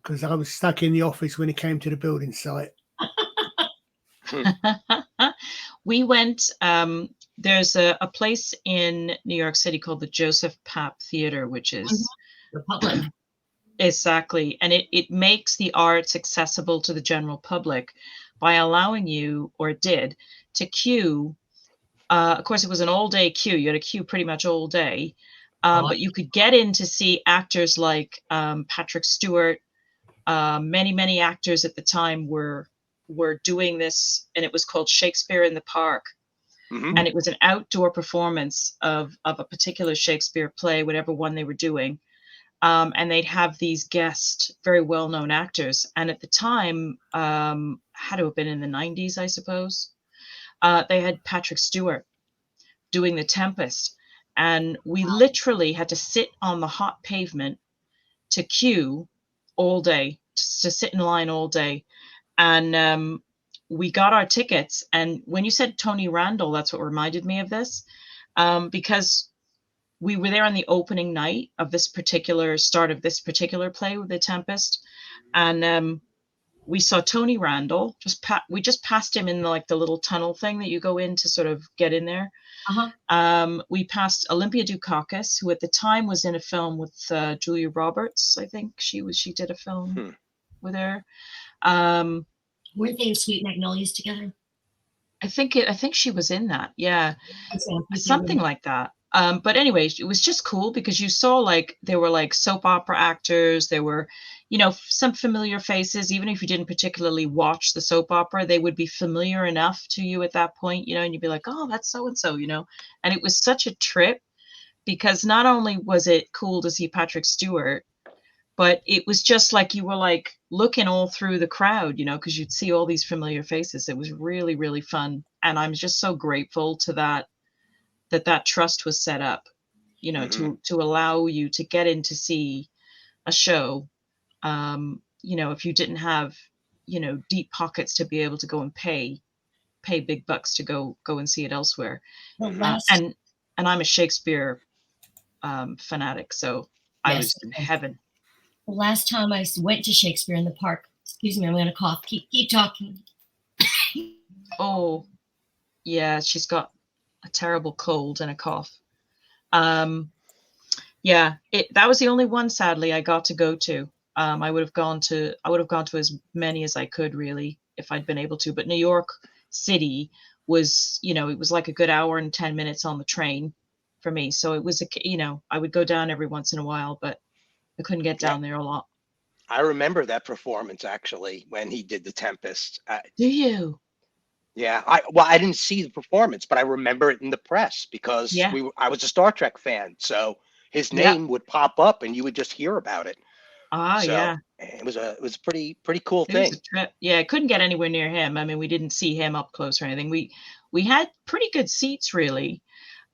because I was stuck in the office when it came to the building site. We went, there's a place in New York City called the Joseph Papp Theater, which is Republic. exactly, and it makes the arts accessible to the general public by allowing you, or it did, to queue. Of course, it was an all-day queue. You had to queue pretty much all day, but you could get in to see actors like Patrick Stewart. Many actors at the time were doing this, and it was called Shakespeare in the Park. Mhm. And it was an outdoor performance of a particular Shakespeare play, whatever one they were doing. And they'd have these guest, very well-known actors. And at the time, had to have been in the 90s, I suppose, they had Patrick Stewart doing The Tempest. And we literally had to sit on the hot pavement to queue all day, to sit in line all day. And we got our tickets. And when you said Tony Randall, that's what reminded me of this, because we were there on the opening night of this particular play with The Tempest. And we saw Tony Randall. We just passed him in the little tunnel thing that you go in to sort of get in there. We passed Olympia Dukakis, who at the time was in a film with Julia Roberts. I think she did a film with her. Weren't they in Sweet Magnolias together? I think she was in that. Yeah, something like that. But anyway, it was just cool because you saw there were soap opera actors. There were, some familiar faces. Even if you didn't particularly watch the soap opera, they would be familiar enough to you at that point, and you'd be like, oh, that's so and so, And it was such a trip because not only was it cool to see Patrick Stewart, but it was just like you were looking all through the crowd, because you'd see all these familiar faces. It was really, really fun. And I'm just so grateful to that trust was set up, to allow you to get in to see a show. If you didn't have, deep pockets to be able to go and pay big bucks to go and see it elsewhere. And I'm a Shakespeare fanatic, so I was in heaven. The last time I went to Shakespeare in the Park, excuse me, I'm going to cough. Keep talking. Oh, yeah, she's got a terrible cold and a cough. Yeah, that was the only one, sadly, I got to go to. I would have gone to as many as I could, really, if I'd been able to. But New York City was, it was like a good hour and 10 minutes on the train for me. So it was I would go down every once in a while, but I couldn't get down there a lot. I remember that performance actually when he did The Tempest. Do you? Yeah, I didn't see the performance, but I remember it in the press because I was a Star Trek fan, so his name would pop up and you would just hear about it. Yeah. It was a pretty cool thing. It was a trip. Yeah, I couldn't get anywhere near him. I mean, we didn't see him up close or anything. We had pretty good seats, really.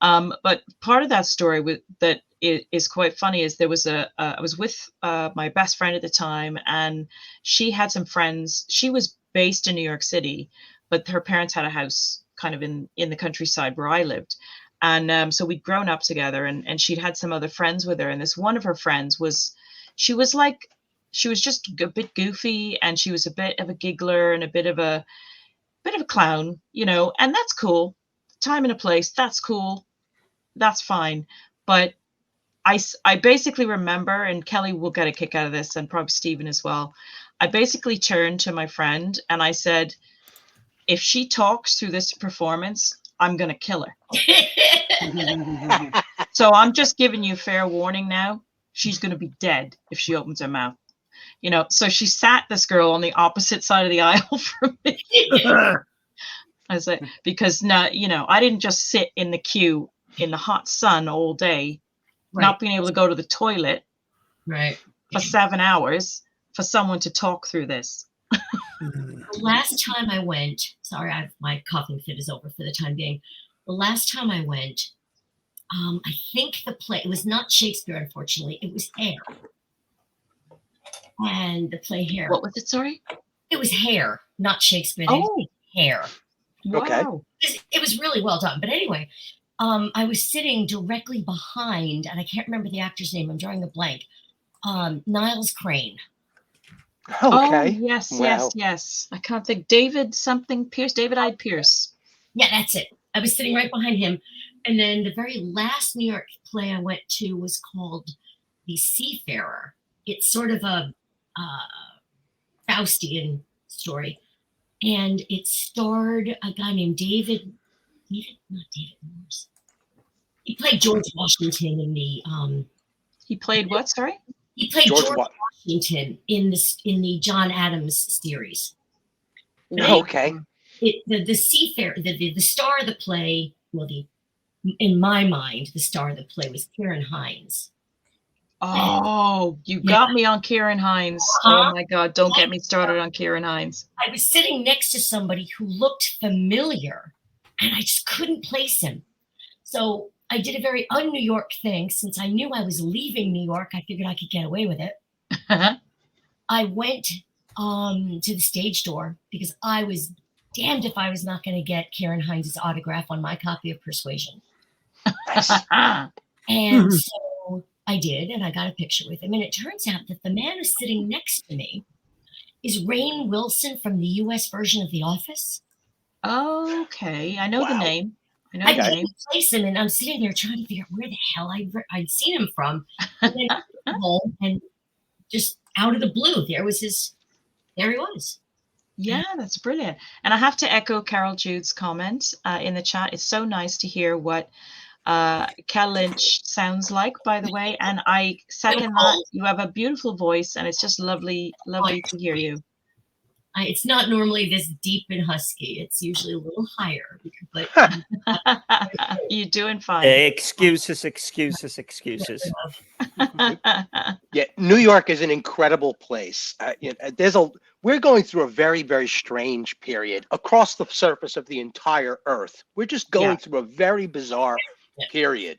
But part of that story that is quite funny is there was I was with my best friend at the time, and she had some friends. She was based in New York City, but her parents had a house kind of in the countryside where I lived. And so we'd grown up together, and she'd had some other friends with her. And this one of her friends she was just a bit goofy, and she was a bit of a giggler and a bit of a clown, and that's cool. Time and a place, that's cool. That's fine. But I basically remember, and Kelly will get a kick out of this, and probably Stephen as well. I basically turned to my friend and I said, if she talks through this performance, I'm going to kill her. So I'm just giving you fair warning now. She's going to be dead if she opens her mouth. So she sat this girl on the opposite side of the aisle from me. I said, because now, I didn't just sit in the queue in the hot sun all day, not being able to go to the toilet for 7 hours for someone to talk through this. The last time I went, sorry, my coughing fit is over for the time being. The last time I went, I think the play, it was not Shakespeare, unfortunately. It was Hair. And the play Hair. What was it? Sorry? It was Hair, not Shakespeare. They Oh, Hair. Okay. wow. It was really well done. But anyway, I was sitting directly behind, and I can't remember the actor's name. I'm drawing a blank. Niles Crane. Okay. Oh, yes, Wow. yes. I can't think. David something Pierce, David Hyde Pierce. Yeah, that's it. I was sitting right behind him. And then the very last New York play I went to was called The Seafarer. It's sort of a Faustian story. And it starred a guy named David Morse. He played George Washington in the He played what? Sorry? he played George George what? Washington in the John Adams series. But anyway, Okay. the Seafarer, the star of the play, in my mind, the star of the play was Kieran Hines. Oh, you Yeah. got me on Kieran Hines. Uh-huh. Oh my God, don't get me started on Kieran Hines. I was sitting next to somebody who looked familiar, and I just couldn't place him. So I did a very un-New York thing. Since I knew I was leaving New York, I figured I could get away with it. I went to the stage door because I was damned if I was not going to get Kieran Hines' autograph on my copy of Persuasion. And so I did, and I got a picture with him. And it turns out that the man who's sitting next to me is Rainn Wilson from the U.S. version of The Office. Okay, I know the Wow. name. I know I the couldn't name. place him, and I'm sitting there trying to figure out where the hell I'd seen him from. And then I came home, and just out of the blue, there he was. Yeah, that's brilliant. And I have to echo Carol Jude's comment in the chat. It's so nice to hear what Cal Lynch sounds like, by the way. And I second that. You have a beautiful voice, and it's just lovely to hear you. It's not normally this deep and husky. It's usually a little higher. But You're doing fine. Excuses. Yeah, New York is an incredible place. We're going through a very, very strange period across the surface of the entire Earth. We're just going through a very bizarre period.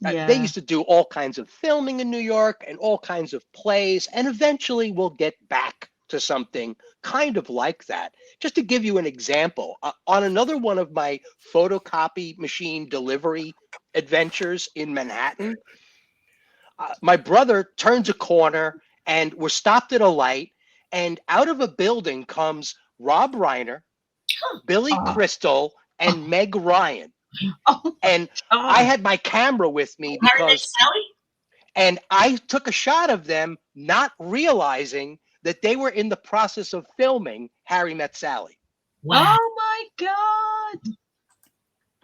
They used to do all kinds of filming in New York and all kinds of plays, and eventually we'll get back to something kind of like that. Just to give you an example, on another one of my photocopy machine delivery adventures in Manhattan, my brother turns a corner and we're stopped at a light, and out of a building comes Rob Reiner, Billy Crystal, and Meg Ryan. And I had my camera with me and I took a shot of them, not realizing that they were in the process of filming Harry Met Sally. Wow. Oh my God.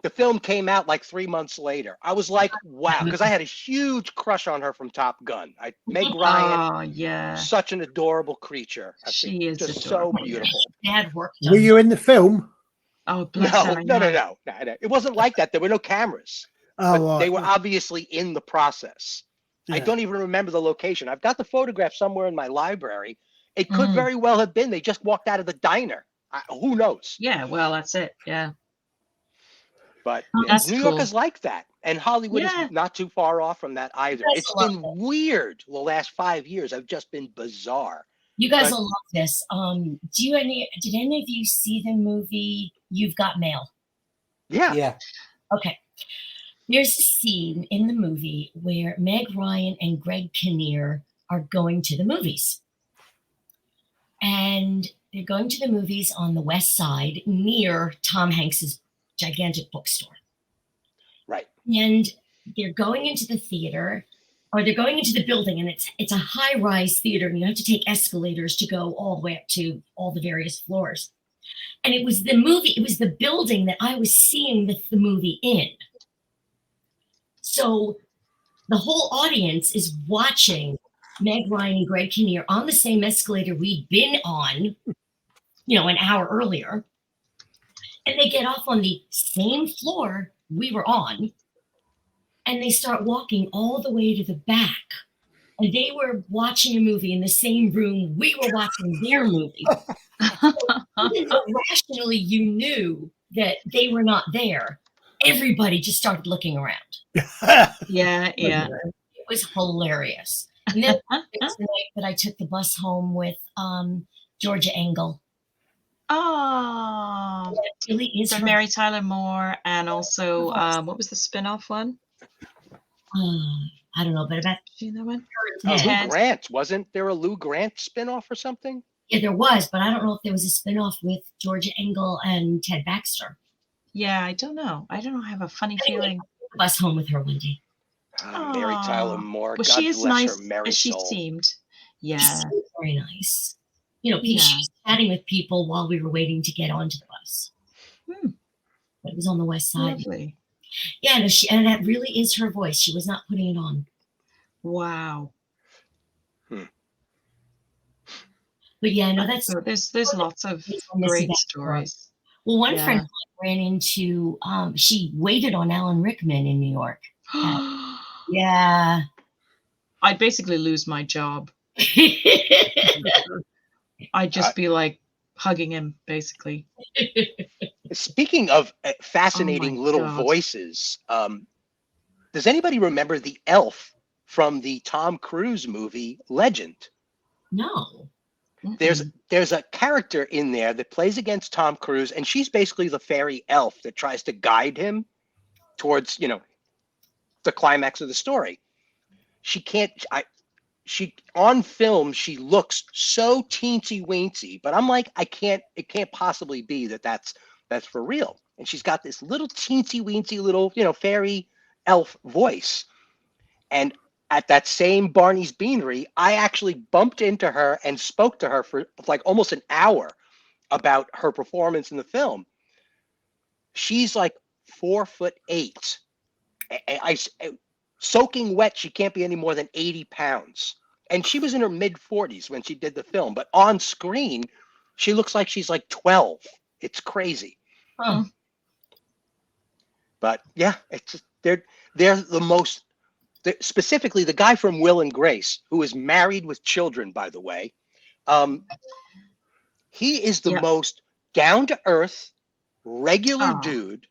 The film came out like 3 months later. I was like, wow, because I had a huge crush on her from Top Gun. Meg Ryan, such an adorable creature. She is just adorable. so beautiful. Bad work. Were you in the film? Oh, bless her. No. It wasn't like that. There were no cameras. Oh, But right. they were obviously in the process. I don't even remember the location. I've got the photograph somewhere in my library. It could very well have been they just walked out of the diner. Who knows? Yeah, well, that's it. Yeah. But That's New cool. York is like that. And Hollywood is not too far off from that either. It's been weird the last 5 years. I've just been bizarre. You guys will love this. Did any of you see the movie You've Got Mail? Yeah. Okay. There's a scene in the movie where Meg Ryan and Greg Kinnear are going to the movies. And they're going to the movies on the West Side near Tom Hanks's gigantic bookstore. Right. And they're going into the theater, or they're going into the building, and it's a high-rise theater, and you have to take escalators to go all the way up to all the various floors. And it was the building that I was seeing the movie in. So the whole audience is watching Meg Ryan and Greg Kinnear on the same escalator we'd been on, an hour earlier. And they get off on the same floor we were on, and they start walking all the way to the back. And they were watching a movie in the same room we were watching their movie. So even though rationally you knew that they were not there, everybody just started looking around. Yeah, yeah. It was hilarious. And then it's the night that I took the bus home with Georgia Engel. Oh, It really is so her. Mary Tyler Moore, and also what was the spin-off one? I don't know, but about Do you know that one? her Lou Ted. Grant, wasn't there a Lou Grant spinoff or something? Yeah, there was, but I don't know if there was a spinoff with Georgia Engel and Ted Baxter. Yeah, I don't know. I have a funny Anyway, feeling. I took the bus home with her one day. Mary Tyler Aw. Moore, Well, God she is bless her nice merry as she soul. seemed. She Yeah. seemed very nice. You know, Yeah. she was chatting with people while we were waiting to get onto the bus. Hmm. It was on the west side. Lovely. Yeah, no, and that really is her voice. She was not putting it on. Wow. But yeah, no, that's So there's lots of I miss great about her. stories. Well, one Yeah. friend of mine ran into she waited on Alan Rickman in New York. Yeah. I'd basically lose my job. I'd just be like hugging him, basically. Speaking of Oh fascinating my little God. voices, does anybody remember the elf from the Tom Cruise movie Legend? No. Mm-mm. There's a character in there that plays against Tom Cruise, and she's basically the fairy elf that tries to guide him towards, the climax of the story. She can't. She on film she looks so teensy weensy, but I'm like, it can't possibly be that's for real. And she's got this little teensy weensy little fairy elf voice. And at that same Barney's Beanery, I actually bumped into her and spoke to her for like almost an hour about her performance in the film. She's like 4'8". Soaking wet, she can't be any more than 80 pounds. And she was in her mid 40s when she did the film, but on screen, she looks like she's like 12. It's crazy. Huh. But yeah, it's just, they're the most, specifically the guy from Will and Grace, who is married with children, by the way. He is the Yep. most down to earth, regular Aw. dude.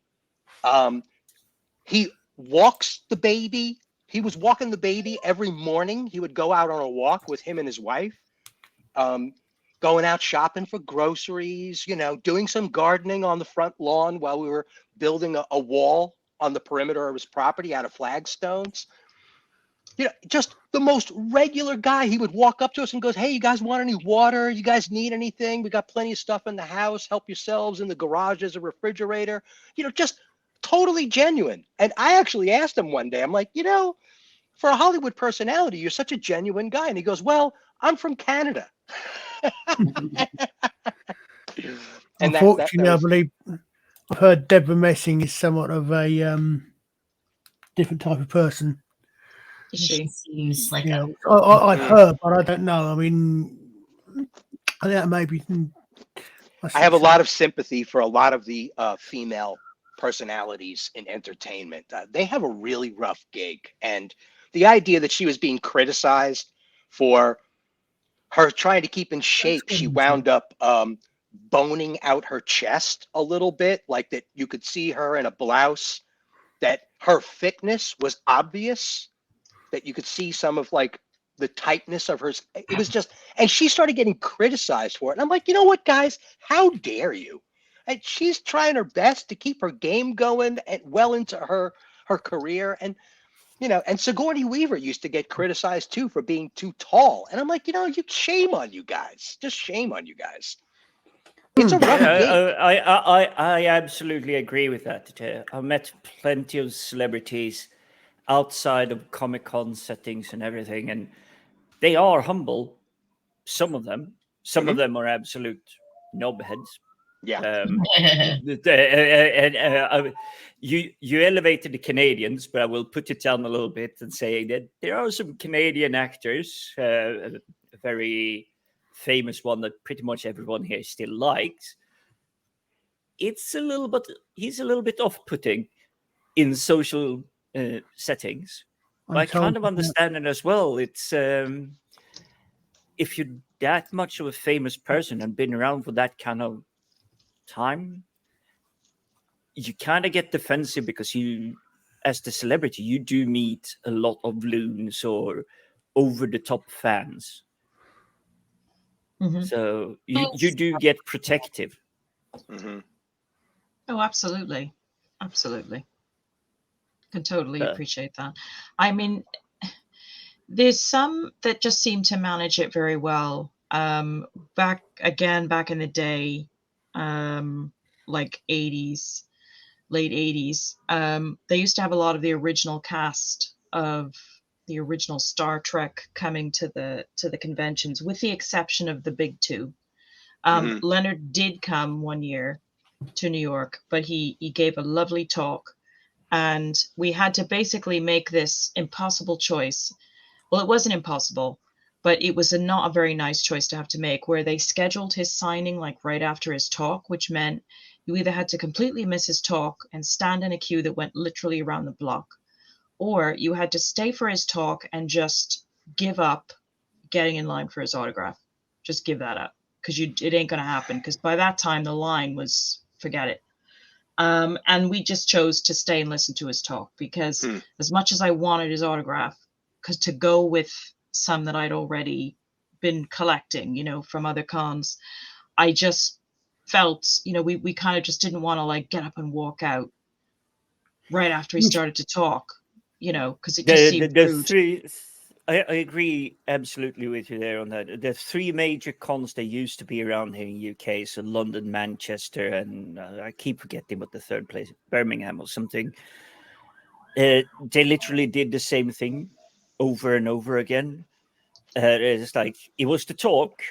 He walks the baby. He was walking the baby every morning. He would go out on a walk with him and his wife, going out shopping for groceries, doing some gardening on the front lawn while we were building a wall on the perimeter of his property out of flagstones. Just the most regular guy. He would walk up to us and goes, "Hey, you guys want any water? You guys need anything? We got plenty of stuff in the house. Help yourselves. In the garage there's a refrigerator." Just totally genuine. And I actually asked him one day, I'm like, for a Hollywood personality, you're such a genuine guy. And he goes, "Well, I'm from Canada." And Unfortunately, I believe I've heard Deborah Messing is somewhat of a different type of person. Is She she? seems like Yeah, a I've heard, but I don't know. I mean, I think that maybe. I have a lot of sympathy for a lot of the female personalities in entertainment. They have a really rough gig. And the idea that she was being criticized for her trying to keep in shape, she wound up boning out her chest a little bit, like that you could see her in a blouse, that her fitness was obvious, that you could see some of like the tightness of hers. It was just, and she started getting criticized for it. And I'm like, you know what, guys, how dare you? And she's trying her best to keep her game going and well into her career. And, and Sigourney Weaver used to get criticized too for being too tall. And I'm like, shame on you guys. Just shame on you guys. It's a rough gig. I absolutely agree with that. I've met plenty of celebrities outside of Comic-Con settings and everything, and they are humble. Some of them. Some of them are absolute knobheads. Yeah. You elevated the Canadians, but I will put it down a little bit and say that there are some Canadian actors, a very famous one that pretty much everyone here still likes. He's a little bit off-putting in social settings. But I kind of understand it as well. It's if you're that much of a famous person and been around for that kind of time, you kind of get defensive because you, as the celebrity, you do meet a lot of loons or over the top fans. Mhm. So you do get protective. Mm-hmm. Oh, absolutely. Absolutely. Can totally Uh, appreciate that. I mean, there's some that just seem to manage it very well. Back in the day, like 80s, late 80s, they used to have a lot of the original cast of the original Star Trek coming to the conventions, with the exception of the big two. Mhm. Leonard did come one year to New York, but he gave a lovely talk, and we had to basically make this impossible choice. Well, it wasn't impossible, but it was not a very nice choice to have to make, where they scheduled his signing like right after his talk, which meant you either had to completely miss his talk and stand in a queue that went literally around the block, or you had to stay for his talk and just give up getting in line for his autograph. Just give that up, because it ain't gonna happen, because by that time the line was, forget it. And we just chose to stay and listen to his talk, because as much as I wanted his autograph, because to go with some that I'd already been collecting, from other cons, I just felt, we kind of just didn't want to like get up and walk out right after he started to talk, because it just seemed the rude. three. I agree absolutely with you there on that. The three major cons that used to be around here in UK, so London, Manchester, and I keep forgetting what the third place, Birmingham or something. They literally did the same thing over and over again. It's like it was the talk,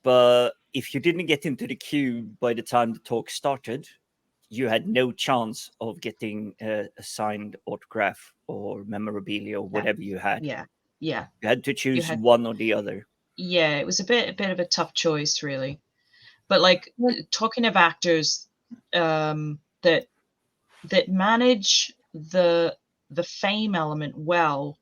but if you didn't get into the queue by the time the talk started, you had no chance of getting a signed autograph or memorabilia or whatever you had. Yeah. Yeah. You had to choose one or the other. Yeah, it was a bit of a tough choice, really. But like, talking of actors, that manage the fame element well,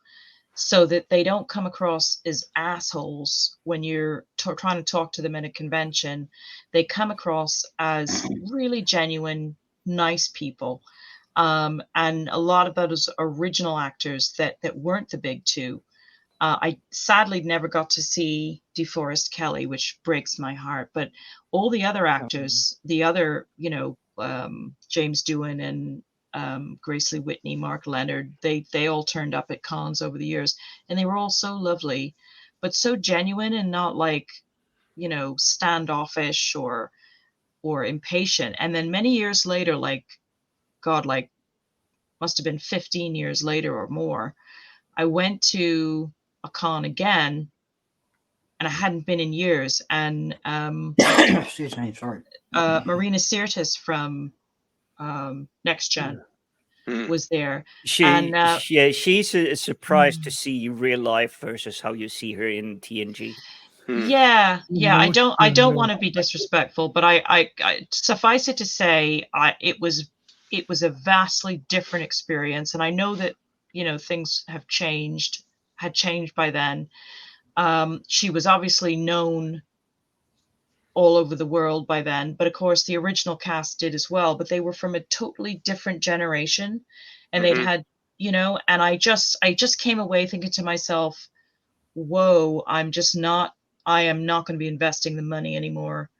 so that they don't come across as assholes when you're trying to talk to them in a convention. They come across as really genuine, nice people. And a lot of those original actors that weren't the big two. I sadly never got to see DeForest Kelly, which breaks my heart. But all the other actors, the other, James Doohan and Grace Lee Whitney, Mark Leonard, they all turned up at cons over the years, and they were all so lovely, but so genuine, and not like, standoffish or impatient. And then many years later, like, God, like, must have been 15 years later or more, I went to a con again, and I hadn't been in years. And Excuse me, sorry. Marina Sirtis from Next Gen was there. She's a surprise to see you real life versus how you see her in TNG. Yeah. I don't want to be disrespectful, but I suffice it to say, it was a vastly different experience, and I know that things had changed by then. She was obviously known all over the world by then, but of course the original cast did as well, but they were from a totally different generation, and they'd had, and I just came away thinking to myself, whoa, I am not going to be investing the money anymore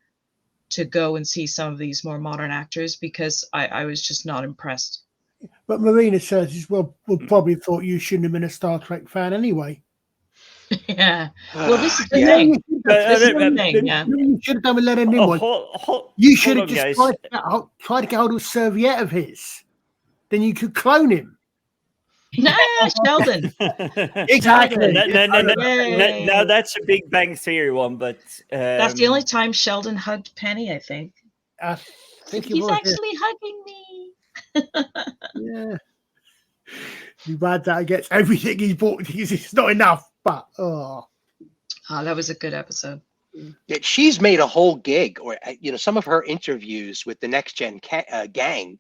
to go and see some of these more modern actors, because I was just not impressed. But Marina says, well, probably thought you shouldn't have been a Star Trek fan anyway. Yeah. Well, this is the thing. This is the thing. Yeah. You should have done with Leonard Nimoy. You should have just tried to get hold of a serviette of his. Then you could clone him. Nah, Sheldon. Exactly. Now that's a Big Bang Theory one, but that's the only time Sheldon hugged Penny, I think. I think he's actually hugging me. Yeah. Too bad that gets everything he's bought because it's not enough. But that was a good episode. Yeah, she's made a whole gig, or some of her interviews with the Next Gen gang.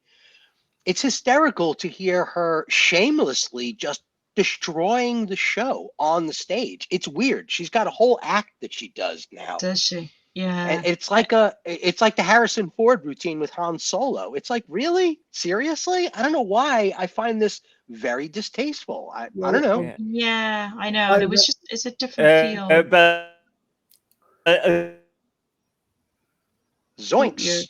It's hysterical to hear her shamelessly just destroying the show on the stage. It's weird. She's got a whole act that she does now. Does she? Yeah. And it's like the Harrison Ford routine with Han Solo. It's like, really? Seriously? I don't know why I find this very distasteful. I don't know. Yeah. Yeah, I know. And it's a different feel. But Oh, you're Zoinks.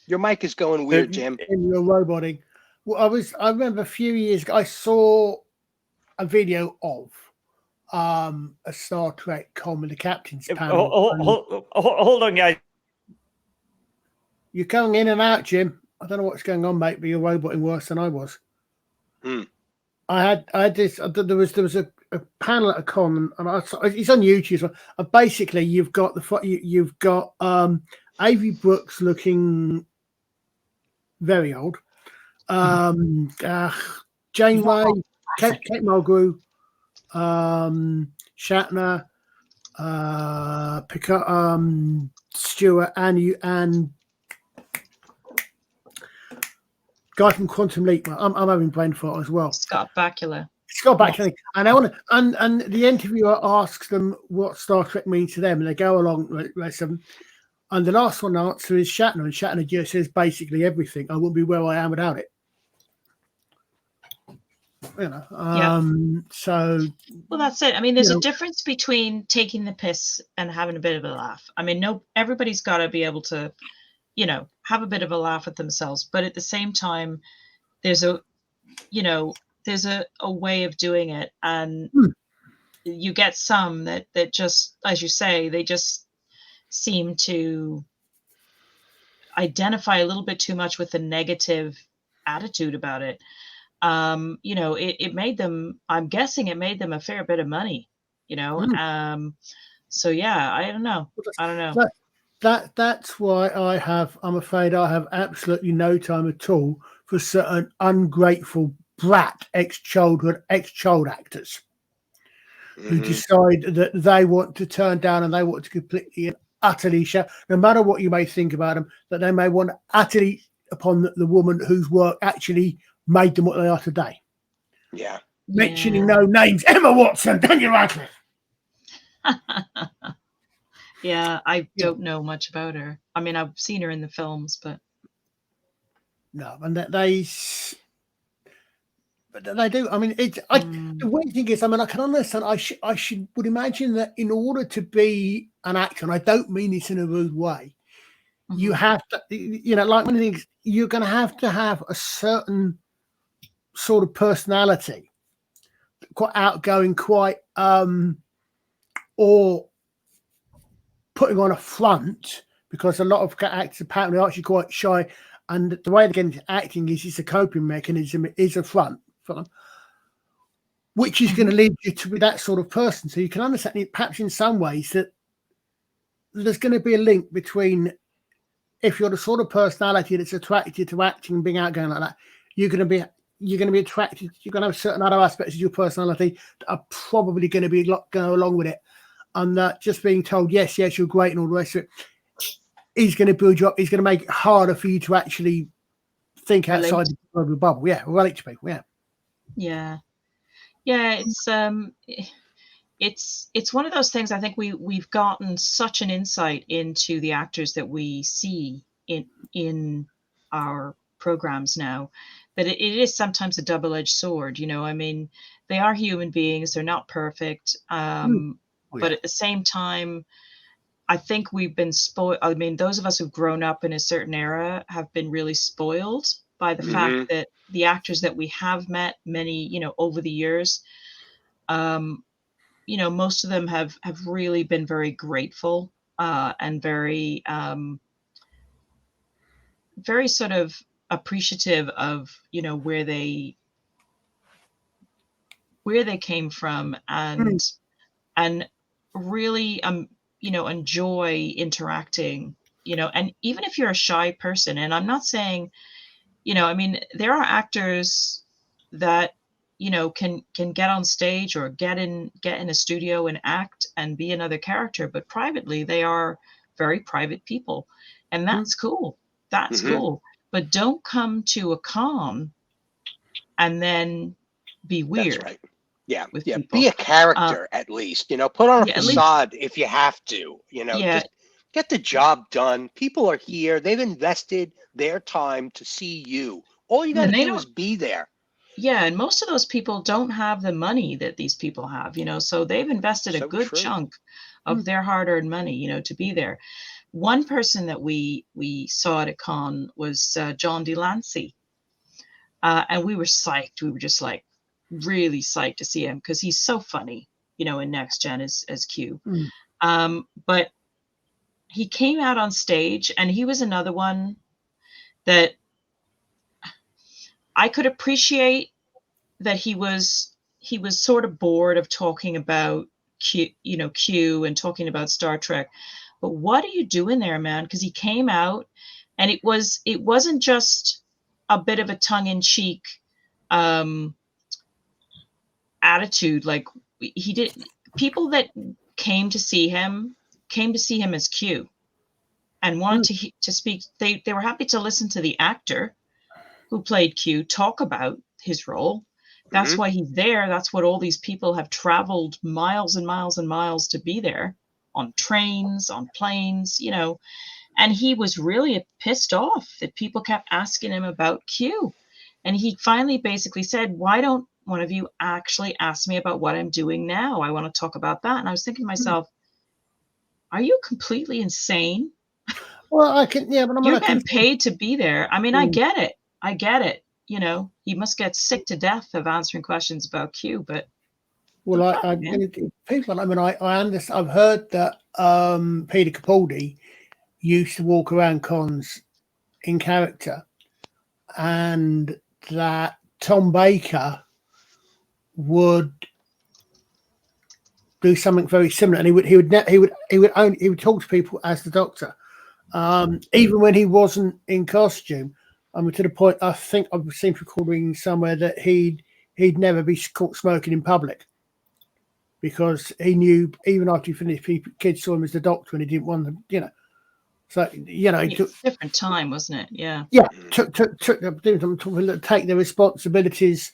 Your mic is going weird, Jim. in your roboting. Well, I remember a few years ago, I saw a video of a Star Trek con with the captain's panel. hold on, guys. You're coming in and out, Jim. I don't know what's going on, mate, but you're roboting worse than I was. I had this. There was a panel at a con, and it's on YouTube as well. And basically, you've got Avery Brooks looking very old. Janeway, Kate Mulgrew, Shatner, Picard, Stewart, and guy from Quantum Leap. I'm having brain fart as well. Scott Bakula. Scott Bakula. And I want to, and the interviewer asks them what Star Trek means to them, and they go along the rest of them. And the last one answer is Shatner, and Shatner just says basically everything. I wouldn't be where I am without it. You know, so well, that's it. I mean, there's a difference between taking the piss and having a bit of a laugh. I mean, everybody's got to be able to, have a bit of a laugh at themselves, but at the same time, there's a way of doing it, and you get some that just, as you say, they just seem to identify a little bit too much with the negative attitude about it. It made them, I'm guessing it made them a fair bit of money, so yeah, I don't know. That's why I'm afraid I have absolutely no time at all for certain ungrateful brat ex-child actors who decide that they want to turn down and they want to completely and utterly show, no matter what you may think about them, that they may want to utterly upon the woman whose work actually made them what they are today. Yeah. Mentioning no names: Emma Watson, Daniel Radcliffe. Yeah, I don't know much about her. I mean, I've seen her in the films, but no, and that they do. I mean, the weird thing is, I mean, I can understand. I would imagine that in order to be an actor, and I don't mean this in a rude way, you have to, like one of the things, you're going to have a certain sort of personality, quite outgoing, quite or putting on a front, because a lot of actors apparently are actually quite shy, and the way they get into acting is it's a coping mechanism, is a front for them, which is going to lead you to be that sort of person. So you can understand it, perhaps in some ways, that there's going to be a link between, if you're the sort of personality that's attracted to acting and being outgoing like that, you're going to be attracted. You're going to have certain other aspects of your personality that are probably going to be go along with it, and that just being told yes, you're great and all the rest of it is going to build you up. Is going to make it harder for you to actually think outside the bubble. Yeah, relate to people. Yeah. It's one of those things. I think we've gotten such an insight into the actors that we see in our programs now, that it is sometimes a double-edged sword. I mean, they are human beings; they're not perfect. But at the same time, I think we've been spoiled. I mean, those of us who've grown up in a certain era have been really spoiled by the fact that the actors that we have met, many, over the years, most of them have really been very grateful and very, very sort of appreciative of, where they came from, and really, enjoy interacting, and even if you're a shy person, and I'm not saying, I mean, there are actors that, can get on stage or get in a studio and act and be another character, but privately they are very private people, and that's cool. That's cool. But don't come to a con and then be weird. That's right. Yeah. With yeah. people. Be a character at least, put on a facade if you have to, Yeah. Get the job done. People are here. They've invested their time to see you. All you got to And they do is don't. be there. Yeah, and most of those people don't have the money that these people have, so they've invested a So good true. chunk of their hard-earned money, to be there. One person that we saw at a con was John Delancey, and we were psyched. We were just like really psyched to see him because he's so funny, in Next Gen as Q. But he came out on stage, and he was another one that I could appreciate that he was sort of bored of talking about Q and talking about Star Trek. But what are you doing there, man? Because he came out and it wasn't just a bit of a tongue-in-cheek attitude. Like he did people that came to see him as Q and wanted to speak. They were happy to listen to the actor who played Q talk about his role. That's why he's there. That's what all these people have traveled miles and miles and miles to be there, on trains, on planes, and he was really pissed off that people kept asking him about Q. And he finally basically said, why don't one of you actually ask me about what I'm doing now? I want to talk about that. And I was thinking to myself, are you completely insane? Well, I can, yeah, but You're getting paid to be there. I mean, I get it. You must get sick to death of answering questions about Q, but well, people. I mean, I understand. I've heard that Peter Capaldi used to walk around cons in character, and that Tom Baker would do something very similar, and he would talk to people as the Doctor, even when he wasn't in costume. I mean, to the point, I think I seem to recall reading somewhere that he'd never be caught smoking in public because he knew even after he finished, kids saw him as the Doctor and he didn't want them, So he took different time, wasn't it? Yeah. Yeah, took take the responsibilities,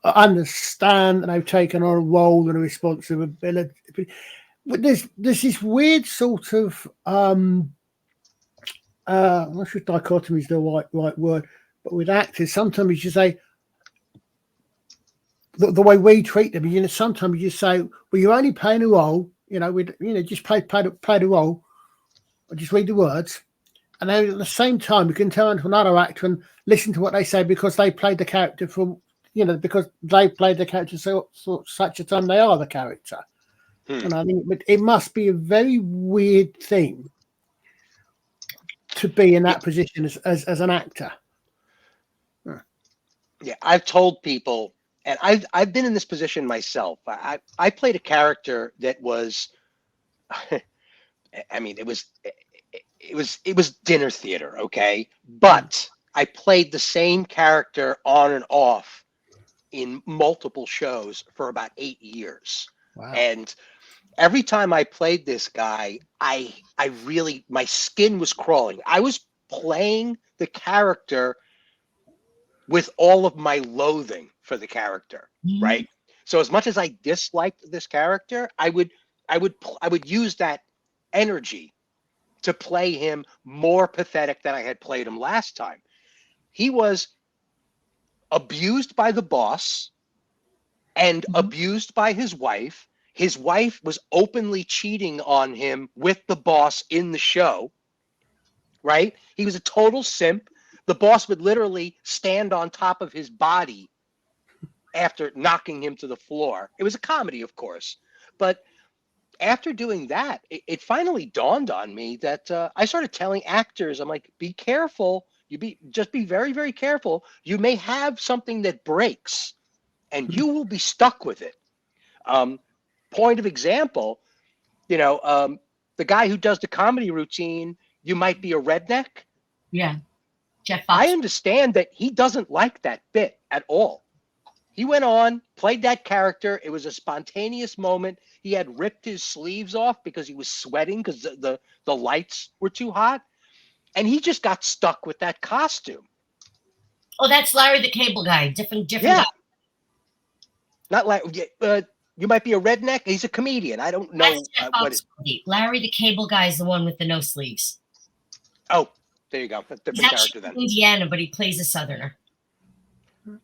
understand, and they've taken on a role and a responsibility. But there's this weird sort of I'm not sure if dichotomy is the right word, but with actors, sometimes you say the way we treat them. Sometimes you say, "Well, you're only playing a role. Just play the role, or just read the words." And then at the same time, you can turn to another actor and listen to what they say because they played the character because they played the character so such a time they are the character. And I think it must be a very weird thing to be in that position as an actor. Yeah, I've told people, and I've been in this position myself. I played a character that was, I mean, it was dinner theater, okay? But I played the same character on and off in multiple shows for about 8 years. Wow. And every time I played this guy, I really, my skin was crawling. I was playing the character with all of my loathing for the character, right? So as much as I disliked this character, I would use that energy to play him more pathetic than I had played him last time. He was abused by the boss and abused by his wife. His wife was openly cheating on him with the boss in the show, right? He was a total simp. The boss would literally stand on top of his body after knocking him to the floor. It was a comedy, of course. But after doing that, it finally dawned on me that I started telling actors, I'm like, be careful. Just be very, very careful. You may have something that breaks and you will be stuck with it. Point of example, the guy who does the comedy routine, you might be a redneck. Yeah. Jeff Fox. I understand that he doesn't like that bit at all. He went on, played that character. It was a spontaneous moment. He had ripped his sleeves off because he was sweating because the lights were too hot. And he just got stuck with that costume. Oh, that's Larry the Cable Guy. Different Yeah. guy. Not like You might be a redneck. He's a comedian. I don't know That's Jeff what. Foxworthy. Larry the Cable Guy is the one with the no sleeves. Oh, there you go. A He's different actually character then. from Indiana, but he plays a Southerner.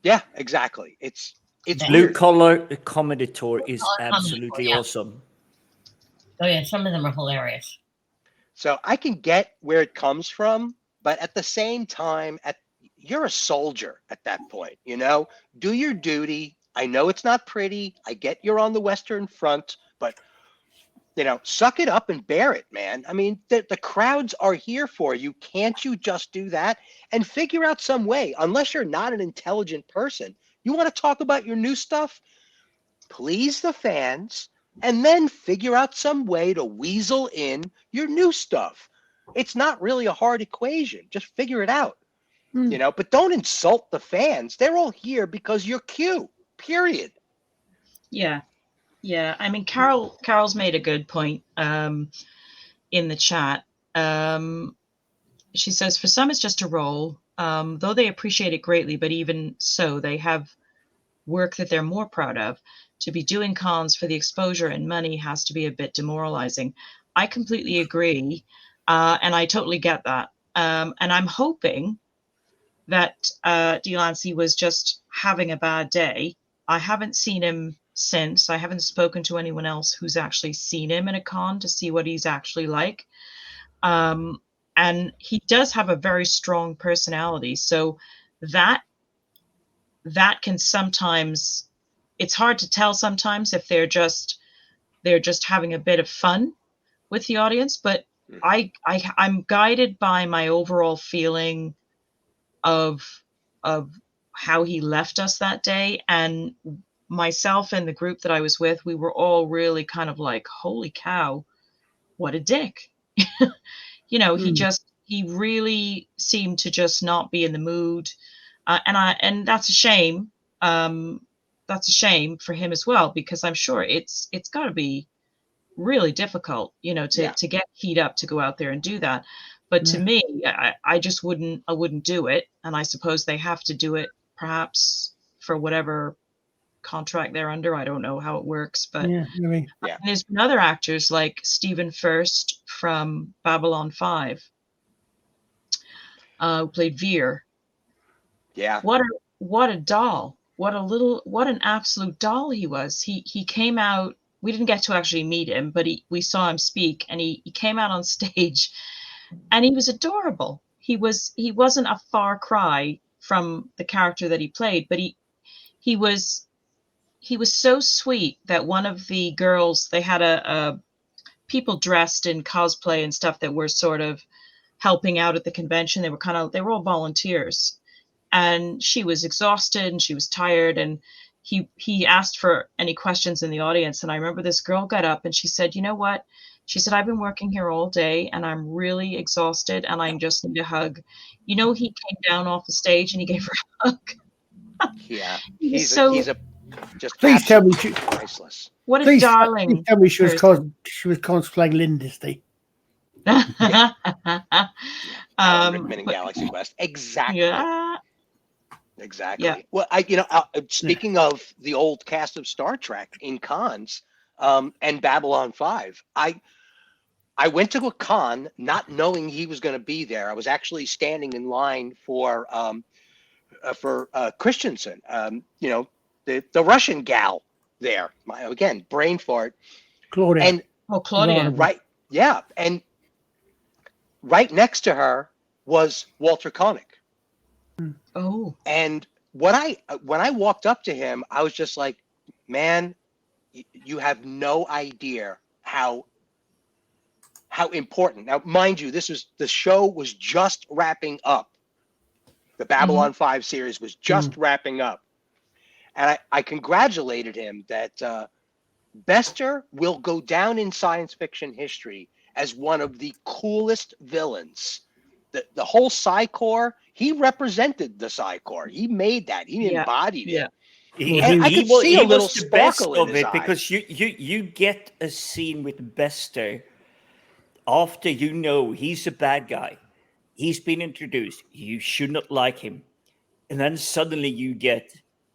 Yeah, exactly. It's Blue weird. collar comedy tour is Blue-collar comedy tour, absolutely yeah. awesome. Oh yeah, some of them are hilarious. So I can get where it comes from, but at the same time, you're a soldier at that point. Do your duty. I know it's not pretty. I get you're on the Western Front, but suck it up and bear it, man. I mean, the crowds are here for you. Can't you just do that and figure out some way? Unless you're not an intelligent person, you want to talk about your new stuff? Please the fans, and then figure out some way to weasel in your new stuff. It's not really a hard equation. Just figure it out, but don't insult the fans. They're all here because you're cute, period. Yeah. Yeah. I mean, Carol's made a good point in the chat. She says, for some, it's just a role, though they appreciate it greatly, but even so, they have work that they're more proud of. To be doing cons for the exposure and money has to be a bit demoralizing. I completely agree, and I totally get that. And I'm hoping that Delancey was just having a bad day. I haven't seen him since. I haven't spoken to anyone else who's actually seen him in a con to see what he's actually like. And he does have a very strong personality. So that can sometimes, it's hard to tell sometimes if they're just having a bit of fun with the audience, but I'm guided by my overall feeling of how he left us that day. And myself and the group that I was with, we were all really kind of like, holy cow, what a dick. He really seemed to just not be in the mood. And that's a shame. That's a shame for him as well, because I'm sure it's got to be really difficult, to get keyed up to go out there and do that. But to me, I just wouldn't do it. And I suppose they have to do it perhaps for whatever contract they're under. I don't know how it works, but there's been other actors like Stephen First from Babylon 5, who played Veer. Yeah. What a doll. What an absolute doll he was. He came out, we didn't get to actually meet him, but we saw him speak, and he came out on stage and he was adorable. He wasn't a far cry from the character that he played, but he was so sweet that one of the girls, they had a people dressed in cosplay and stuff that were sort of helping out at the convention. They were all volunteers, and she was exhausted and she was tired, and he asked for any questions in the audience. And I remember this girl got up and she said, you know what? She said, I've been working here all day and I'm really exhausted and I just need a hug. He came down off the stage and he gave her a hug. Yeah. He's just please tell me priceless. What a darling. Please tell me she was cosplaying Lindisty. Rickman and Galaxy Quest. Exactly. Yeah. Exactly. Yeah. Well, speaking of the old cast of Star Trek in cons, and Babylon 5, I went to a con not knowing he was going to be there. I was actually standing in line for Christensen, the Russian gal there. Again, brain fart. Claudia. And Claudia. Right. Yeah. And right next to her was Walter Koenig. Oh. And when I walked up to him, I was just like, man, you have no idea how important. Now, mind you, the show was just wrapping up. The Babylon 5 series was just wrapping up. And I congratulated him that Bester will go down in science fiction history as one of the coolest villains. The whole Psi Corps, he represented the Psi Corps. He made that. He embodied it. I could see a little sparkle in his eyes. Because you get a scene with Bester after he's a bad guy. He's been introduced. You should not like him. And then suddenly you get,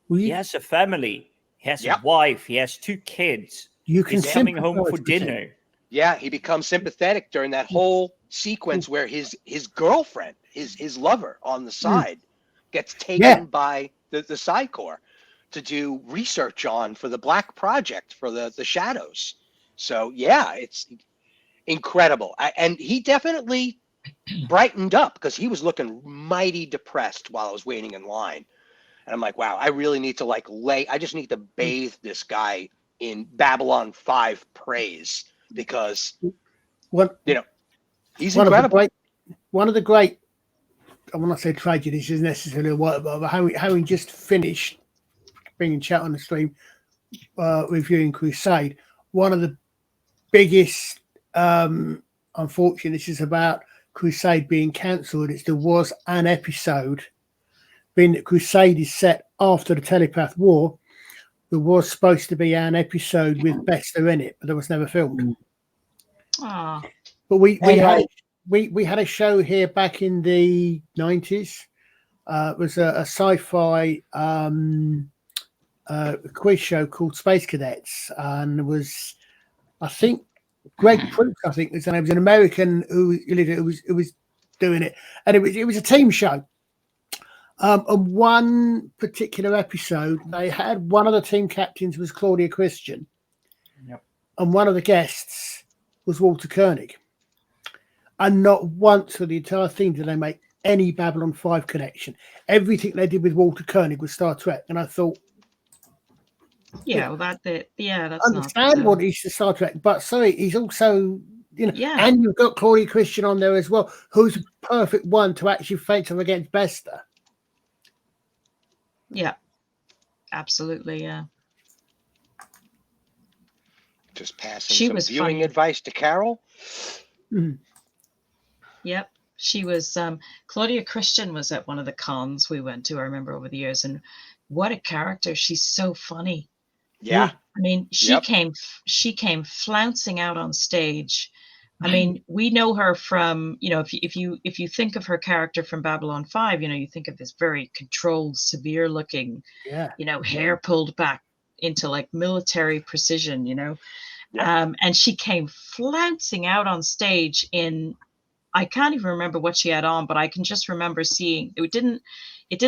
he has a family. He has Yep. a wife. He has 2 kids. You can He's coming home sympathize for with him. dinner. Yeah, he becomes sympathetic during that whole sequence where his girlfriend, his lover on the side, gets taken by the Psi Corps to do research on for the Black Project for the Shadows. So yeah, it's incredible. And he definitely brightened up because he was looking mighty depressed while I was waiting in line. And I'm like, wow, I really need to I just need to bathe this guy in Babylon 5 praise because, What he's one incredible. of the great, I will not say tragedies is necessarily a word, but having just finished being in chat on the stream, reviewing Crusade, one of the biggest unfortunates is about Crusade being cancelled. There was an episode, being that Crusade is set after the Telepath War. There was supposed to be an episode with Bester in it, but it was never filmed. Ah, But we Anyway. had a show here back in the 90s. It was a sci-fi quiz show called Space Cadets, and it was, I think, Greg Proops, I think his name, was an American who was doing it, and it was a team show. And one particular episode, they had one of the team captains was Claudia Christian, and one of the guests was Walter Koenig. And not once for the entire thing did they make any Babylon 5 connection. Everything they did with Walter Koenig was Star Trek, and I thought, yeah, well, that's understandable not. he's the Star Trek, but sorry, he's also, Yeah. and you've got Claudia Christian on there as well, who's a perfect one to actually face him against Bester. Yeah, absolutely. Yeah. Just passing She some was viewing funny. advice to Carol. Yep. She was, Claudia Christian was at one of the cons we went to, I remember, over the years, and what a character. She's so funny. Yeah. I mean, she came flouncing out on stage. I mean, we know her from, if you think of her character from Babylon 5, you think of this very controlled, severe looking, hair pulled back into like military precision, and she came flouncing out on stage in, I can't even remember what she had on, but I can just remember seeing it didn't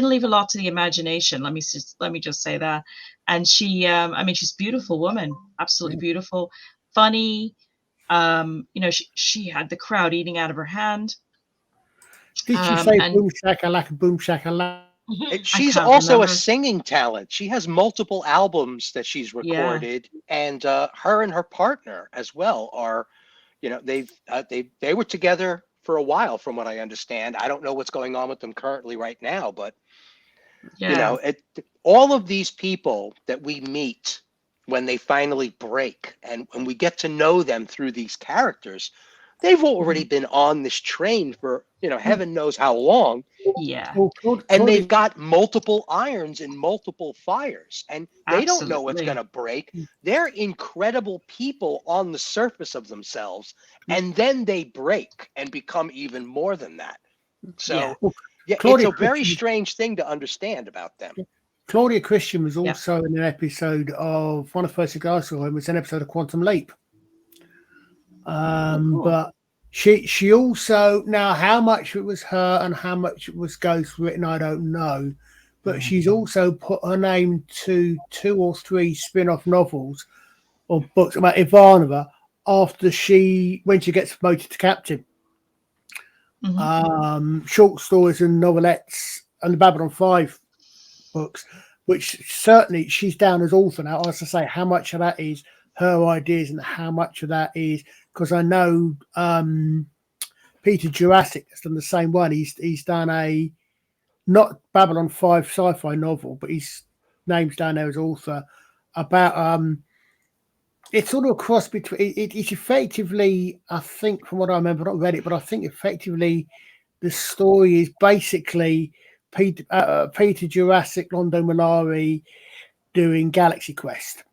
leave a lot to the imagination. Let me just say that. And she, I mean, she's a beautiful woman, absolutely beautiful, funny. She had the crowd eating out of her hand. Did she say boom shakalaka, boom shakalaka? She's also a singing talent. She has multiple albums that she's recorded, and her and her partner as well are, they were together for a while, from what I understand. I don't know what's going on with them currently right now, but all of these people that we meet when they finally break, and when we get to know them through these characters, they've already been on this train for, heaven knows how long. Yeah. And they've got multiple irons and multiple fires, and they don't know what's going to break. They're incredible people on the surface of themselves, and then they break and become even more than that. So, it's a very strange thing to understand about them. Claudia Christian was also in an episode of, one of the first I saw him was an episode of Quantum Leap. But she also, now how much it was her and how much it was ghost written, I don't know, but she's also put her name to 2 or 3 spin-off novels or books about Ivanova after when she gets promoted to captain. Short stories and novelettes and the Babylon 5 books, which certainly she's down as author now. As I say, how much of that is her ideas and how much of that is, because I know Peter Jurassic has done the same one. He's done a not Babylon 5 sci-fi novel, but his name's down there as author about it's sort of a cross between it's effectively, I think from what I remember, not read it, but I think effectively the story is basically Peter Jurassic, Londo Mollari doing Galaxy Quest,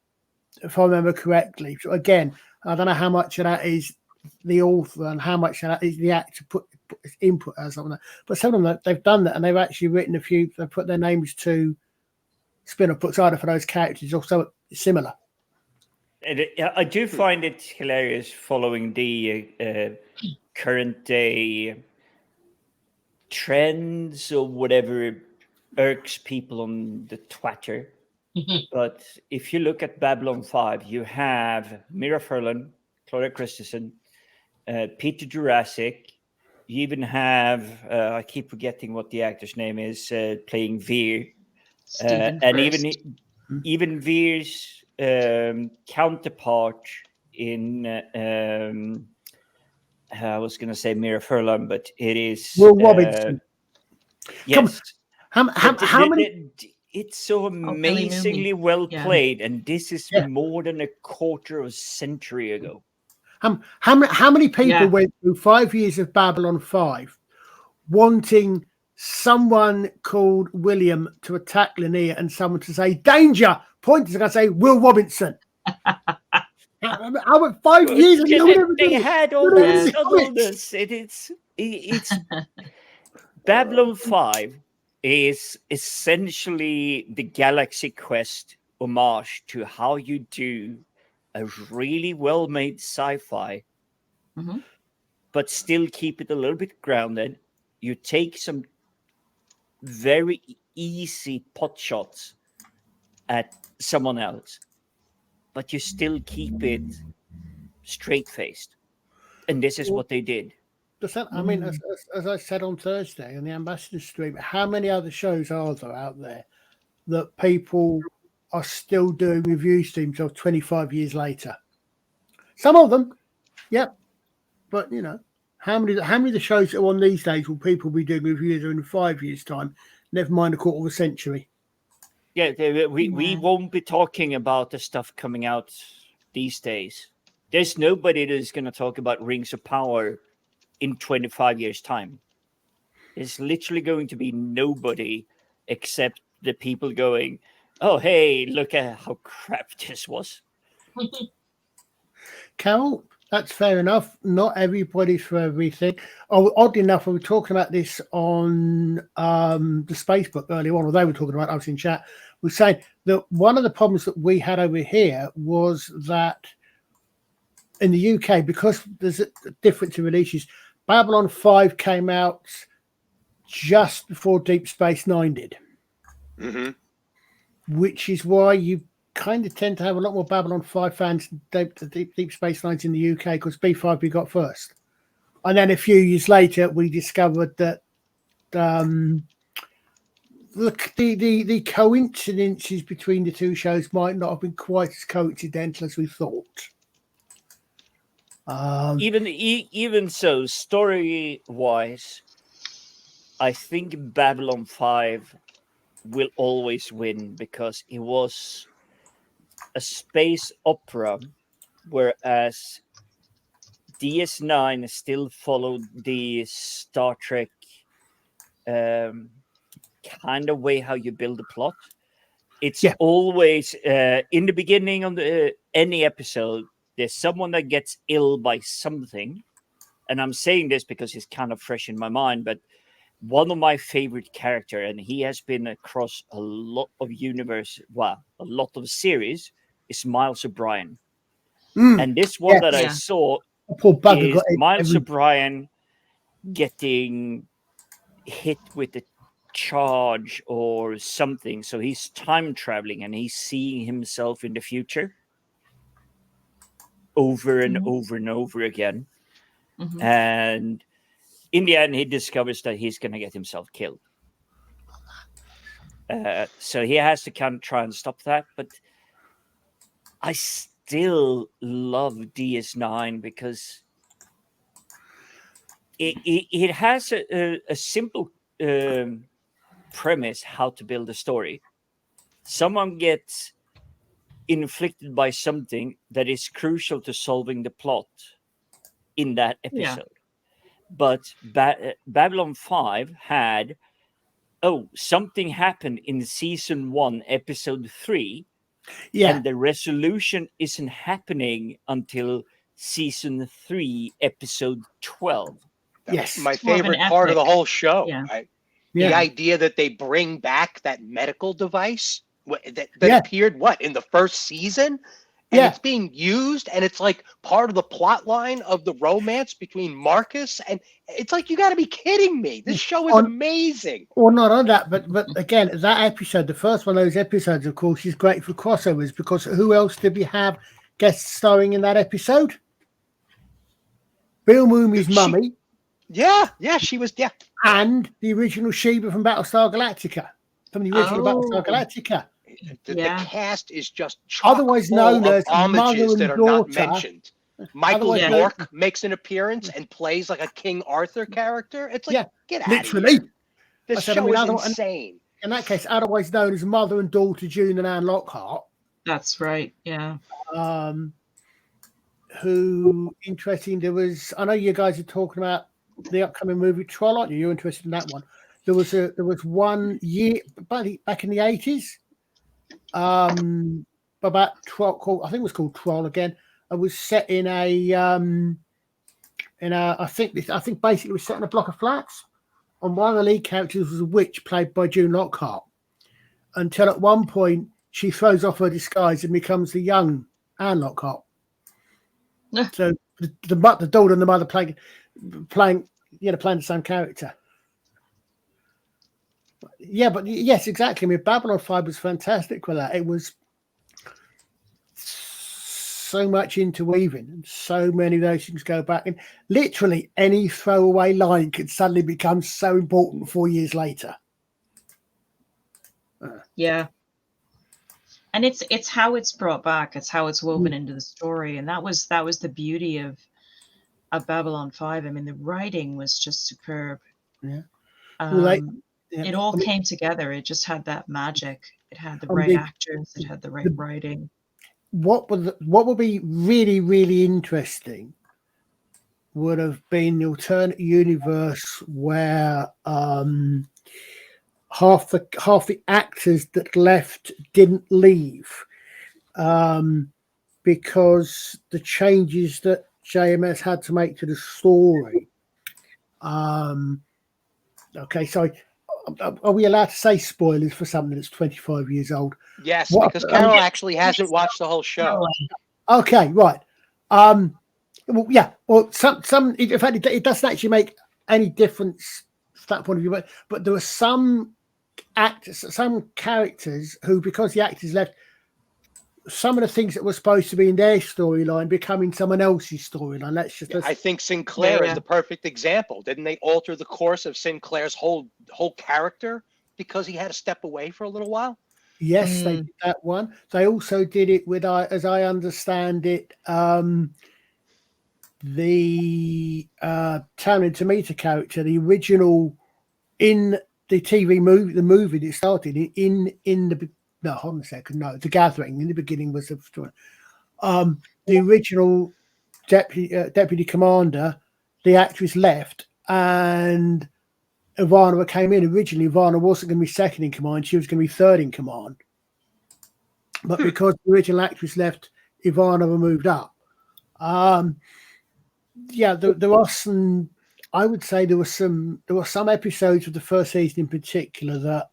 if I remember correctly. So again, I don't know how much of that is the author and how much of that is the actor put input or something. But some of them, they've done that and they've actually written a few. They've put their names to spin-off books either for those characters or so similar. And I do find it hilarious following the current day trends or whatever irks people on the Twitter. But if you look at Babylon 5, you have Mira Furlan, Claudia Christensen, Peter Jurassic. You even have, I keep forgetting what the actor's name is, playing Veer. And even Veer's counterpart in, I was going to say Mira Furlan, but it is Will Robinson. Yes. How many? It's so amazingly well played, and this is more than a quarter of a century ago. How many people went through 5 years of Babylon 5 wanting someone called William to attack Linnea and someone to say danger? Pointers are going to say Will Robinson. I went 5 years and they had all that subtleness. It's Babylon 5 is essentially the Galaxy Quest homage to how you do a really well-made sci-fi, but still keep it a little bit grounded. You take some very easy pot shots at someone else, but you still keep it straight-faced. And this is what they did. I mean, as I said on Thursday on the Ambassador stream, how many other shows are there out there that people are still doing review streams of 25 years later? Some of them, yep. But, you know, how many of the shows that are on these days will people be doing reviews in 5 years' time, never mind a quarter of a century? Yeah, we won't be talking about the stuff coming out these days. There's nobody that's going to talk about Rings of Power in 25 years' time. There's literally going to be nobody except the people going, oh, hey, look at how crap this was. Carol, that's fair enough. Not everybody's for everything. Oh, oddly enough, we were talking about this on the Space Book earlier on, or they were talking about, I was in chat, we were saying that one of the problems that we had over here was that in the UK, because there's a difference in releases, Babylon 5 came out just before Deep Space Nine did, which is why you kind of tend to have a lot more Babylon 5 fans than Deep Space Nine's in the UK, because B5 we got first. And then a few years later, we discovered that the coincidences between the two shows might not have been quite as coincidental as we thought. Even so, story-wise, I think Babylon 5 will always win because it was a space opera, whereas DS9 still followed the Star Trek kind of way how you build a plot. It's always in the beginning of any episode, there's someone that gets ill by something. And I'm saying this because it's kind of fresh in my mind, but one of my favorite character, and he has been across a lot of a lot of series, is Miles O'Brien. And this one that I saw is Miles O'Brien getting hit with a charge or something. So he's time traveling and he's seeing himself in the future over and over and over again. And in the end, he discovers that he's going to get himself killed. So he has to kind of try and stop that. But I still love DS9 because it has a simple premise how to build a story. Someone gets inflicted by something that is crucial to solving the plot in that episode. But Babylon 5 had, something happened in season 1, episode 3, and the resolution isn't happening until season 3, episode 12. That's my favorite part of the whole show. The idea that they bring back that medical device that Yeah. appeared in the first season, and Yeah. it's being used, and it's like part of the plot line of the romance between Marcus, and it's like, you got to be kidding me. This show is amazing. Well, not on that, but again, that episode, the first one of those episodes, of course, is great for crossovers, because who else did we have guest starring in that episode? Bill Mooney's mummy. Yeah, she was. Yeah, and the original Sheba from Battlestar Galactica, from the original Battlestar Galactica. The cast is just otherwise known as homages mother and that are daughter. not mentioned. Michael York makes an appearance and plays like a King Arthur character. It's like, get out of here. This show is insane. In that case, otherwise known as mother and daughter June and Anne Lockhart. That's right. Yeah. Who interesting? There was. I know you guys are talking about the upcoming movie Troll, aren't you? You're interested in that one. There was 1 year back in the 80s. About 12. I think it was called Troll again. It was set in I think basically it was set in a block of flats. And one of the lead characters was a witch played by June Lockhart. Until at one point she throws off her disguise and becomes the young Anne Lockhart. So the daughter and the mother playing the same character. Yeah, but yes, exactly. I mean, Babylon 5 was fantastic for that. It was so much interweaving, and so many of those things go back. And literally any throwaway line could suddenly become so important 4 years later. Yeah. And it's how it's brought back. It's how it's woven into the story. And that was the beauty of Babylon 5. I mean, the writing was just superb. Yeah. It all came together. It just had that magic. It had the right actors. It had the right writing. What would be really, really interesting would have been the alternate universe where half the actors that left didn't leave because the changes that JMS had to make to the story. Okay, so are we allowed to say spoilers for something that's 25 years old? Yes, because Carol actually hasn't watched the whole show. Okay, right. Well, yeah. Well, some. In fact, it doesn't actually make any difference from that point of view. But there were some actors, some characters who, because the actors left, some of the things that were supposed to be in their storyline becoming someone else's storyline. I think Sinclair is the perfect example. Didn't they alter the course of Sinclair's whole character because he had to step away for a little while? Yes, they did that one. They also did it with, as I understand it, the Town and Tomato character, the original in the TV movie, the movie that started in the. No, hold on a second. No, The Gathering in the beginning was the original deputy commander. The actress left, and Ivana came in. Originally, Ivana wasn't going to be second in command; she was going to be third in command. But because the original actress left, Ivana moved up. Yeah, there are some. I would say there were some episodes of the first season in particular that.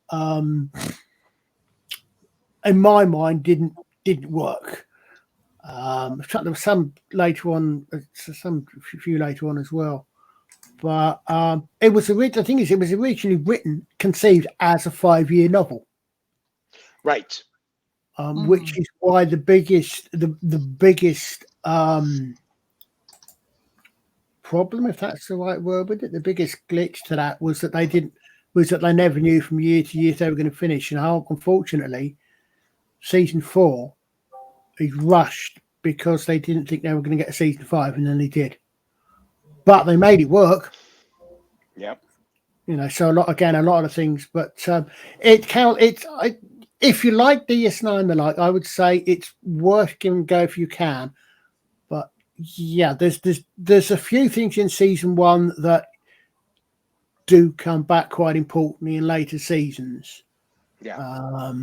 In my mind, didn't work. There was some later on, some few later on as well. But it was the thing is, it was originally conceived as a 5-year novel, right? Which is why the biggest problem, if that's the right word with it, the biggest glitch to that was that they never knew from year to year if they were going to finish, and how unfortunately. Season 4 is rushed because they didn't think they were going to get a season 5, and then they did. But they made it work. Yep. So a lot of the things. But if you like DS9 and the like, I would say it's worth giving a go if you can. But yeah, there's a few things in season 1 that do come back quite importantly in later seasons. Yeah.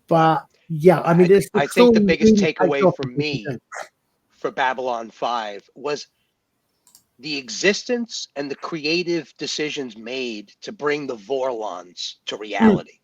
But yeah, I mean, I think the biggest takeaway for me for Babylon 5 was the existence and the creative decisions made to bring the Vorlons to reality.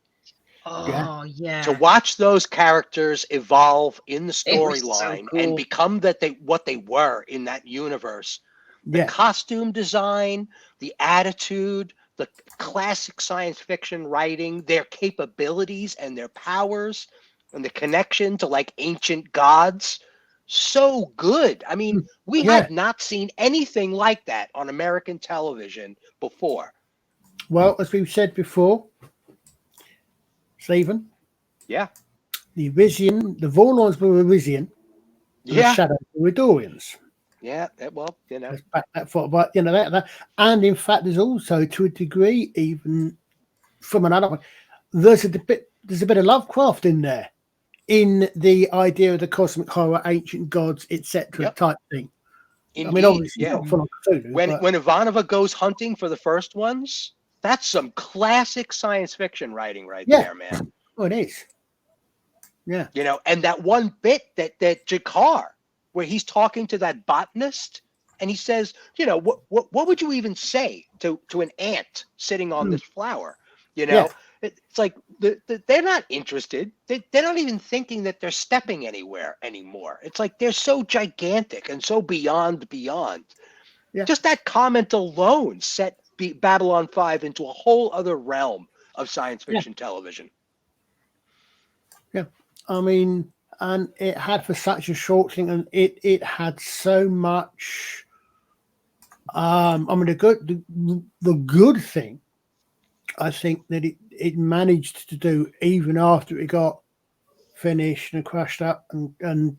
Oh yeah. To watch those characters evolve in the It was so storyline cool. and become what they were in that universe. The Yeah. costume design, the attitude, the classic science fiction writing, their capabilities and their powers, and the connection to like ancient gods. So good. I mean, we Yeah. had not seen anything like that on American television before. Well, as we've said before, Stephen, Yeah. the Vorlons were Arisian, and the Yeah. Shadows were Dorians. Yeah. Well, you know. Let's back that for, but you know that, and in fact, there's also, to a degree, even from another one, there's a bit of Lovecraft in there, in the idea of the cosmic horror, ancient gods, etc. Yep. type thing. Indeed. I mean, obviously, yeah. it's not full on Cthulhu, When Ivanova goes hunting for the first ones, that's some classic science fiction writing right there, man. Oh, it is. Yeah. You know, and that one bit that Jakar, where he's talking to that botanist, and he says, you know, what would you even say to an ant sitting on this flower? You know, it's like they're not interested. They're not even thinking that they're stepping anywhere anymore. It's like they're so gigantic and so beyond. Yeah. Just that comment alone set Babylon 5 into a whole other realm of science fiction television. Yeah. I mean, and it had, for such a short thing, and it had so much. I mean, the good thing, I think, that it managed to do, even after it got finished and crashed up, and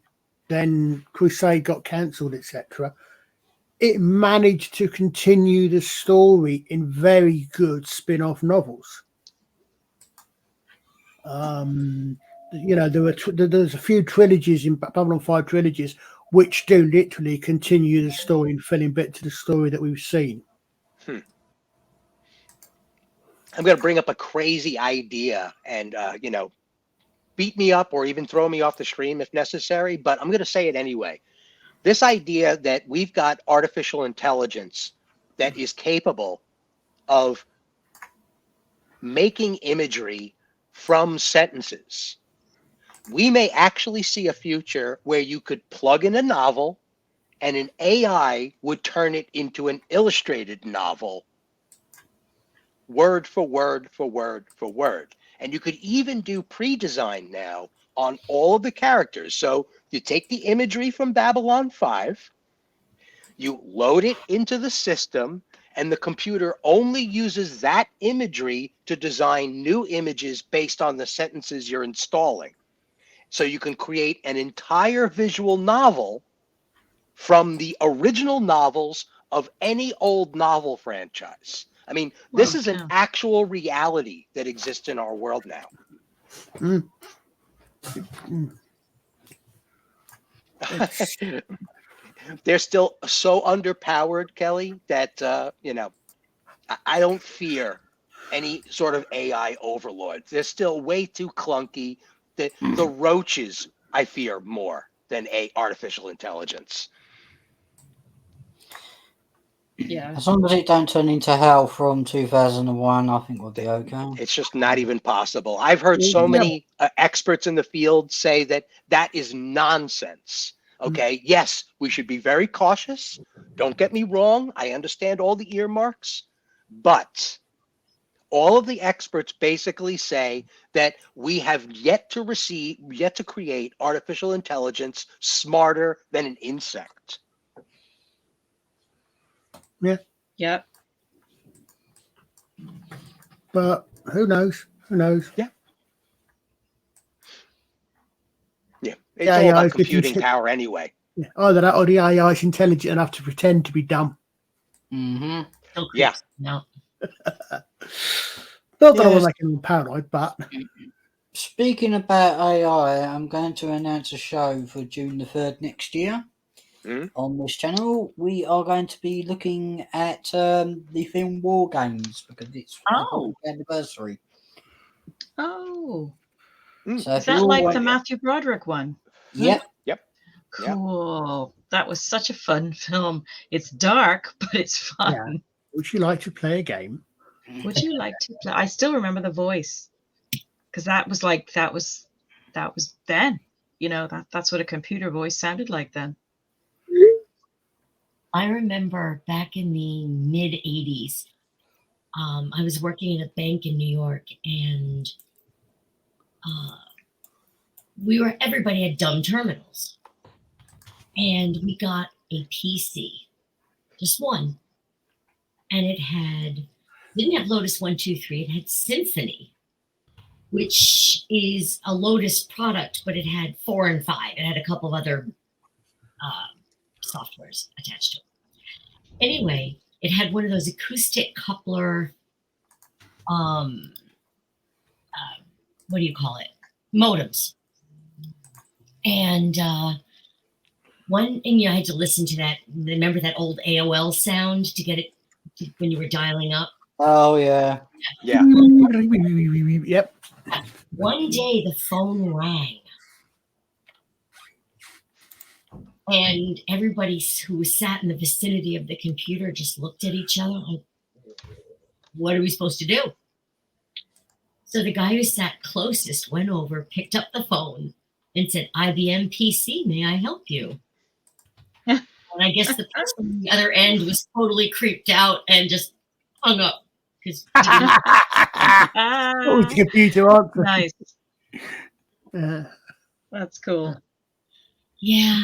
then Crusade got cancelled, etc. It managed to continue the story in very good spin-off novels. You know, there's a few trilogies in Babylon 5 trilogies which do literally continue the story and fill in bits of the story that we've seen. I'm going to bring up a crazy idea and, you know, beat me up or even throw me off the stream if necessary, but I'm going to say it anyway. This idea that we've got artificial intelligence that is capable of making imagery from sentences. We may actually see a future where you could plug in a novel and an AI would turn it into an illustrated novel, word for word for word for word. And you could even do pre-design now on all of the characters. So you take the imagery from Babylon 5, you load it into the system, and the computer only uses that imagery to design new images based on the sentences you're installing. So you can create an entire visual novel from the original novels of any old novel franchise. I mean, this is an actual reality that exists in our world now. They're still so underpowered, Kelly, that, you know, I don't fear any sort of AI overlords. They're still way too clunky. The roaches I fear more than artificial intelligence. Yeah. As long as it don't turn into hell from 2001, I think we'll be okay. It's just not even possible. I've heard so many experts in the field say that is nonsense. Okay, yes, we should be very cautious. Don't get me wrong. I understand all the earmarks, but all of the experts basically say that we have yet to create artificial intelligence smarter than an insect. Yeah. Yep. But who knows? Who knows? Yeah. Yeah. It's all about computing power anyway. Yeah. Either that or the AI is intelligent enough to pretend to be dumb. Mm-hmm. Yeah. No. Not that I want to make anyone paranoid, but Speaking about AI, I'm going to announce a show for June the 3rd next year. On this channel, we are going to be looking at the film War Games because it's the anniversary. Oh. So is that like the Matthew Broderick one? Yep. Cool. That was such a fun film. It's dark, but it's fun. Yeah. Would you like to play a game? Would you like to play? I still remember the voice. because that was like that was then. That's what a computer voice sounded like then. I remember back in the mid 80s, I was working at a bank in New York, and everybody had dumb terminals. And we got a PC, just one. And didn't have Lotus 123, it had Symphony, which is a Lotus product, but it had 4 and 5. It had a couple of other softwares attached to it. Anyway, it had one of those acoustic coupler, what do you call it? Modems. And I had to listen to that. Remember that old AOL sound to get it when you were dialing up? Oh, yeah. Yeah. Yep. One day the phone rang. And everybody who sat in the vicinity of the computer just looked at each other like, what are we supposed to do? So the guy who sat closest went over, picked up the phone, and said, IBM PC, may I help you? And I guess the person on the other end was totally creeped out and just hung up. What was the computer answer? Nice. That's cool. Yeah.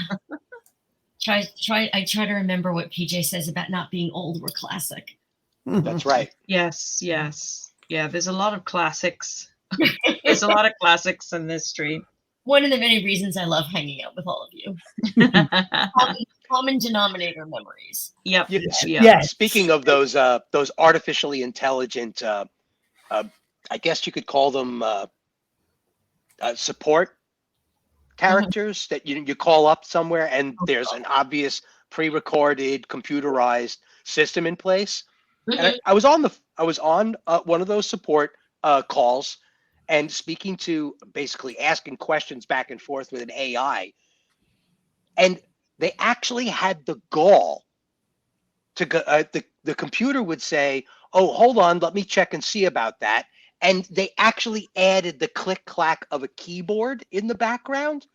I try to remember what PJ says about not being old. We're classic. That's right. Yes. Yeah, there's a lot of classics. There's a lot of classics in this stream. One of the many reasons I love hanging out with all of you. Common denominator memories. Yep. Yeah. Speaking of those artificially intelligent, I guess you could call them support characters that you call up somewhere, and there's an obvious pre-recorded computerized system in place. And I was on one of those support calls and speaking to, basically asking questions back and forth with an AI, and they actually had the gall to go. The computer would say, "Oh, hold on, let me check and see about that." And they actually added the click clack of a keyboard in the background.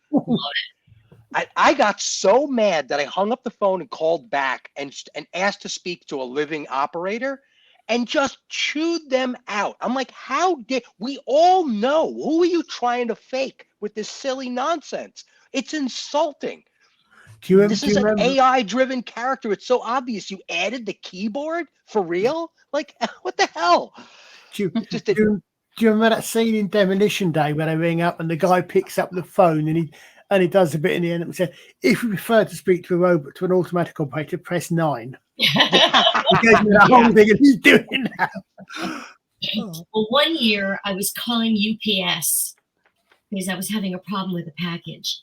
I got so mad that I hung up the phone and called back and asked to speak to a living operator, and just chewed them out. I'm like, how did we all know? Who are you trying to fake with this silly nonsense? It's insulting. This is an AI-driven character. It's so obvious. You added the keyboard for real? Like, what the hell? Do you remember that scene in Demolition Day where they ring up and the guy picks up the phone and he does a bit in the end and said, "If you prefer to speak to a robot, to an automatic operator, press 9." He goes with the whole thing and he's doing that. Well, one year I was calling UPS because I was having a problem with a package.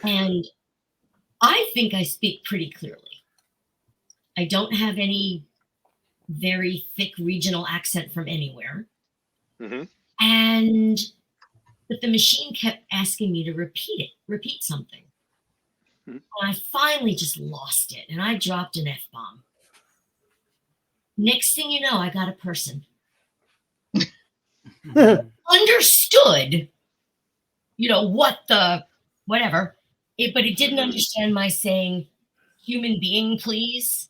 And I think I speak pretty clearly. I don't have any very thick regional accent from anywhere. Mm-hmm. But the machine kept asking me to repeat something. Mm-hmm. And I finally just lost it, and I dropped an F-bomb. Next thing you know, I got a person. Understood, what the whatever, but it didn't understand my saying, "Human being, please,"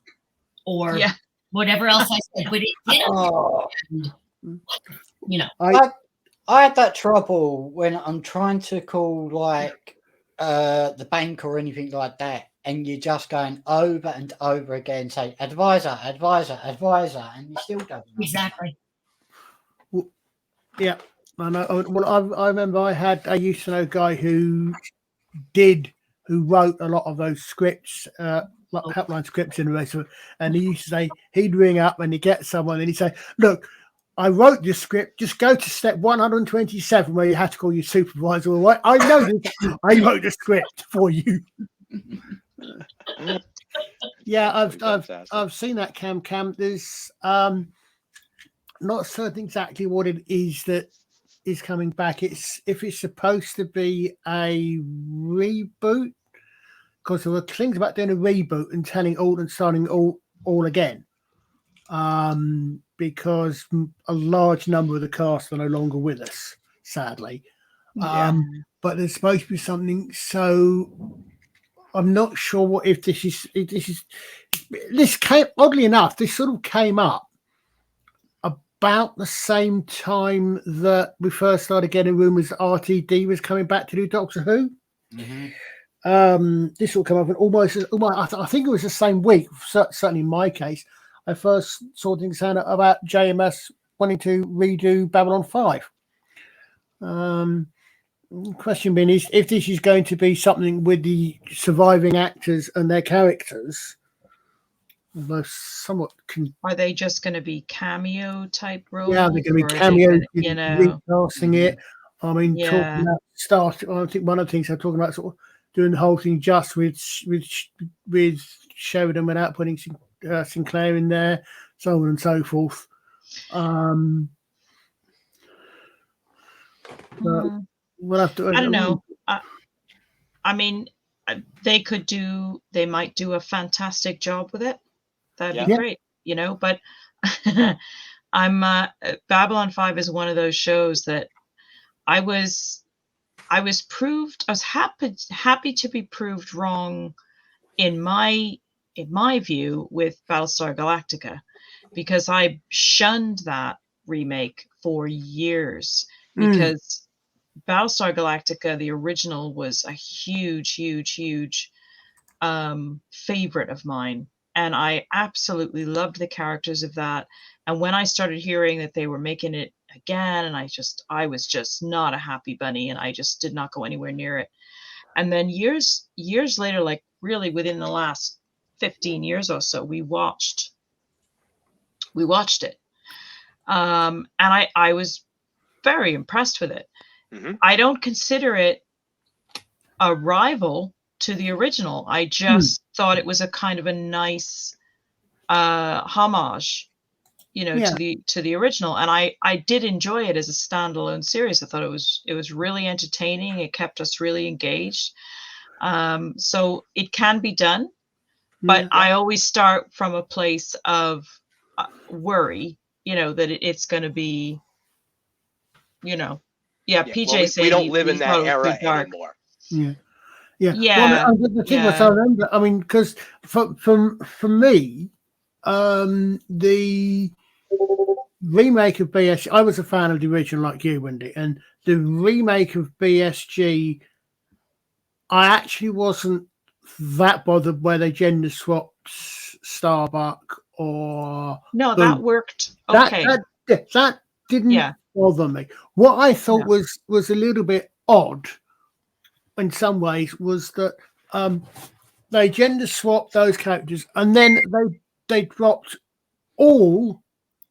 or whatever else I said. But it did understand. I had that trouble when I'm trying to call like the bank or anything like that, and you're just going over and over again, say advisor, advisor, advisor, and you still don't know. Exactly. Well, yeah, I know. Well, I remember I used to know a guy who wrote a lot of those scripts, like helpline scripts and the rest of it. And he used to say he'd ring up and he'd get someone and he'd say, "Look, I wrote this script. Just go to step 127 where you have to call your supervisor." All right, I know this. I wrote the script for you. Yeah, I've seen that cam. There's not certain exactly what it is that is coming back. If it's supposed to be a reboot, because there were things about doing a reboot and telling all and starting all again. Because a large number of the cast are no longer with us. sadly. Yeah. But there's supposed to be something. So I'm not sure what if this is. This came oddly enough. This sort of came up about the same time that we first started getting rumours that RTD was coming back to do Doctor Who. This will come up and almost. I think it was the same week. Certainly in my case, I first saw things saying about JMS wanting to redo Babylon 5. Question being is if this is going to be something with the surviving actors and their characters, although somewhat. Are they just going to be cameo type roles? Yeah, they're going to be or are they cameos, gonna, recasting it. I mean, talking about I think one of the things they're talking about sort of doing the whole thing just with Sheridan without putting Sinclair in there, so on and so forth. But we'll have to. I don't know. I mean, they might do a fantastic job with it. That'd be great, you know. But I'm Babylon 5 is one of those shows that I was happy to be proved wrong in my view with Battlestar Galactica, because I shunned that remake for years because Battlestar Galactica, the original, was a huge favorite of mine, and I absolutely loved the characters of that. And when I started hearing that they were making it again, and I was just not a happy bunny, and I just did not go anywhere near it. And then years later, like really within the last 15 years or so, we watched it, and I was very impressed with it. I don't consider it a rival to the original. I just thought it was a kind of a nice homage, you know, to the original. And I did enjoy it as a standalone series. I thought it was really entertaining. It kept us really engaged. So it can be done, but I always start from a place of worry, you know, that it's going to be, you know. PJ well, said we don't live in that era anymore. Yeah. Well, the thing was, I remember. I mean, because for me, the remake of BSG, I was a fan of the original, like you, Wendy, and the remake of BSG, I actually wasn't that bothered where they gender swapped Starbuck or no, that worked okay. That didn't bother me. What I thought was a little bit odd in some ways was that they gender swapped those characters and then they dropped all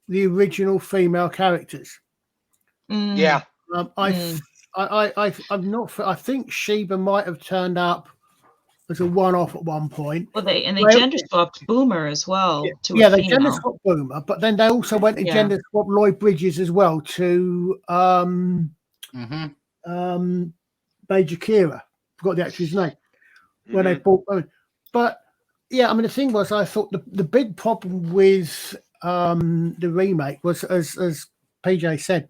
the original female characters. I'm not. I think Sheba might have turned up as a one-off at one point. Well, they gender swapped Boomer as well. They gender swapped Boomer, but then they also went and gender swapped Lloyd Bridges as well to Major Kira. Forgot the actor's name when they bought. But yeah, I mean the thing was, I thought the big problem with the remake was, as PJ said,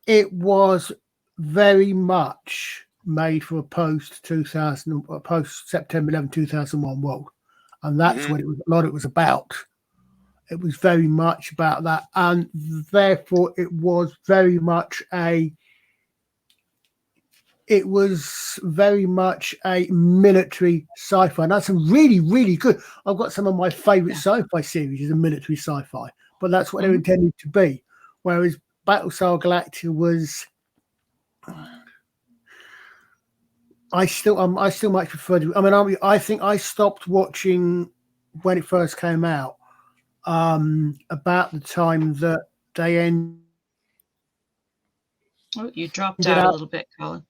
it was very much made for a post September 11, 2001 world, and that's what it was. A lot it was about. It was very much about that, and therefore it was very much a military sci-fi. And that's really, really good. I've got some of my favorite sci-fi series is a military sci-fi, but that's what they're intended to be. Whereas Battlestar Galactica was, I still much prefer. I think I stopped watching when it first came out. About the time that they ended. Oh, you dropped out a little bit, Colin.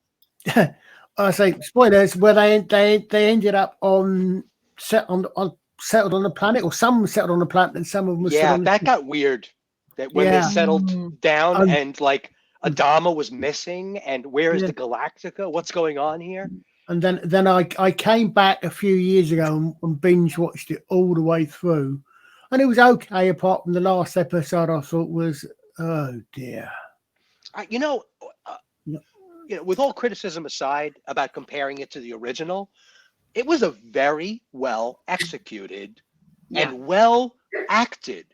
I say spoilers. Where they ended up settled on the planet, or some settled on the planet, and some of them. That got weird. That when they settled down and like Adama was missing, and where is the Galactica? What's going on here? And then I came back a few years ago and binge watched it all the way through, and it was okay apart from the last episode. I thought was, oh dear. You know, Yeah. with all criticism aside about comparing it to the original, it was a very well executed Yeah. and well acted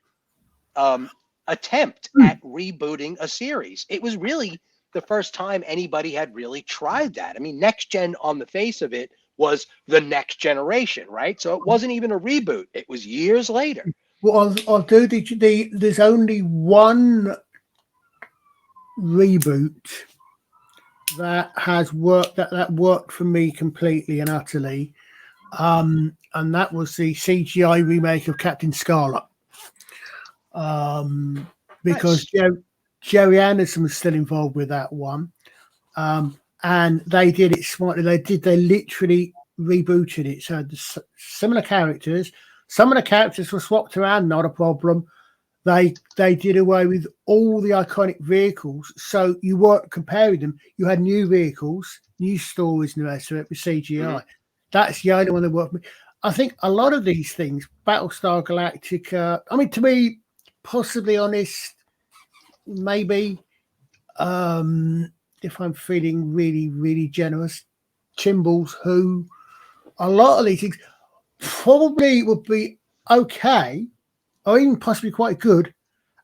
attempt Hmm. at rebooting a series. It was really the first time anybody had really tried that. I mean, Next Gen on the face of it was the next generation, right? So it wasn't even a reboot. It was years later. Well, I'll do there's only one reboot that has worked that worked for me completely and utterly, and that was the CGI remake of Captain Scarlet. Because Nice. Jerry Anderson was still involved with that one, and they did it smartly. They literally rebooted it, so similar characters. Some of the characters were swapped around, not a problem. They did away with all the iconic vehicles, so you weren't comparing them. You had new vehicles, new stories, and the rest of it with CGI. That's the only one that worked for me. I think a lot of these things, Battlestar Galactica. I mean, to be possibly honest, maybe if I'm feeling really, really generous, Timbals, who a lot of these things probably would be okay, or even possibly quite good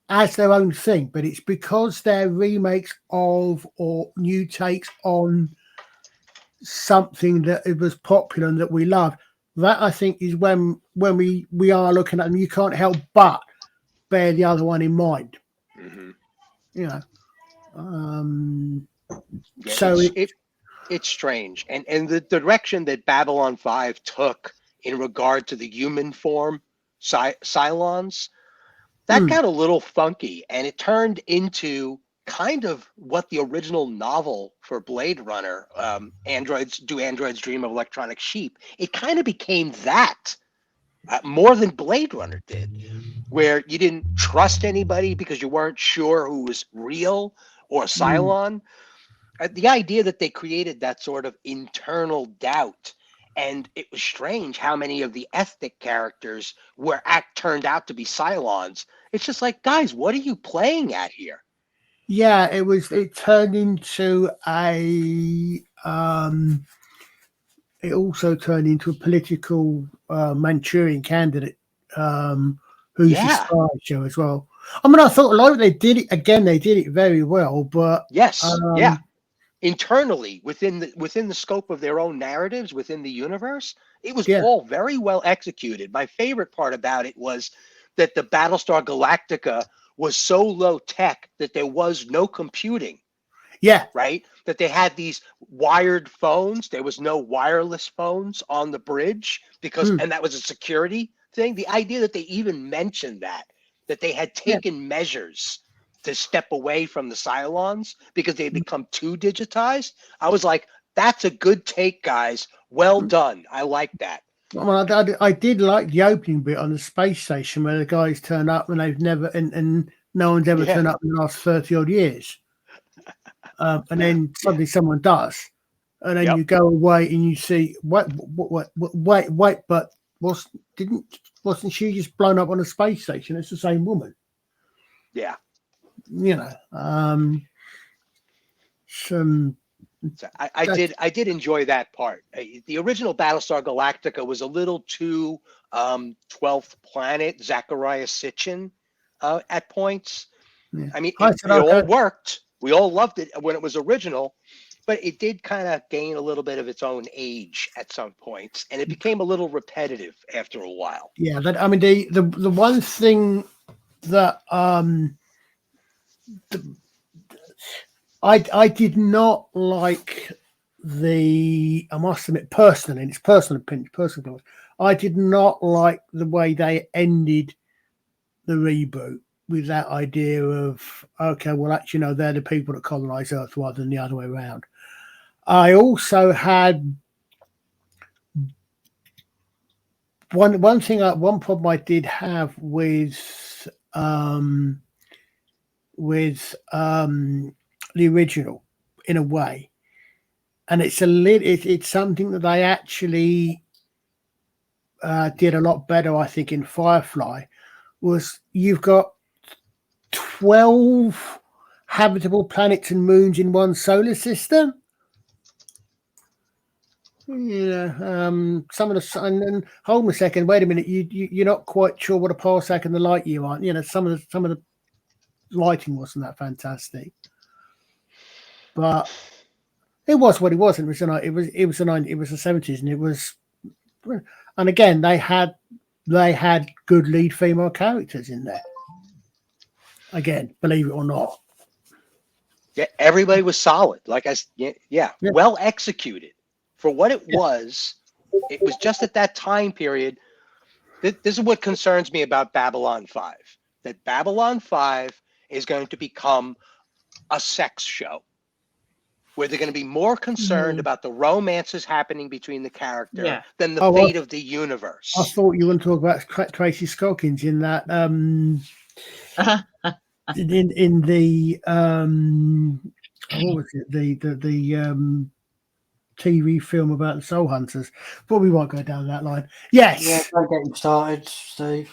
as their own thing, but it's because they're remakes of or new takes on something that it was popular and that we love. That I think is when we are looking at them, you can't help but bear the other one in mind. Mm-hmm. You know, Yeah, so it's strange, and the direction that Babylon 5 took in regard to the human form Cylons, that got a little funky, and it turned into kind of what the original novel for Blade Runner, Androids Dream of Electronic Sheep. It kind of became that more than Blade Runner did, where you didn't trust anybody because you weren't sure who was real or Cylon. The idea that they created that sort of internal doubt, and it was strange how many of the ethnic characters turned out to be Cylons. It's just like, guys, what are you playing at here? yeah, it turned into it also turned into a political Manchurian candidate who's the Yeah. spy show as well. I mean, I thought like they did it again. They did it very well, but Yes. Yeah. Internally, within the scope of their own narratives within the universe, it was yeah, all very well executed. My favorite part about it was that the Battlestar Galactica was so low tech that there was no computing. yeah, Right? That they had these wired phones. There was no wireless phones on the bridge and that was a security thing. The idea that they even mentioned that they had yeah. taken measures to step away from the Cylons because they had become too digitized. I was like, that's a good take, guys. Well done. I like that. Well, I did like the opening bit on the space station where the guys turn up and they've never and no one's ever Yeah. turned up in the last 30 odd years. And then suddenly someone does, and then Yep. you go away and you see wait, but wasn't she just blown up on a space station? It's the same woman, Yeah. you know. Some So I did enjoy that part. The original Battlestar Galactica was a little too 12th Planet Zachariah Sitchin at points. yeah. I mean, I it said all okay. worked. We all loved it when it was original, but it did kind of gain a little bit of its own age at some points, and it became a little repetitive after a while. Yeah, that I mean the one thing that I did not like I must admit personally, and it's personal opinion, personal. I did not like the way they ended the reboot with that idea of okay, well, actually, no, they're the people that colonize Earth rather than the other way around. I also had one thing, one problem I did have with the original, in a way, and it's it's something that they actually did a lot better, I think, in Firefly. Was you've got 12 habitable planets and moons in one solar system. Some of the and then hold on a second. Wait a minute. You're not quite sure what a parsec and the light year are. Some of the lighting wasn't that fantastic, but it was what it was. It was the 70s, and it was. And again, they had good lead female characters in there. Again, believe it or not. Yeah, everybody was solid. Like well executed for what it was. It was just at that time period. This is what concerns me about Babylon 5. That Babylon 5 is going to become a sex show, where they're going to be more concerned about the romances happening between the character than the fate of the universe. I thought you were going to talk about Tracy Scoggins in that in the what was it, the TV film about the Soul Hunters, but we won't go down that line. Yes, yeah, don't get him started, Steve.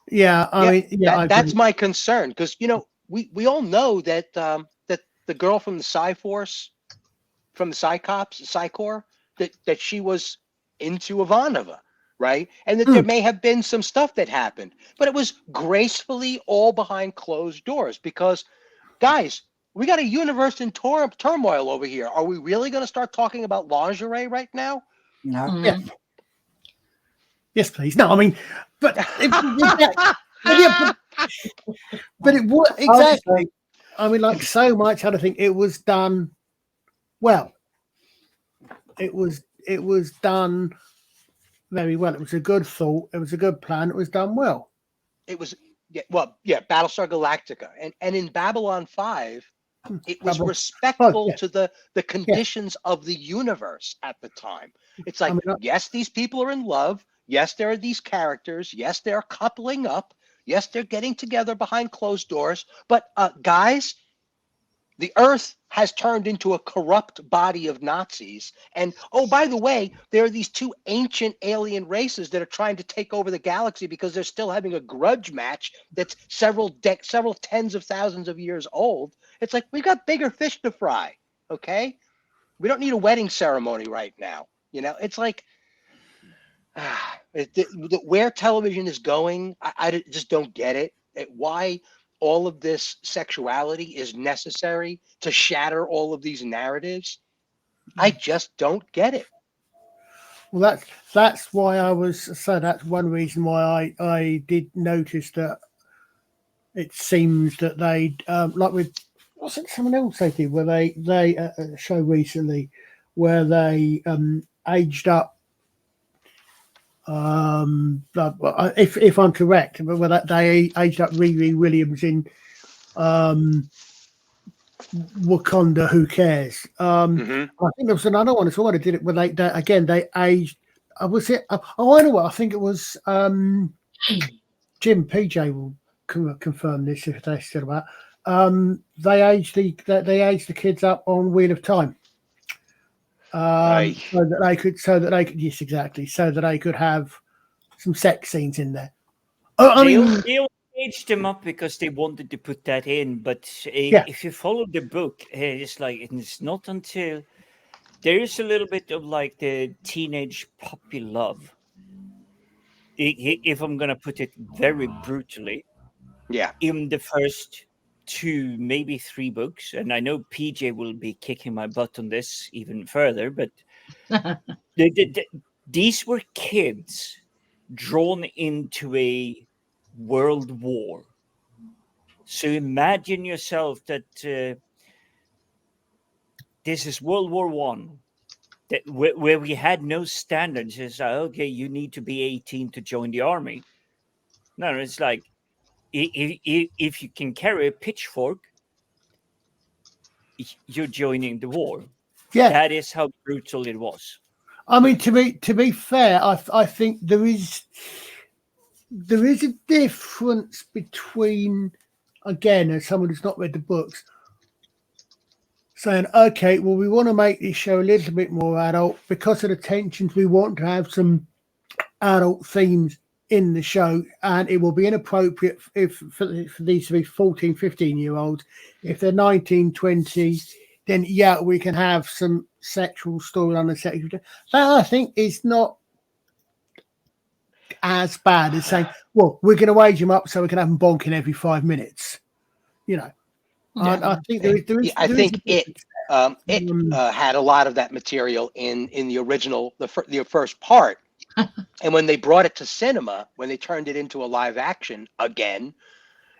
That's my concern, because we all know that that the girl from the Psy-Force, from the Psy-Corps, that she was into Ivanova, right? And that there may have been some stuff that happened, but it was gracefully all behind closed doors. Because, guys, we got a universe in turmoil over here. Are we really going to start talking about lingerie right now? No. Mm-hmm. Yes, please. No, I mean, but it was exactly. I mean, like so much other thing, it was done well. It was done very well. It was a good thought. It was a good plan. It was done well. It was Battlestar Galactica, and in Babylon 5, it was respectful to the conditions of the universe at the time. It's like, yes, these people are in love. Yes, there are these characters. Yes, they're coupling up. Yes, they're getting together behind closed doors. But guys, the Earth has turned into a corrupt body of Nazis. And, oh, by the way, there are these two ancient alien races that are trying to take over the galaxy because they're still having a grudge match that's several tens of thousands of years old. It's like, we've got bigger fish to fry, okay? We don't need a wedding ceremony right now. It's like, where television is going, I just don't get it. Why all of this sexuality is necessary to shatter all of these narratives. I just don't get it. Well, that's why that's one reason why I did notice that it seems that they like with what's it someone else they did where they a show recently where they aged up. If I'm correct, but where they aged up Riri Williams in Wakanda, Who Cares? I think there was another one as well that did it where they aged. Was it? I know what I think it was. Jim PJ will confirm this if they're still about. They aged the kids up on Wheel of Time. So that they could yes, exactly, so that they could have some sex scenes in there. They aged them up because they wanted to put that in, but if you follow the book, it's not until there is a little bit of like the teenage puppy love. If I'm gonna put it very brutally, in the first 2, maybe 3 books, and I know PJ will be kicking my butt on this even further, but these were kids drawn into a world war. So imagine yourself that this is World War One, where we had no standards. It's like, okay, you need to be 18 to join the army. No, it's like if you can carry a pitchfork, you're joining the war. Yeah, that is how brutal it was. I mean, to be fair, I think there is a difference between, again, as someone who's not read the books, saying, okay, well, we want to make this show a little bit more adult because of the tensions. We want to have some adult themes in the show, and it will be inappropriate for these to be 14, 15-year-olds. If they're 19, 20, then yeah, we can have some sexual storyline and sexual. That I think is not as bad as saying, well, we're going to wage them up so we can have them bonking every 5 minutes. You know, I think I think it had a lot of that material in the original, the first part. And when they brought it to cinema, when they turned it into a live action again,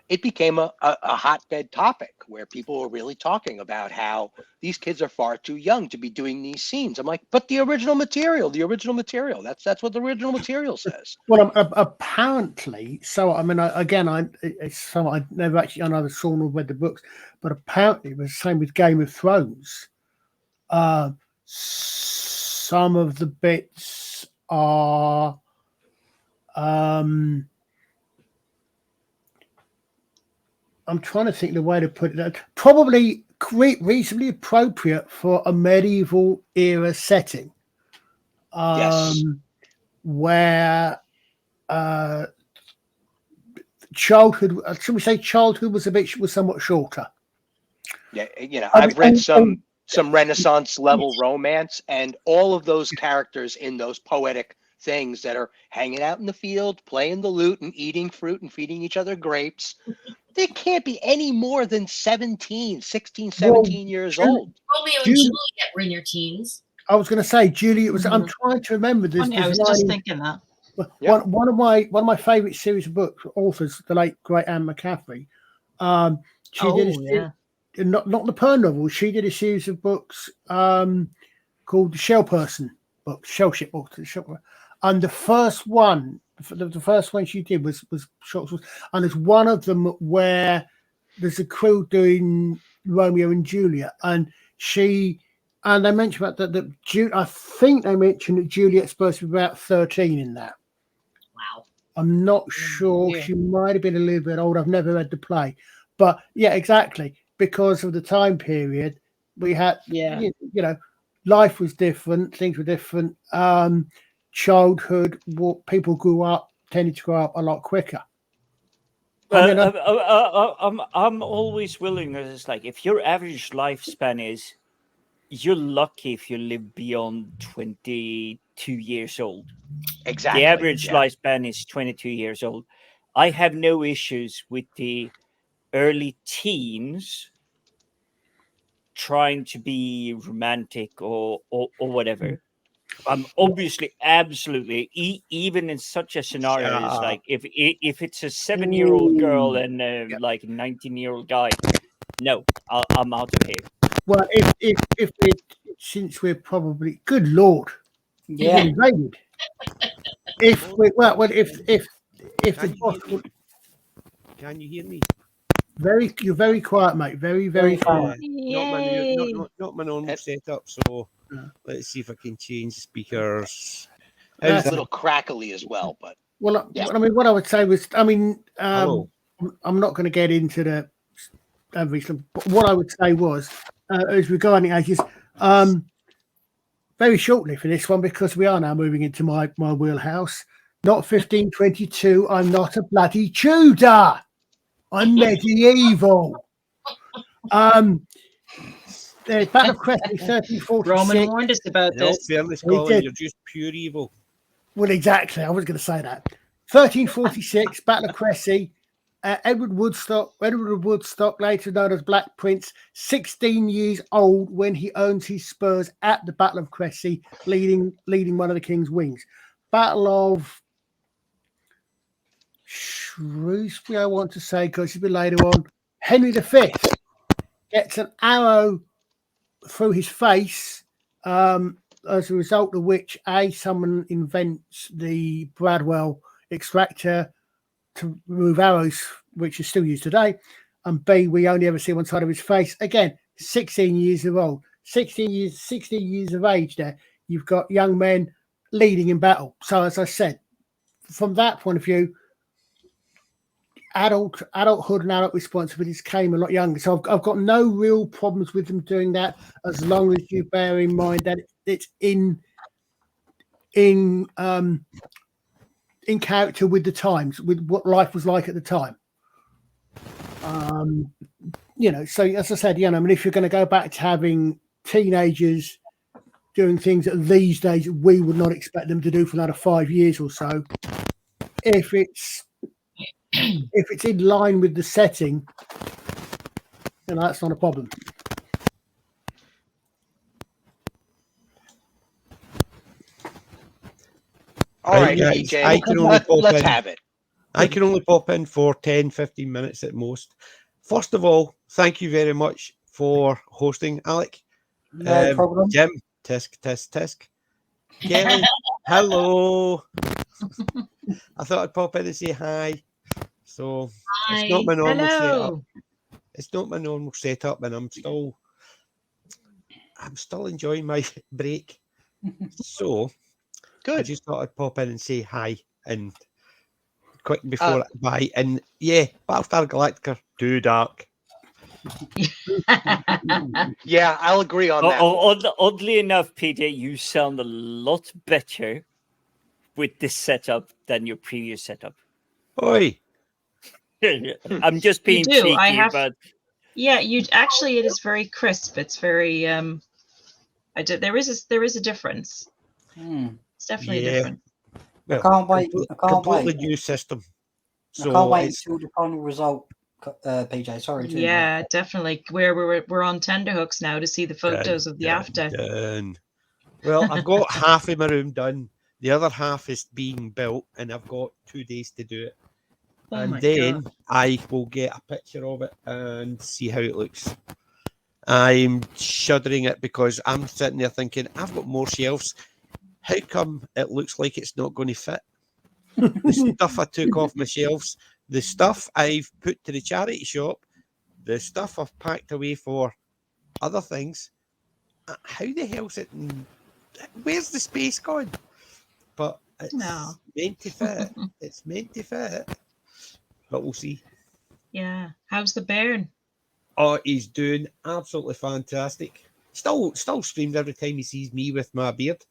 it became a hotbed topic where people were really talking about how these kids are far too young to be doing these scenes. I'm like, but the original material, that's what the original material says. Well, apparently, so I mean, it's so I never actually, I never saw nor read the books, but apparently it was the same with Game of Thrones. Some of the bits are I'm trying to think the way to put it. Probably reasonably appropriate for a medieval era setting. Yes. Where childhood, should we say, childhood was somewhat shorter. Yeah, I've read some Renaissance level romance, and all of those characters in those poetic things that are hanging out in the field, playing the lute and eating fruit and feeding each other grapes, they can't be any more than 16, 17 years old. Romeo and Juliet were in their teens. I was going to say, Juliet was. I'm trying to remember this. I was just thinking that. One of my favorite series of books, authors, the late great Anne McCaffrey. Not the Pearl novel. She did a series of books called the Shell Person books, Shell Ship books, and the first one she did was short, and there's one of them where there's a crew doing Romeo and Juliet, and they mentioned about that. I think they mentioned that Juliet's supposed to be about 13 in that. Wow. I'm not sure. Yeah. She might have been a little bit old. I've never read the play, but yeah, exactly. Because of the time period, we had, life was different, things were different. Childhood, people tended to grow up a lot quicker. I'm always willing. It's like if your average lifespan is, you're lucky if you live beyond 22 years old. Exactly. The average lifespan is 22 years old. I have no issues with the early teens trying to be romantic or whatever. Obviously, absolutely. Even in such a scenario, it's like if it's a 7-year-old girl and like a 19-year-old guy, no, I'm out of here. Well, since we're probably, good Lord, invaded. Can you hear me? You're very quiet, mate. Very, very quiet. Not my normal setup. So let's see if I can change speakers. It's a little crackly as well, but I mean, what I would say was, I'm not going to get into the average, but what I would say was, as regarding ages, very shortly for this one, because we are now moving into my wheelhouse. Not 1522. I'm not a bloody Tudor. I'm medieval. The Battle of Cressy, 1346. Roman warned us about this. Fairness, Colin, you're just pure evil. Well, exactly. I was going to say that. 1346, Battle of Cressy. Edward Woodstock, later known as Black Prince, 16 years old when he earns his spurs at the Battle of Cressy, leading one of the king's wings. Battle of Shrewsbury, I want to say, because it's a bit later on. Henry V gets an arrow through his face, as a result of which someone invents the Bradwell extractor to remove arrows, which is still used today, and B, we only ever see one side of his face. Again, 16 years old, 16 years of age. There, you've got young men leading in battle. So, as I said, from that point of view, adulthood and adult responsibilities came a lot younger. So I've got no real problems with them doing that, as long as you bear in mind that it's in in character with the times, with what life was like at the time. So as I said, I mean, if you're going to go back to having teenagers doing things that these days we would not expect them to do for another 5 years or so, if it's in line with the setting, then that's not a problem. All right, guys, PJ, I can only pop let's in. have it. I can only pop in for 10, 15 minutes at most. First of all, thank you very much for hosting, Alec. No problem. Jim, tisk, tisk, tisk. Kelly, hello. I thought I'd pop in and say hi. So Hi. it's not my normal setup. Hello. It's not my normal setup, and I'm still enjoying my break. So I Good. just thought I'd pop in and say hi and quick before bye. And yeah, Battlestar Galactica, too dark. Yeah, I'll agree on that. Oddly enough, PJ, you sound a lot better with this setup than your previous setup. Oi. I'm just being do. cheeky, but yeah, it is very crisp. It's very there is a difference. It's definitely a difference. Well, I can't wait. Completely new system. I can't wait until the final result, PJ. Sorry. Yeah, definitely. We're on tenterhooks now to see the photos of the after. Done. Well, I've got half of my room done. The other half is being built, and I've got 2 days to do it. And then I will get a picture of it and see how it looks. I'm shuddering it because I'm sitting there thinking, I've got more shelves. How come it looks like it's not going to fit? The stuff I took off my shelves, the stuff I've put to the charity shop, the stuff I've packed away for other things. How the hell's it? Where's the space gone? But it's meant to fit. It's meant to fit. But we'll see. Yeah. How's the bairn? Oh, he's doing absolutely fantastic. Still screams every time he sees me with my beard.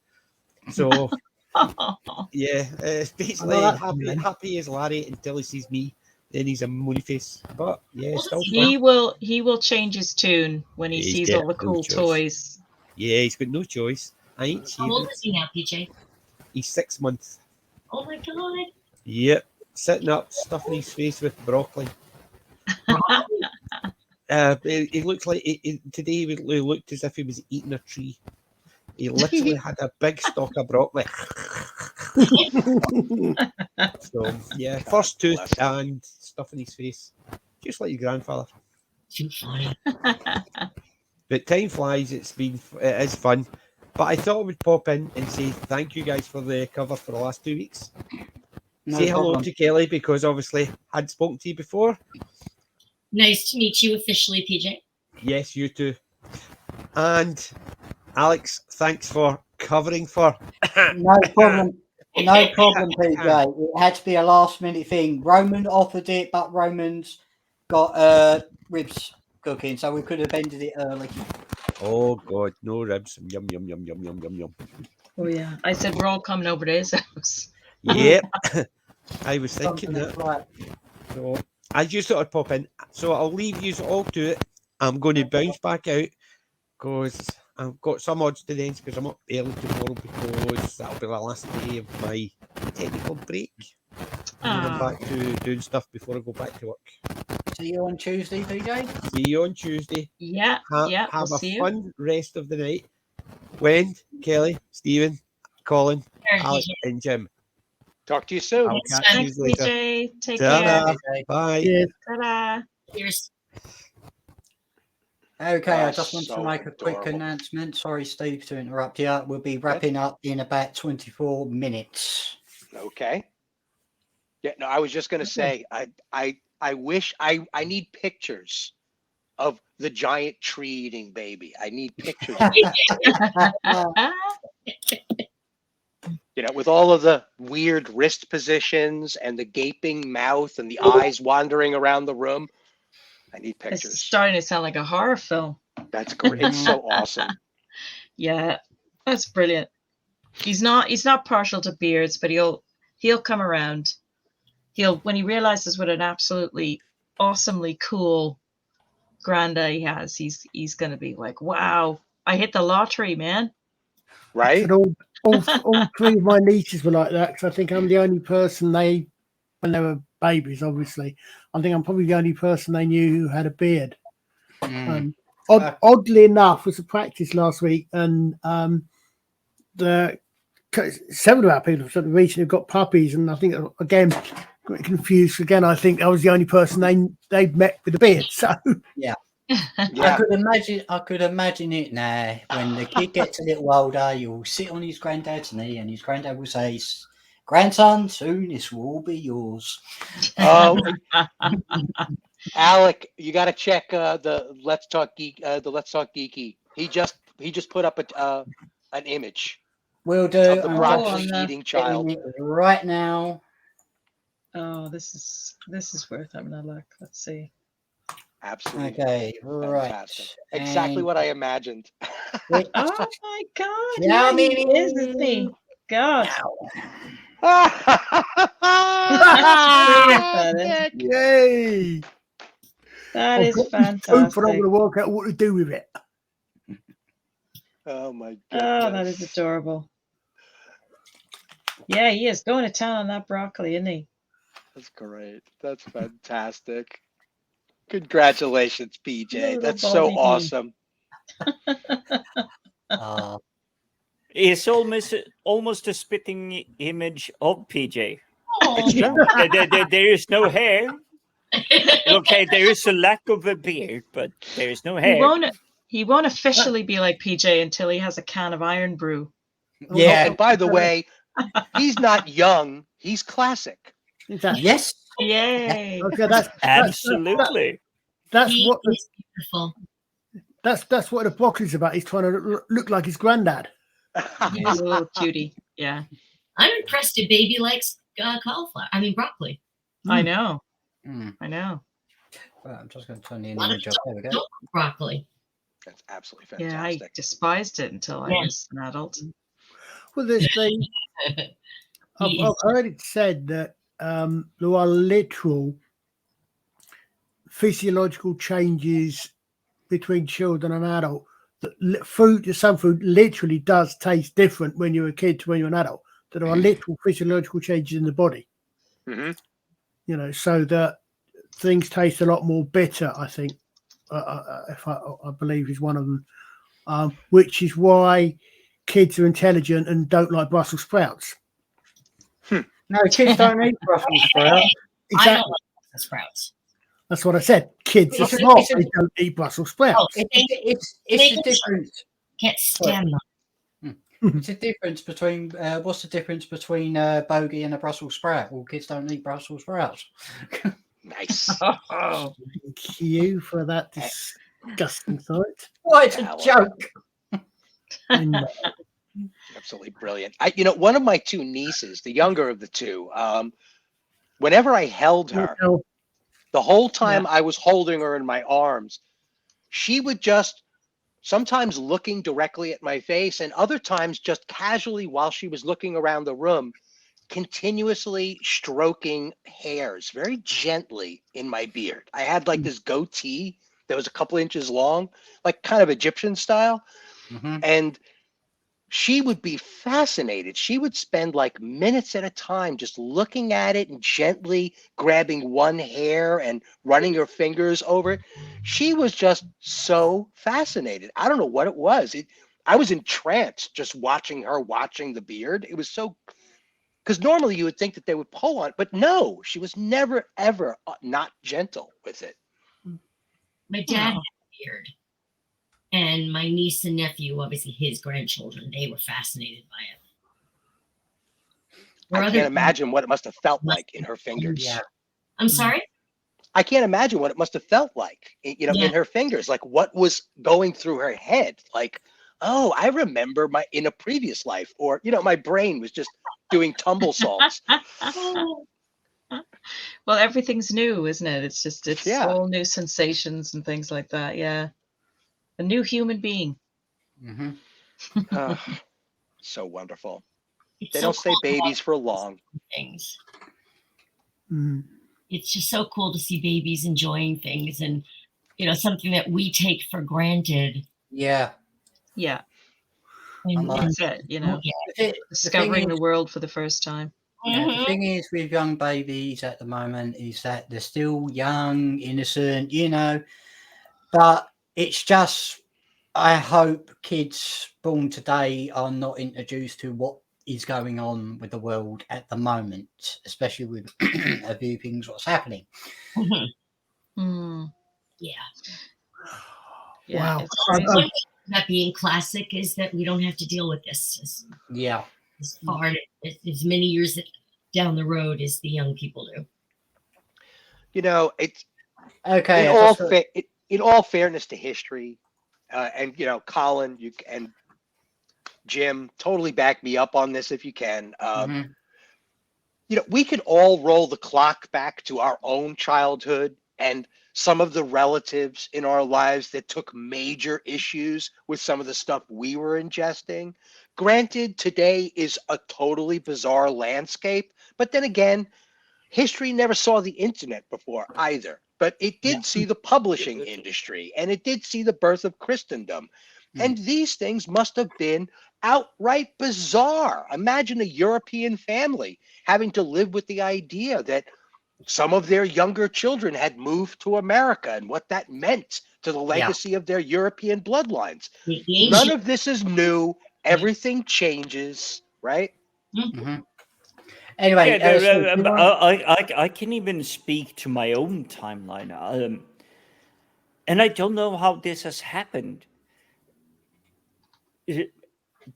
So yeah, it's basically happy as Larry until he sees me. Then he's a moony face. But yeah, still he will change his tune when he sees all the cool toys. Yeah, he's got no choice. I ain't How old is he now, PJ? He's 6 months. Oh my god. Yep. Sitting up, stuffing his face with broccoli. He looks like today he looked as if he was eating a tree. He literally had a big stalk of broccoli. So yeah, first tooth and stuff in his face, just like your grandfather. Too funny. But time flies. It is fun. But I thought I would pop in and say thank you guys for the cover for the last 2 weeks. Say hello to Kelly because obviously I had spoken to you before. Nice to meet you officially, PJ. Yes, you too. And Alex, thanks for covering for. No problem. No problem, PJ. It had to be a last minute thing. Roman offered it, but Roman's got ribs cooking, so we could have ended it early. Oh God, no ribs. Yum yum yum yum yum yum yum. Oh yeah, I said we're all coming over to his house. Yep, I was thinking that. Right. So I just thought I'd pop in. So I'll leave you all to it. I'm going to bounce back out because I've got some odds to dance because I'm up early tomorrow because that'll be the last day of my technical break. And then I'm back to doing stuff before I go back to work. See you on Tuesday, PJ. See you on Tuesday. Yeah, Have a fun rest of the night. Wen, Kelly, Stephen, Colin, Alex, and Jim. Talk to you soon. I'll catch you later. PJ. Take Ta-da. care. Bye. Ta-da. Cheers. Okay, I just want so to make a quick adorable. announcement. Sorry, Steve, to interrupt you. We'll be wrapping up in about 24 minutes. Okay. Yeah, no, I was just gonna say, I wish I need pictures of the giant tree eating baby. I need pictures. You know, with all of the weird wrist positions and the gaping mouth and the eyes wandering around the room. I need It's pictures. starting to sound like a horror film. That's great. It's so awesome. Yeah, that's brilliant. He's not partial to beards, but he'll come around. When he realizes what an absolutely awesomely cool granddad he has, he's gonna be like, wow, I hit the lottery, man. Right? But all three of my nieces were like that, because I think I'm the only person when they were babies, obviously, I think I'm probably the only person they knew who had a beard. Oddly enough, was a practice last week, and several of our people have recently got puppies, and I think again, confused again. I think I was the only person they'd met with a beard. So yeah. Yeah. I could imagine it now. When the kid gets a little older, you'll sit on his granddad's knee, and his granddad will say, "Grandson, soon this will all be yours." Oh, Alec, you got to check the Let's Talk Geeky. He just put up an image Will do. of the I'm broccoli just eating child. getting it right now. Oh, this is worth having a look. Let's see. Absolutely. Okay, right. Fantastic. Exactly what I imagined. Oh my God! Yeah, Yeah, he is, isn't he? God. That is. yay! That is But I'm fantastic. going to work out what to do with it. Oh my goodness. Oh, that is adorable. Yeah, he is going to town on that broccoli, isn't he? That's great. That's fantastic. Congratulations, PJ. Little That's so baldy bean. awesome. It's almost a spitting image of PJ. It's true. There is no hair. Okay, there is a lack of a beard, but there is no hair. He won't officially be like PJ until he has a can of Iron Brew. Yeah. And by the way, he's not young. He's classic. Exactly. Yes. Yay! Okay, Absolutely. That's He what is beautiful. that's what the broccoli's about. He's trying to look like his granddad. He's a little cutie. Yeah, I'm impressed a baby likes cauliflower. I mean broccoli. I know. Mm. I know. Right, I'm just going to turn the A lot of image up. There we go. don't like broccoli. That's absolutely Yeah, I fantastic. despised it until I was an adult. Well, there's I've heard it said that there are literal physiological changes between children and adult. That some food literally does taste different when you're a kid to when you're an adult. That there are literal physiological changes in the body. Mm-hmm. You know, so that things taste a lot more bitter. I think, if I believe is one of them, which is why kids are intelligent and don't like Brussels sprouts. No, kids don't eat Brussels sprouts. I Exactly. don't like Brussels sprouts. That's what I said. Kids are It's a- smart. it's a- They don't eat Brussels sprouts. It's They the difference. can't stand them. It's a difference between what's the difference between bogey and a Brussels sprout? Well, kids don't eat Brussels sprouts. Nice. Oh, Thank you for that disgusting sight. What? It's a Alan. joke. And, Absolutely brilliant. One of my two nieces, the younger of the two, whenever I held her, the whole time I was holding her in my arms, she would just sometimes looking directly at my face and other times just casually while she was looking around the room, continuously stroking hairs very gently in my beard. I had like this goatee that was a couple inches long, like kind of Egyptian style. Mm-hmm. And she would be fascinated. She would spend like minutes at a time just looking at it and gently grabbing one hair and running her fingers over it. She was just so fascinated. I don't know what it was. I was entranced just watching her watching the beard. It was so, because normally you would think that they would pull on it, but no, she was never, ever not gentle with it. My dad had a beard. And my niece and nephew, obviously his grandchildren, they were fascinated by it. I can't imagine what it must have felt like in her fingers. Yeah. I'm sorry? I can't imagine what it must have felt like, in her fingers, like what was going through her head. Like, oh, I remember in a previous life, or, my brain was just doing tumble salts. Well, everything's new, isn't it? It's Yeah. all new sensations and things like that. Yeah. A new human being. Mm-hmm. Oh, so wonderful. It's They so don't stay cool to watch babies for long. things. Mm. It's just so cool to see babies enjoying things, and something that we take for granted. Yeah. Yeah, And, like- that's it. yeah. The Discovering thing the is, world for the first time. yeah, the Mhm. thing is with young babies at the moment is that they're still young, innocent, but it's just, I hope kids born today are not introduced to what is going on with the world at the moment, especially with a few things what's happening. Mhm. Mm, Yeah. yeah, Wow. it's One crazy. thing about being classic is that we don't have to deal with this Yeah. as far as many years down the road as the young people do. It's Okay. in all fairness to history, and Colin, you and Jim totally back me up on this if you can. Mhm. We could all roll the clock back to our own childhood and some of the relatives in our lives that took major issues with some of the stuff we were ingesting. Granted, today is a totally bizarre landscape, but then again, history never saw the internet before either. But it did see the publishing industry, and it did see the birth of Christendom. And these things must have been outright bizarre. Imagine a European family having to live with the idea that some of their younger children had moved to America and what that meant to the legacy of their European bloodlines. The None ancient. of this is new. Everything changes, right? Mhm. Anyway, Yeah, so do you want- I can even speak to my own timeline. And I don't know how this has happened.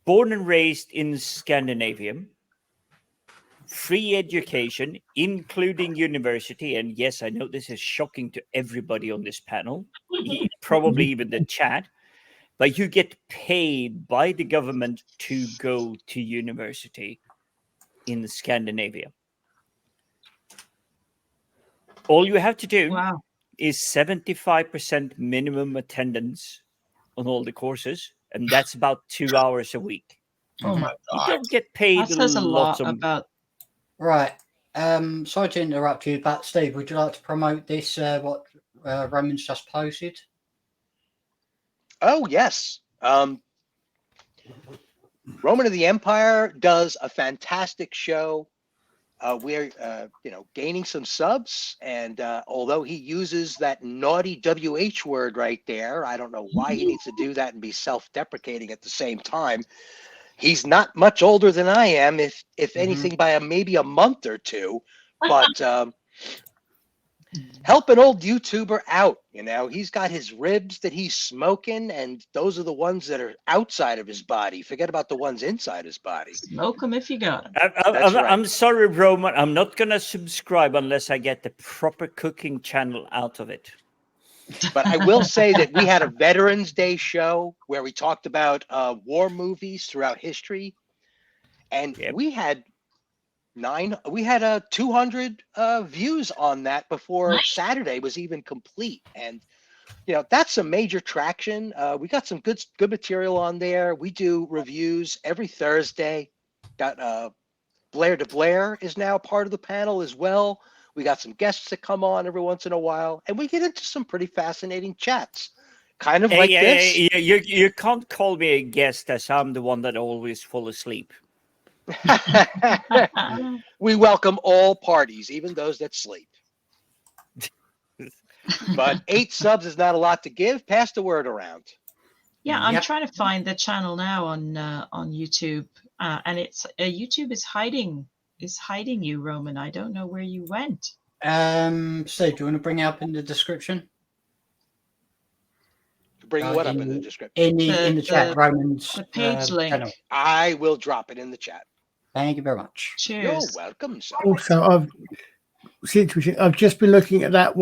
Born and raised in Scandinavia, free education, including university. And yes, I know this is shocking to everybody on this panel, probably even the chat, but you get paid by the government to go to university in Scandinavia. All you have to do Wow. is 75% minimum attendance on all the courses, and that's about 2 hours a week. Oh my You God. don't get paid That says a lots lot of. about. Right. Sorry to interrupt you, but Steve, would you like to promote this? What Roman's just posted? Oh, yes. Roman of the Empire does a fantastic show. We're gaining some subs, and although he uses that naughty WH word right there, I don't know why he needs to do that and be self-deprecating at the same time. He's not much older than I am, if anything, by maybe a month or two. But help an old YouTuber out. He's got his ribs that he's smoking, and those are the ones that are outside of his body. Forget about the ones inside his body. Smoke them if you got them. That's right. I'm sorry, Roman. I'm not going to subscribe unless I get the proper cooking channel out of it. But I will say that we had a Veterans Day show where we talked about war movies throughout history, and we had 200 views on that before Saturday was even complete. And that's some major traction. We got some good material on there. We do reviews every Thursday. Got Blair to Blair is now part of the panel as well. We got some guests that come on every once in a while, and we get into some pretty fascinating chats, kind of like this. You can't call me a guest as I'm the one that always fall asleep. We welcome all parties, even those that sleep. But 8 subs is not a lot to give. Pass the word around. Yeah, I'm trying to find the channel now on YouTube, and it's YouTube is hiding you, Roman. I don't know where you went. So do you want to bring it up in the description? Bring what up in the description? In the chat, Roman's the page link. channel. I will drop it in the chat. Thank you very much. Cheers. You're welcome, sir. Also, I've just been looking at that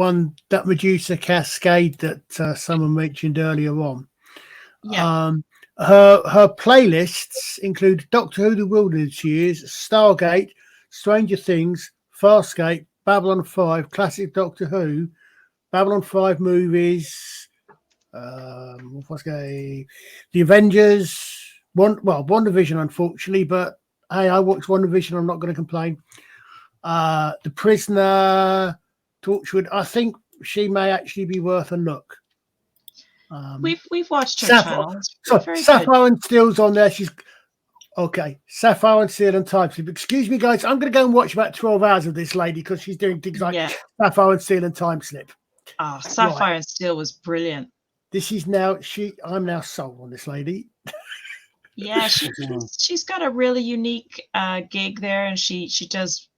Medusa Cascade that someone mentioned earlier on. Yeah. Her playlists include Doctor Who: The Wilderness Years, Stargate, Stranger Things, Farscape, Babylon 5, Classic Doctor Who, Babylon 5 movies, The Avengers, WandaVision, unfortunately, but Hey, I watched WandaVision. I'm not going to complain. The Prisoner, Torchwood. I think she may actually be worth a look. We've watched her Sapphire, channel. It's so very good. Sapphire and Steel's on there. She's okay. Sapphire and Steel and Time-Slip. Excuse me, guys. I'm going to go and watch about 12 hours of this lady because she's doing things like Sapphire and Steel and Time-Slip. Oh, Sapphire and Steel was brilliant. This is now I'm now sold on this lady. Yeah, she's got a really unique gig there, and she does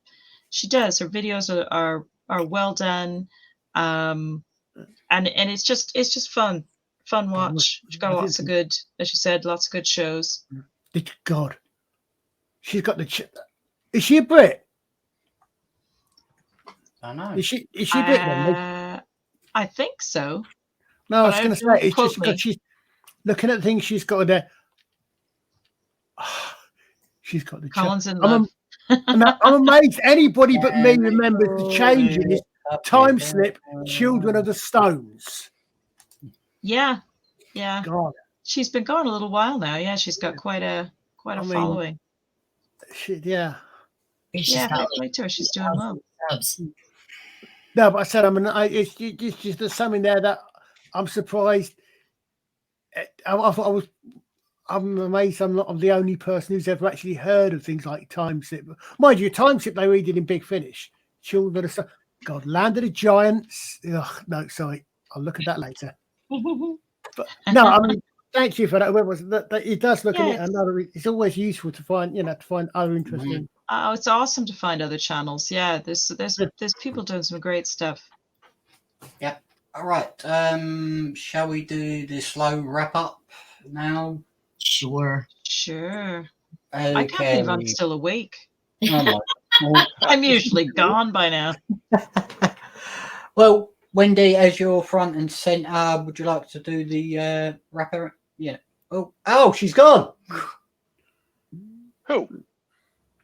her videos are well done, and it's just fun watch. She's got lots of good, as you said, lots of good shows. God, she's got the. Is she a Brit? I know. Is she a Brit then? I think so. No, I was going to say it's just because she's looking at things she's got there. She's got the Colin's in love. I'm amazed anybody but me remembers the change in this Time-Slip, Children of the Stones. Yeah. God. She's been going a little while now. Yeah, she's got quite a following. Yeah. She's doing well. No, but I said, it's just there's something there that I'm surprised. I'm amazed I'm the only person who's ever actually heard of things like Time-Slip. Mind you, Time-Slip they read it in Big Finish. Children of God, Land of the Giants. Ugh, no, sorry, I'll look at that later. But no, I mean, thank you for that. It does look at it. It's always useful to find other interesting. Oh, it's awesome to find other channels. Yeah, there's people doing some great stuff. Yeah. All right. Shall we do the slow wrap up now? Sure. Okay. I can't believe I'm still awake. Oh, I'm usually gone by now. Well, Wendy, as your front and center, would you like to do the wrapper? Yeah. Oh, she's gone. Who?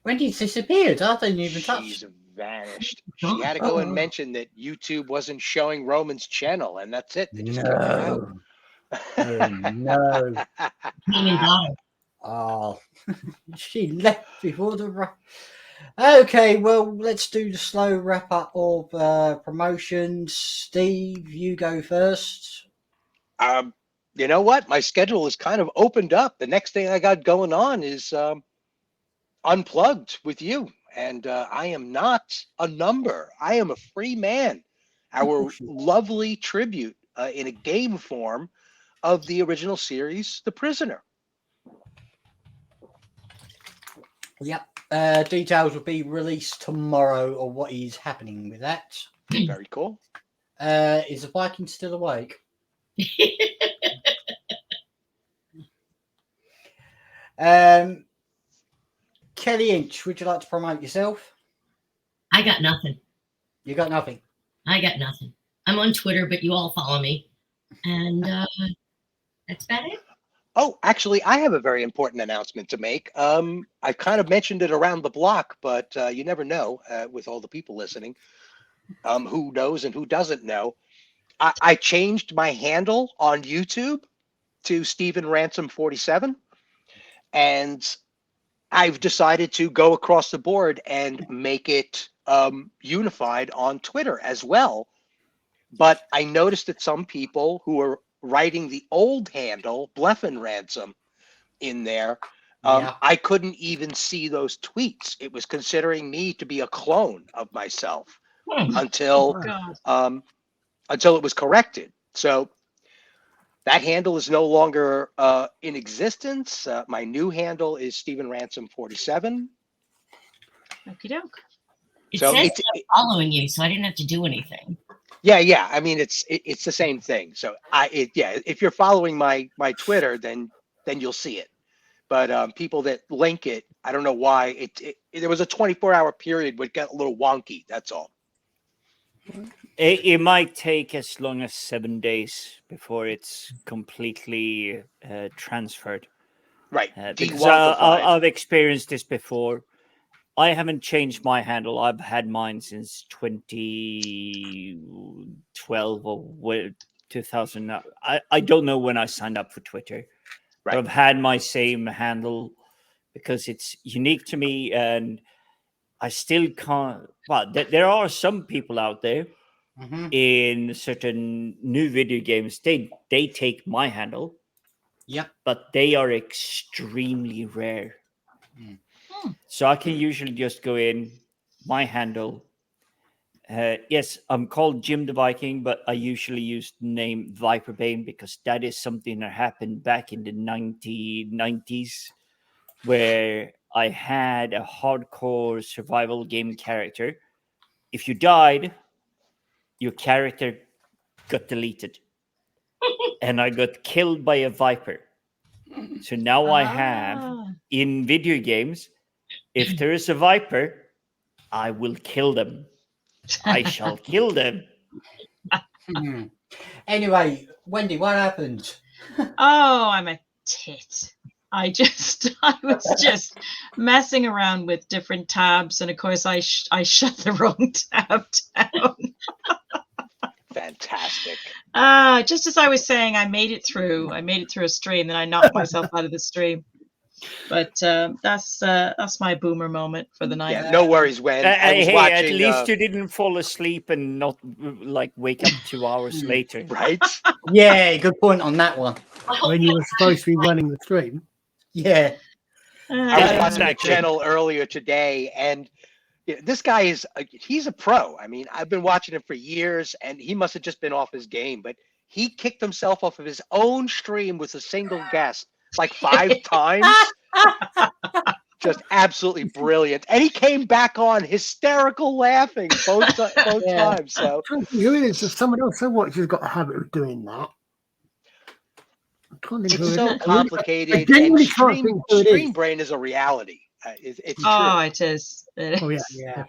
Wendy's disappeared. I didn't even touch. She's vanished. She had to go and mention that YouTube wasn't showing Roman's channel, and that's it. They just kicked her out. No. Oh, she left before the wrap. Okay, well, let's do the slow wrap up of promotions. Steve, you go first. You know what? My schedule is kind of opened up. The next thing I got going on is Unplugged with you. And I am not a number. I am a free man. Our lovely tribute in a game form of the original series, The Prisoner. Yep. Details will be released tomorrow of what is happening with that. Very cool. Is the Viking still awake? Kelly Inch, would you like to promote yourself? I got nothing. You got nothing? I got nothing. I'm on Twitter, but you all follow me. And that's about it. Oh, actually, I have a very important announcement to make. I kind of mentioned it around the block, but you never know with all the people listening who knows and who doesn't know. I changed my handle on YouTube to Stephen Ransom 47, and I've decided to go across the board and make it unified on Twitter as well. But I noticed that some people who are writing the old handle, Bleffin Ransom, in there, I couldn't even see those tweets. It was considering me to be a clone of myself until it was corrected. So that handle is no longer in existence. My new handle is Stephen Ransom 47. Okie doke. It says I'm following you, so I didn't have to do anything. Yeah. I mean, it's the same thing. So if you're following my Twitter, then you'll see it. But people that link it, I don't know why there was a 24-hour period where it got a little wonky. That's all. It might take as long as 7 days before it's completely transferred. Right. Because I've experienced this before. I haven't changed my handle. I've had mine since 2012 or 2000. I don't know when I signed up for Twitter. Right. But I've had my same handle because it's unique to me, and I still can't. Well, there are some people out there in certain new video games. They take my handle, but they are extremely rare. So I can usually just go in my handle. Yes, I'm called Jim the Viking, but I usually use the name Viperbane because that is something that happened back in the 1990s, where I had a hardcore survival game character. If you died, your character got deleted. And I got killed by a viper. So now I have, in video games, if there is a viper, I will kill them. I shall kill them. Anyway, Wendy, what happened? Oh, I'm a tit. I was just messing around with different tabs, and of course I shut the wrong tab down. Fantastic. Just as I was saying, I made it through a stream, then I knocked myself out of the stream. But that's my boomer moment for the night. Yeah, no worries, Wen. I was hey, watching. At least you didn't fall asleep and not like wake up 2 hours later. Right? Yeah, good point on that one. When you were supposed to be running the stream. Yeah. I was watching a channel earlier today, and this guy he's a pro. I mean, I've been watching him for years, and he must have just been off his game, but he kicked himself off of his own stream with a single guest like 5 times. Just absolutely brilliant. And he came back on hysterical laughing both times. So who it is? There's someone else I watch who's got a habit of doing that. It's so complicated. And stream brain is a reality. It's true. It is. Oh yeah.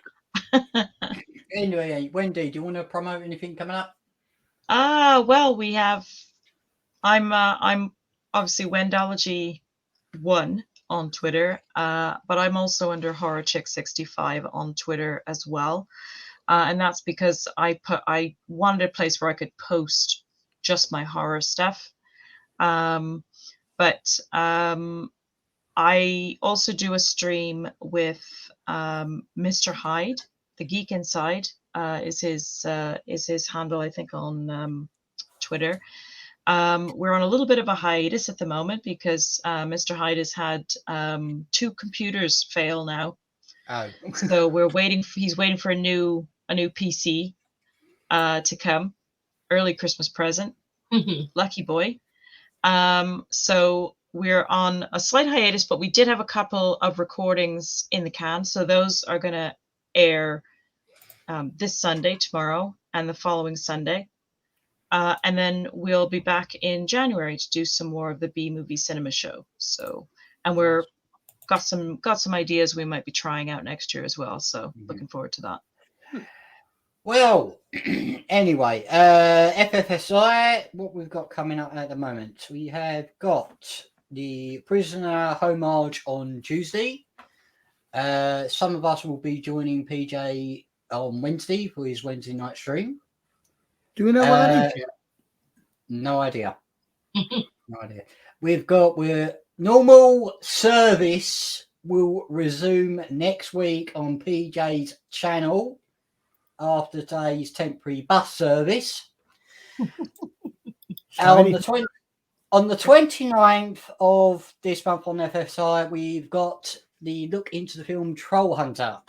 Anyway, Wendy, do you want to promote anything coming up? Well, we have. I'm obviously Wendology 1 on Twitter, but I'm also under Horror Chick 65 on Twitter as well, and that's because I wanted a place where I could post just my horror stuff, but I also do a stream with Mr. Hyde. The Geek Inside is his handle, I think, on Twitter. We're on a little bit of a hiatus at the moment because Mr. Hyde has had 2 computers fail now. Oh. So he's waiting for a new PC to come. Early Christmas present. Lucky boy. So we're on a slight hiatus, but we did have a couple of recordings in the can. So those are going to air this Sunday, tomorrow, and the following Sunday. And then we'll be back in January to do some more of the B Movie Cinema Show. So, and we're got some ideas we might be trying out next year as well. So looking forward to that. Well, anyway, FFSI, what we've got coming up at the moment, we have got the Prisoner homage on Tuesday. Some of us will be joining PJ on Wednesday for his Wednesday night stream. Do we know what that is yet? No idea. No idea. We're normal service will resume next week on PJ's channel after today's temporary bus service. On the 29th of this month on FFSI, we've got the look into the film Troll Hunter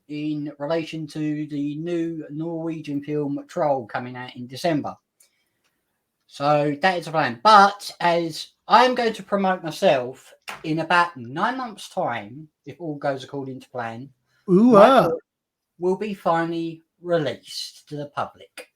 in relation to the new Norwegian film Troll coming out in December. So that is a plan. But as I'm going to promote myself in about 9 months' time, if all goes according to plan, my book will be finally released to the public.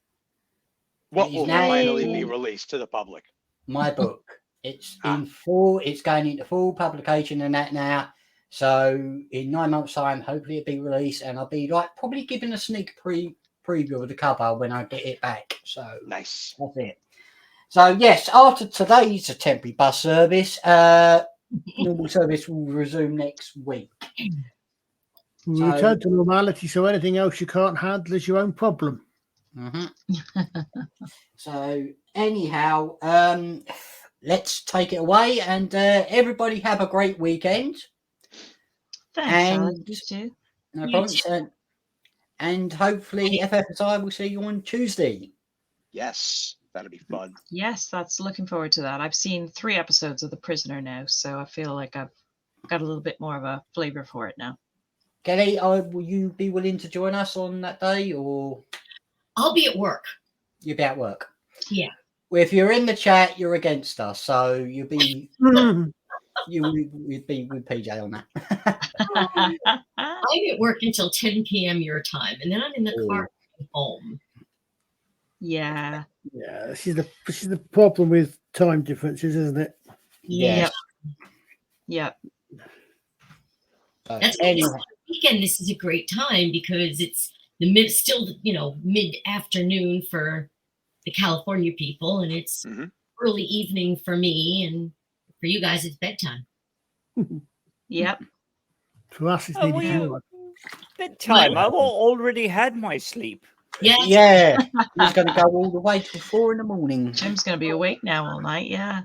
What will finally be released to the public? My book. It's in full. It's going into full publication and that now. So in 9 months' time, hopefully it'll be released, and I'll be probably giving a sneak preview of the cover when I get it back. So nice. That's it. So yes, after today's temporary bus service, normal service will resume next week. Return to normality. So anything else you can't handle is your own problem. So anyhow, let's take it away, and everybody have a great weekend. Thanks, And- Alex. You too. No You problem. And hopefully FFSI will see you on Tuesday. Yes, that'll be fun. Yes, that's looking forward to that. I've seen 3 episodes of The Prisoner now, so I feel like I've got a little bit more of a flavor for it now. Kelly, will you be willing to join us on that day, or I'll be at work. you'll be at work? Yeah. Well, if you're in the chat, you're against us, so you'll be you'd be with PJ on that. I'm at work until 10 p.m. your time, and then I'm in the car going home. Yeah. Yeah, this is the problem with time differences, isn't it? Yes. Yep. That's why this weekend. This is a great time because it's the mid afternoon for the California people, and it's early evening for me, and for you guys, it's bedtime. Yep. For us, it's Oh, nearly well, hour. Bedtime. I've already had my sleep. Yes. Yeah, he's going to go all the way till 4 in the morning. Jim's going to be awake now all night. Yeah.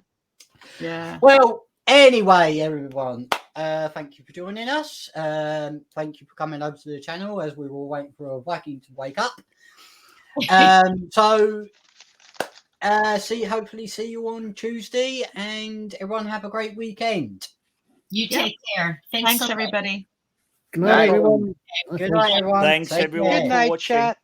Yeah. Well, anyway, everyone, thank you for joining us. Thank you for coming over to the channel as we were waiting for a Viking to wake up. Hopefully see you on Tuesday, and everyone have a great weekend. You take care. Thanks so much. everybody. Good night, everyone. Good night, everyone. Thanks, Take everyone. care. Good night, watching. chat.